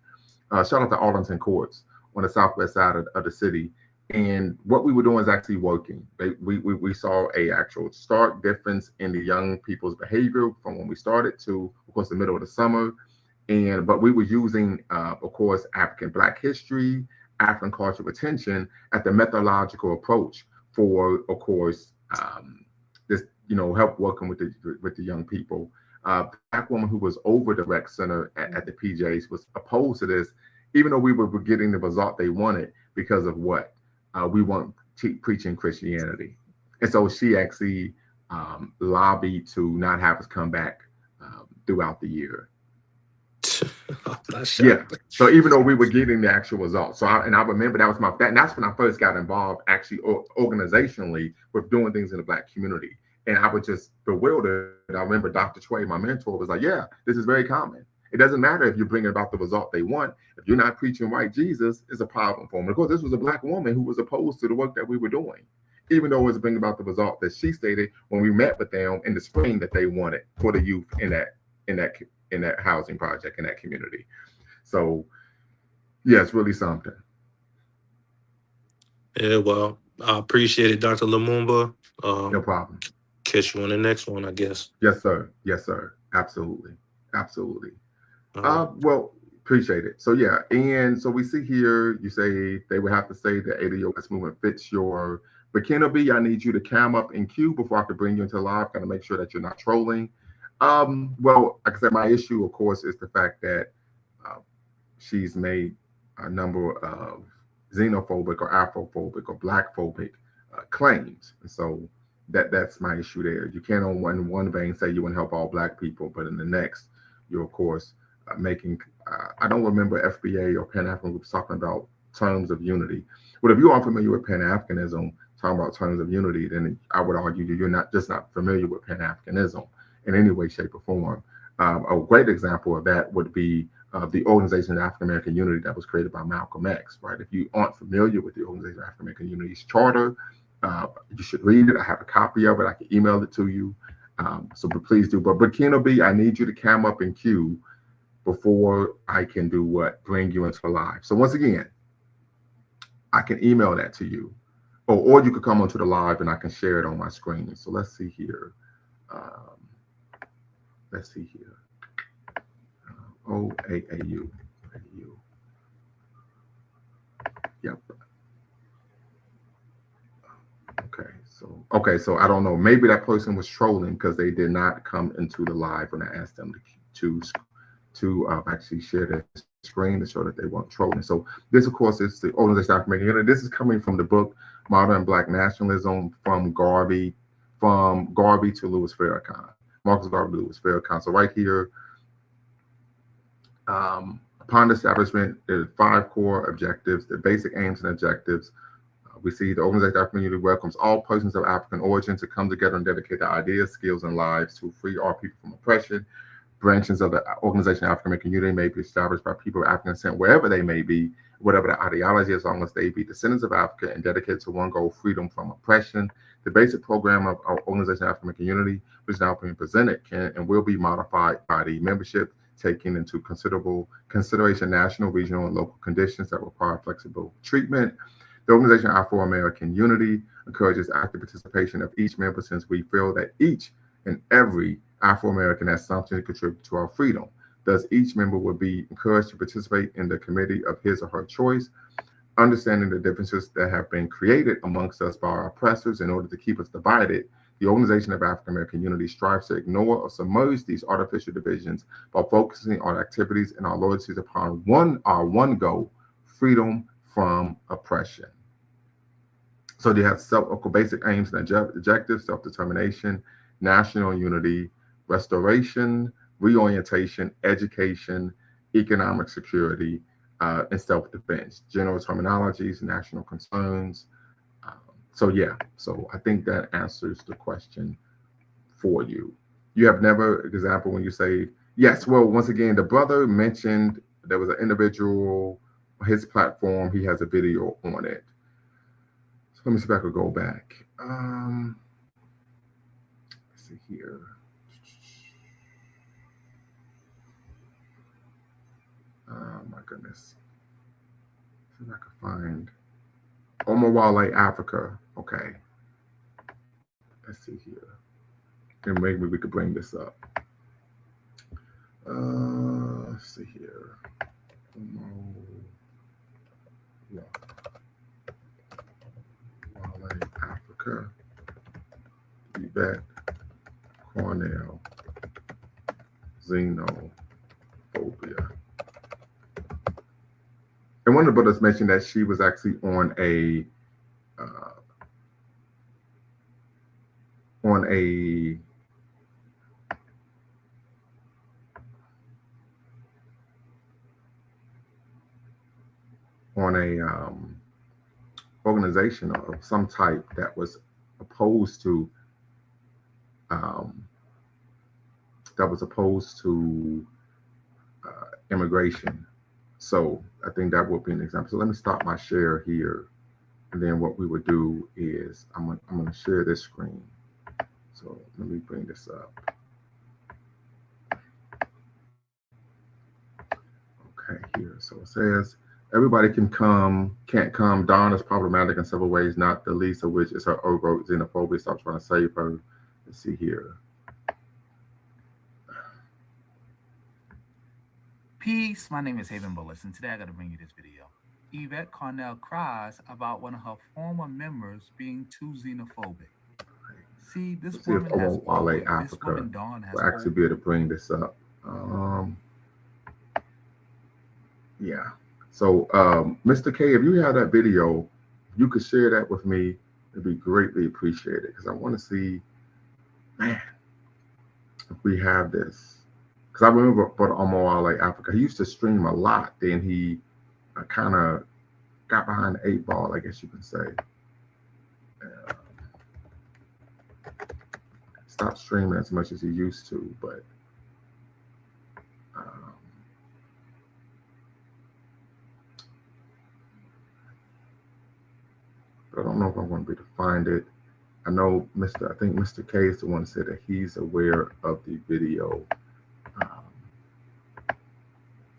Shout out to Arlington Courts on the southwest side of the city. And what we were doing is actually working. We saw a actual stark difference in the young people's behavior from when we started to, of course, the middle of the summer. But we were using, of course, African Black history, African cultural retention at the methodological approach for, of course, this, help working with the young people. Black woman who was over the rec center at the PJs was opposed to this, even though we were getting the result they wanted because of what? We weren't preaching Christianity. And so she actually lobbied to not have us come back throughout the year. So even though we were getting the actual results. I remember that's when I first got involved actually organizationally with doing things in the Black community. And I was just bewildered. I remember Dr. Tway, my mentor, was like, yeah, this is very common. It doesn't matter if you're bringing about the result they want. If you're not preaching white Jesus, it's a problem for them. Of course, this was a Black woman who was opposed to the work that we were doing. even though it was bringing about the result that she stated when we met with them in the spring that they wanted for the youth in that housing project in that community. So yeah, it's really something. Yeah, well, I appreciate it, Dr. Lumumba. No problem. Catch you on the next one, I guess. Yes, sir. Yes, sir. Absolutely. Absolutely. Well, appreciate it. So yeah, and so we see here, you say they would have to say the ADOS movement fits your, but Ken B, I need you to cam up in queue before I can bring you into live. Got to make sure that you're not trolling. Well, like I said, my issue, of course, is the fact that she's made a number of xenophobic or Afrophobic or Blackphobic claims. And so that's my issue there. You can't on one vein say you want to help all Black people, but in the next, you're of course making, I don't remember FBA or Pan-African groups talking about terms of unity. But if you are familiar with Pan-Africanism, talking about terms of unity, then I would argue that you're not familiar with Pan-Africanism in any way, shape, or form. A great example of that would be the Organization of African American Unity that was created by Malcolm X, right? If you aren't familiar with the Organization of African American Unity's charter, you should read it. I have a copy of it. I can email it to you. But please do. But Keno B, I need you to cam up in queue before I can do what? Bring you into live. So once again, I can email that to you. Or you could come onto the live and I can share it on my screen. So let's see here. OAAU. Yep. Okay, so I don't know. Maybe that person was trolling because they did not come into the live when I asked them to actually share their screen to show that they weren't trolling. So this, of course, is the Organization of African American Unity. This is coming from the book Modern Black Nationalism from Garvey to Louis Farrakhan. Marcus Garvey, Louis Farrakhan. So right here, upon the establishment, there are 5 core objectives, the basic aims and objectives. We see the Organization of African Unity welcomes all persons of African origin to come together and dedicate their ideas, skills, and lives to free our people from oppression. Branches of the Organization of African American Unity may be established by people of African descent, wherever they may be, whatever their ideology, as long as they be descendants of Africa and dedicated to one goal, freedom from oppression. The basic program of our Organization of African American Unity, which is now being presented, can and will be modified by the membership, taking into consideration national, regional, and local conditions that require flexible treatment. The Organization of Afro-American Unity encourages active participation of each member, since we feel that each and every Afro-American has something to contribute to our freedom. Thus, each member would be encouraged to participate in the committee of his or her choice, understanding the differences that have been created amongst us by our oppressors in order to keep us divided. The Organization of African American Unity strives to ignore or submerge these artificial divisions by focusing on activities and our loyalties upon our one goal, freedom from oppression. So they have basic aims and objectives: self-determination, national unity, restoration, reorientation, education, economic security, and self-defense. General terminologies, national concerns. So I think that answers the question for you. You have never, example, when you say, yes, well, once again, the brother mentioned there was an individual, his platform, he has a video on it. So let me see if I could go back. Let's see here. Oh my goodness. See if I can find Omawale Africa. Okay. Let's see here. And maybe we could bring this up. Let's see here. Omawale Africa. Yvette Cornell. Xenophobia. And one of the brothers mentioned that she was actually on a organization of some type that was opposed to immigration. So I think that would be an example. So let me stop my share here And then what we would do is I'm going to share this screen. So let me bring this up. Okay, here. So it says, everybody can't come. Dawn is problematic in several ways, not the least of which is her overt xenophobia. Stop trying to save her. Let's see here. Peace, my name is Haven Bullis, and today I got to bring you this video. Yvette Carnell cries about one of her former members being too xenophobic. See, this woman has this woman, Dawn, has will actually be able to bring this up. Yeah. So, Mr. K, if you have that video, you could share that with me. It'd be greatly appreciated because I want to see, man, if we have this. Because I remember for Omowale Africa, he used to stream a lot. Then he kind of got behind the 8 ball, I guess you can say. Stopped streaming as much as he used to, but I don't know if I'm going to be able to find it. I know I think Mr. K is the one that said that he's aware of the video.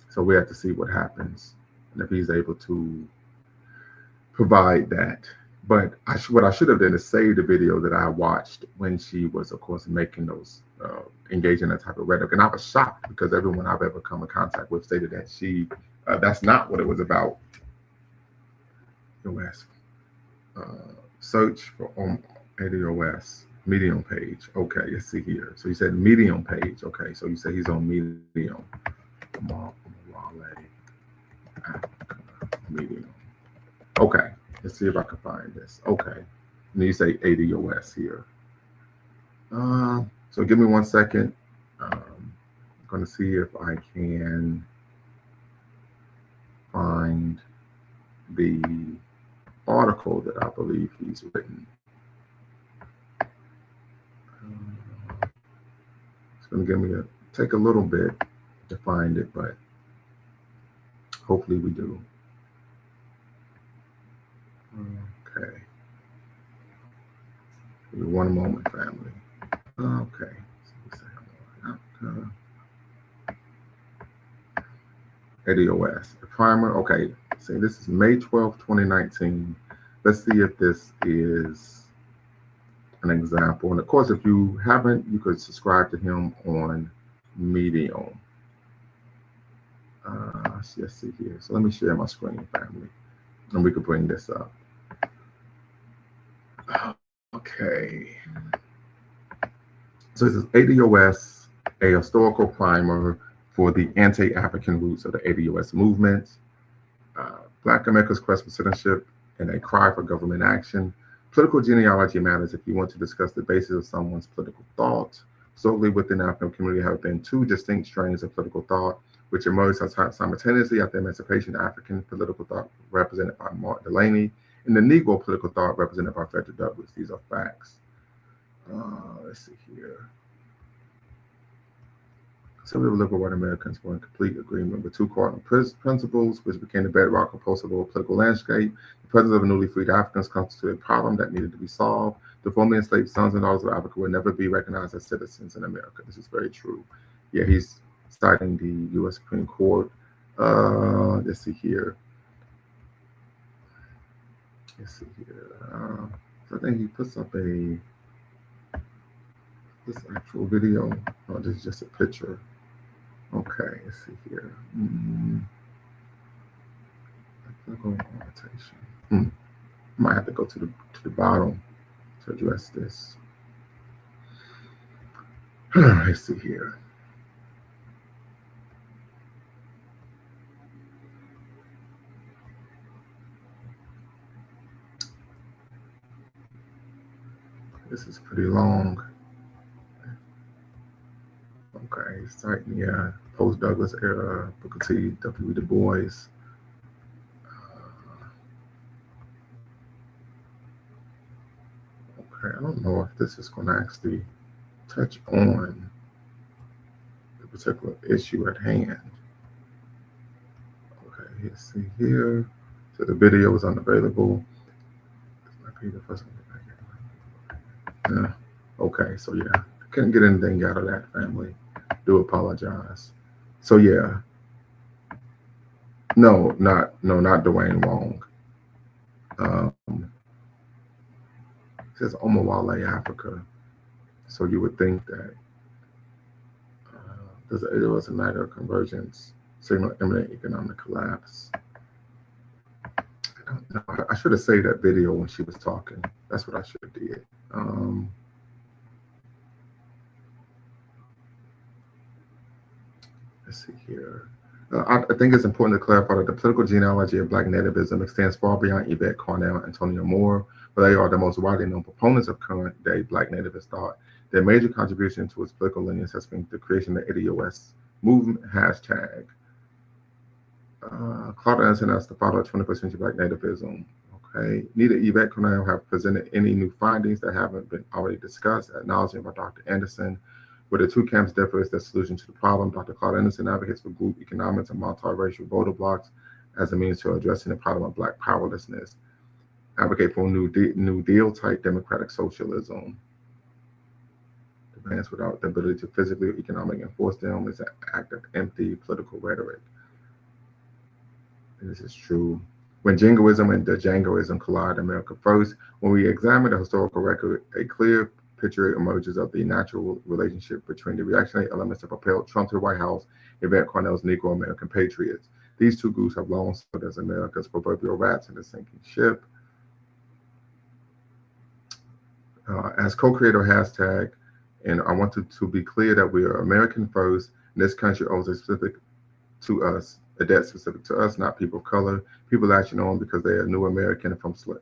So we have to see what happens and if he's able to provide that. But what I should have done is save the video that I watched when she was, of course, making those, engaging in that type of rhetoric. And I was shocked because everyone I've ever come in contact with stated that that's not what it was about. Search for ADOS Medium page. Okay, let's see here. So you said Medium page. Okay, so you say he's on Medium. Medium. Okay, let's see if I can find this. Okay, and you say ADOS here. So give me 1 second. I'm going to see if I can find the article that I believe he's written. It's going to give me take a little bit to find it, but hopefully we do. Okay. Give me 1 moment, family. Okay. ADOS, the primer. Okay. So this is May 12th, 2019. Let's see if this is an example. And of course, if you haven't, you could subscribe to him on Medium. Let's see here. So let me share my screen, family, and we could bring this up. Okay. So this is ADOS, a historical primer for the anti-African roots of the ADOS movement, Black America's quest for citizenship and a cry for government action. Political genealogy matters if you want to discuss the basis of someone's political thought. Solely within the African community have been 2 distinct strains of political thought, which emerged simultaneously after emancipation: the African political thought represented by Martin Delany and the Negro political thought represented by Frederick Douglass. These are facts. Let's see here. Conservative liberal white Americans were in complete agreement with 2 cardinal principles, which became the bedrock of post-civil political landscape. The presence of newly freed Africans constituted a problem that needed to be solved. The formerly enslaved sons and daughters of Africa would never be recognized as citizens in America. This is very true. Yeah, he's citing the U.S. Supreme Court. Let's see here. I think he puts up this actual video. Oh, this is just a picture. Okay, let's see here. Might have to go to the bottom to address this. Let's see here. This is pretty long. Okay, citing, yeah, post-Douglas era, Booker T, W. Du Bois. Okay, I don't know if this is going to actually touch on the particular issue at hand. Okay, let's see here. So the video is unavailable. Yeah. Okay, so yeah, couldn't get anything out of that, family. Do apologize. So yeah. No, not Dwayne Wong. It says Omawale, Africa. So you would think that it was a matter of convergence, signal imminent economic collapse. I don't know. I should have saved that video when she was talking. That's what I should have did. Let's see here. I think it's important to clarify that the political genealogy of Black nativism extends far beyond Yvette Carnell and Antonio Moore, but they are the most widely known proponents of current-day Black nativist thought. Their major contribution to its political lineage has been the creation of the ADOS movement hashtag. Claude Anderson as the father of 21st century Black nativism. Okay. Neither Yvette Carnell have presented any new findings that haven't been already discussed, acknowledging by Dr. Anderson. Where the two camps differ is the solution to the problem. Dr. Claude Anderson advocates for group economics and multiracial voter blocks as a means to addressing the problem of Black powerlessness. Advocate for New Deal type democratic socialism. Demands without the ability to physically or economically enforce them is an act of empty political rhetoric. And this is true. When jingoism and Djangoism collide, America first. When we examine the historical record, a clear picture emerges of the natural relationship between the reactionary elements that propelled Trump to the White House, Yvette Carnell's Negro American patriots. These two groups have long served as America's proverbial rats in the sinking ship. As co-creator hashtag, and I want to be clear that we are American first, and this country owes a specific to us, a debt specific to us, not people of color. People actually know them because they are new American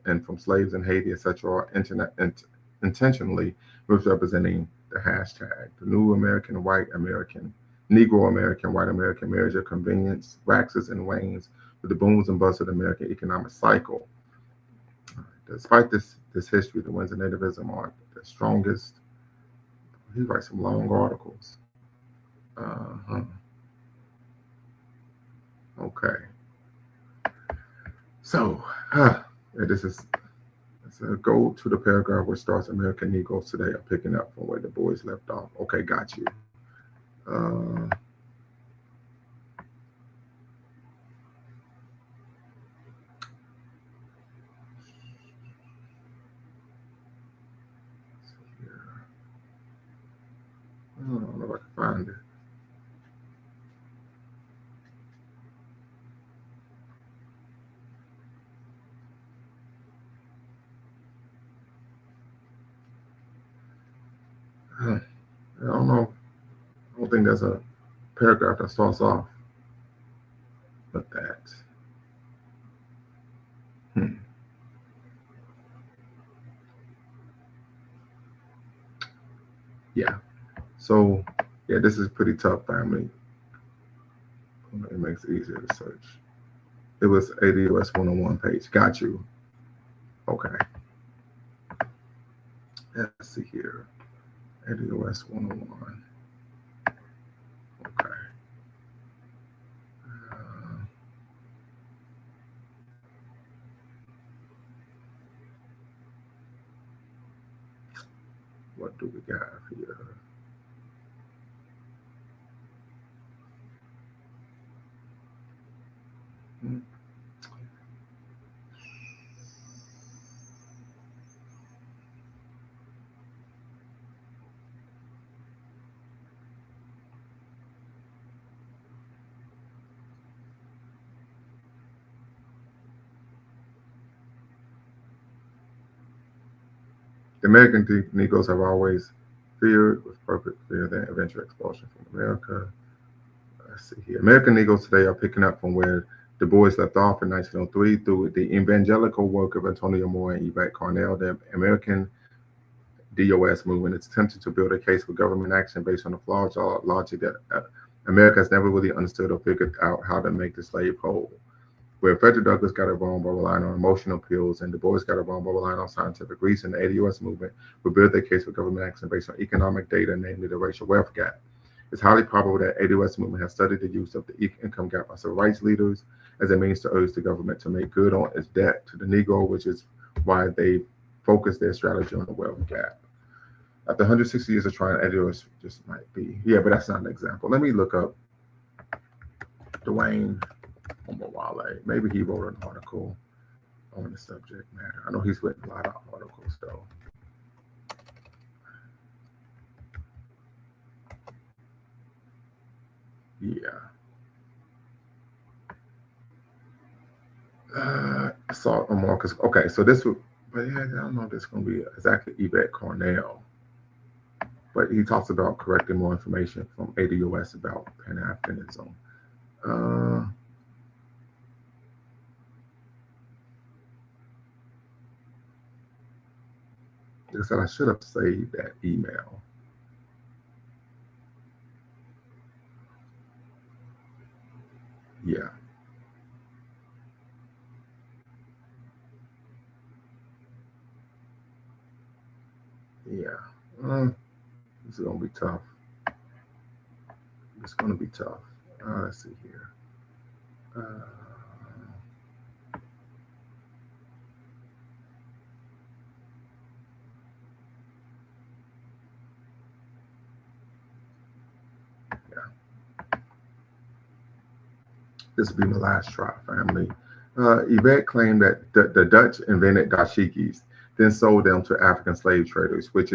and from slaves in Haiti, etc., are intentionally misrepresenting the hashtag. The new American, white American, Negro American, white American marriage of convenience waxes and wanes with the booms and busts of the American economic cycle. Despite this history, the winds of nativism are the strongest. He writes some long articles. Okay. So, this is go to the paragraph where starts American Negroes today are picking up from where the boys left off. Okay, got you. I don't know if I can find it. I don't know. I don't think there's a paragraph that starts off with that. Yeah. So, yeah, this is pretty tough, family. It makes it easier to search. It was ADOS 101 page. Got you. Okay. Let's see here. ADOS 101. Okay. What do we got here? The American Negroes have always feared with perfect fear their eventual expulsion from America. Let's see here. American Negroes today are picking up from where the boys left off in 1903 through the evangelical work of Antonio Moore and Yvette Carnell. The American DOS movement is attempting to build a case for government action based on the flawed logic that America has never really understood or figured out how to make the slave whole. Where Frederick Douglass got it wrong by relying on emotional appeals and Du Bois got it wrong by relying on scientific reason, the ADOS movement will build their case for government action based on economic data, namely the racial wealth gap. It's highly probable that ADOS movement has studied the use of the income gap by civil rights leaders as a means to urge the government to make good on its debt to the Negro, which is why they focus their strategy on the wealth gap. After 160 years of trying, ADOS just might be. Yeah, but that's not an example. Let me look up Dwayne Omawale. Maybe he wrote an article on the subject matter. I know he's written a lot of articles, though. Yeah. I saw Marcus. Okay, so this would, but yeah, I don't know if it's going to be exactly Yvette Cornell. But he talks about correcting more information from ADOS about Pan-Africanism. Like I said, I should have saved that email. Yeah. Yeah. This is going to be tough. It's going to be tough. Let's see here. This will be my last try, family. Yvette claimed that the Dutch invented dashikis, then sold them to African slave traders, which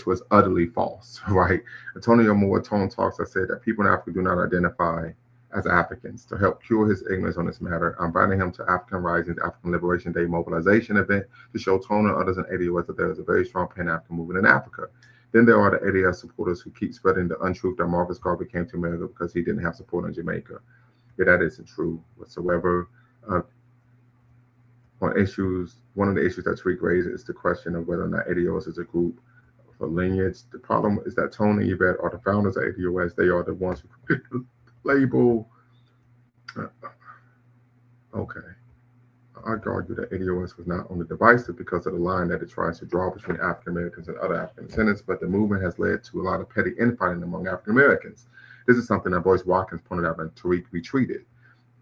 was utterly false, right? Antonio Moore Tone Talks has said that people in Africa do not identify as Africans. To help cure his ignorance on this matter, I'm inviting him to African Rising's African Liberation Day mobilization event to show Tone and others in ADOS that there is a very strong Pan-African movement in Africa. Then there are the ADOS supporters who keep spreading the untruth that Marcus Garvey came to America because he didn't have support in Jamaica. Yeah, that isn't true whatsoever. On issues, one of the issues that Tariq raised is the question of whether or not ADOS is a group for lineage. The problem is that Tone and Yvette are the founders of ADOS. They are the ones who picked the label. Okay. I'd argue that ADOS was not only divisive because of the line that it tries to draw between African Americans and other African descendants, but the movement has led to a lot of petty infighting among African Americans. This is something that Boyce Watkins pointed out and Tariq retweeted.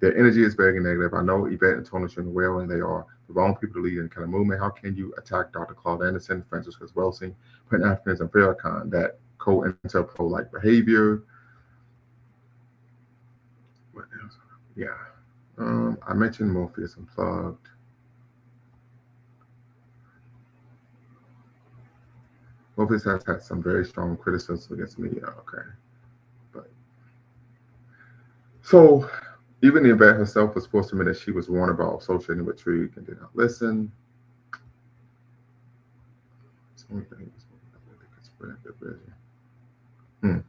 Their energy is very negative. I know Yvette and Tone are doing well, and they are the wrong people to lead in kind of movement. How can you attack Dr. Claude Anderson, Francis Chris Wilson, Pan-Africans, and Farrakhan, that co-interpol-like behavior? What else? Yeah. I mentioned Morpheus Unplugged. Morpheus has had some very strong criticism against me. Okay. But so even Yvette herself was forced to admit that she was warned about associating with Tariq and did not listen. It's the only thing that could spread the vision.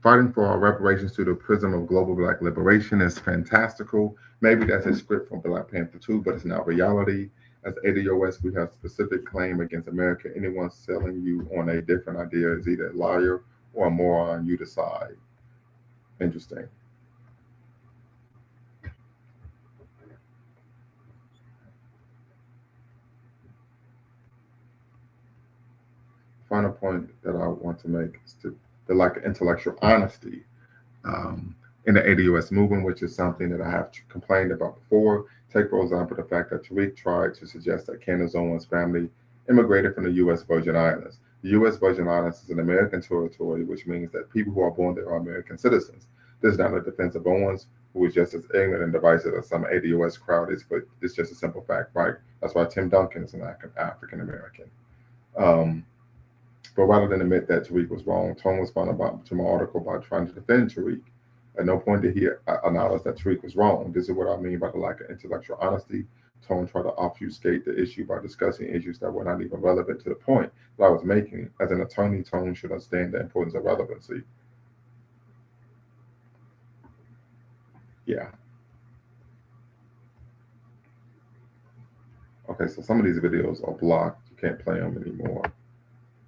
Fighting for our reparations through the prism of global Black liberation is fantastical. Maybe that's a script from Black Panther 2, but it's not reality. As ADOS, we have specific claim against America. Anyone selling you on a different idea is either a liar or a moron. You decide. Interesting. Final point that I want to make is the lack of intellectual honesty in the ADOS movement, which is something that I have complained about before. Take, for example, the fact that Tariq tried to suggest that Candace Owens' family immigrated from the U.S. Virgin Islands. The U.S. Virgin Islands is an American territory, which means that people who are born there are American citizens. This is not a defense of Owens, who is just as ignorant and divisive as some ADOS crowd is, but it's just a simple fact, right? That's why Tim Duncan is an African American. But rather than admit that Tariq was wrong, Tone responded to my article by trying to defend Tariq. At no point did he acknowledge that Tariq was wrong. This is what I mean by the lack of intellectual honesty. Tone tried to obfuscate the issue by discussing issues that were not even relevant to the point that I was making. As an attorney, Tone should understand the importance of relevancy. Yeah. Okay, so some of these videos are blocked. You can't play them anymore.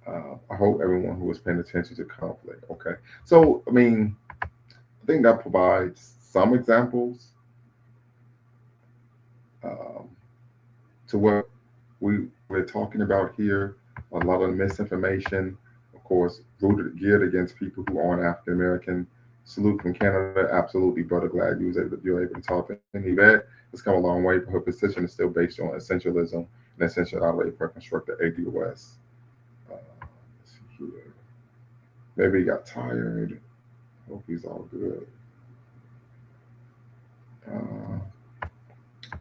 I hope everyone who was paying attention to conflict. Okay, so I mean, I think that provides some examples to what we're talking about here. A lot of misinformation, of course, geared against people who aren't African American. Salute from Canada. Absolutely, brother. Glad you're able to talk to Yvette. It's come a long way, but her position is still based on essentialism and essentiality for constructed ADOS. Let's see here. Maybe he got tired. Hope he's all good.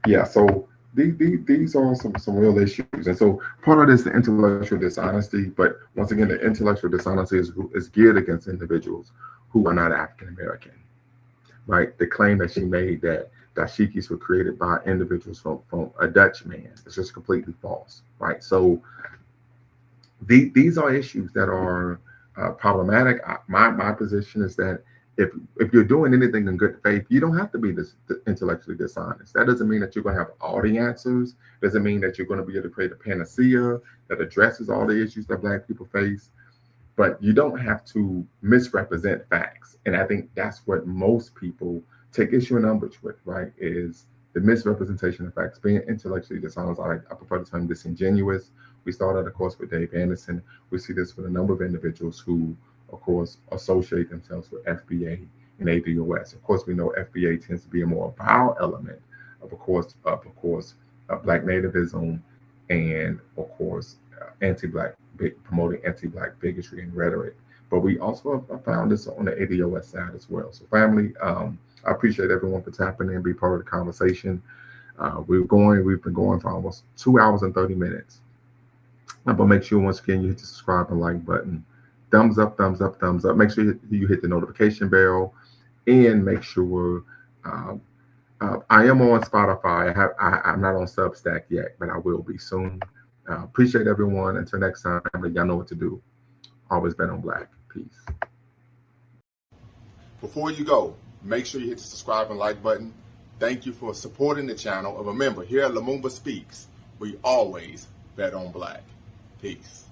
Yeah, so these are some real issues, and so part of this, the intellectual dishonesty. But once again, the intellectual dishonesty is geared against individuals who are not African American, right? The claim that she made that dashikis were created by individuals from a Dutch man is just completely false, right? So these are issues that are problematic. My position is that if you're doing anything in good faith, you don't have to be intellectually dishonest. That doesn't mean that you're going to have all the answers. Doesn't mean that you're going to be able to create a panacea that addresses all the issues that Black people face. But you don't have to misrepresent facts. And I think that's what most people take issue and umbrage with, right? Is the misrepresentation of facts, being intellectually dishonest. I prefer the term disingenuous. We started, of course, with Dave Anderson. We see this with a number of individuals who, of course, associate themselves with FBA and ADOS. Of course, we know FBA tends to be a more vile element of course, Black nativism and, of course, anti-Black, promoting anti-Black bigotry and rhetoric. But we also have found this on the ADOS side as well. So, family, I appreciate everyone for tapping in, be part of the conversation. We've been going for almost 2 hours and 30 minutes. But make sure, once again, you hit the subscribe and like button. Thumbs up, thumbs up, thumbs up. Make sure you hit the notification bell, and make sure I am on Spotify. I'm not on Substack yet, but I will be soon. Appreciate everyone. Until next time, y'all know what to do. Always bet on Black. Peace. Before you go, make sure you hit the subscribe and like button. Thank you for supporting the channel. And remember, here at Lumumba Speaks, we always bet on Black. Peace.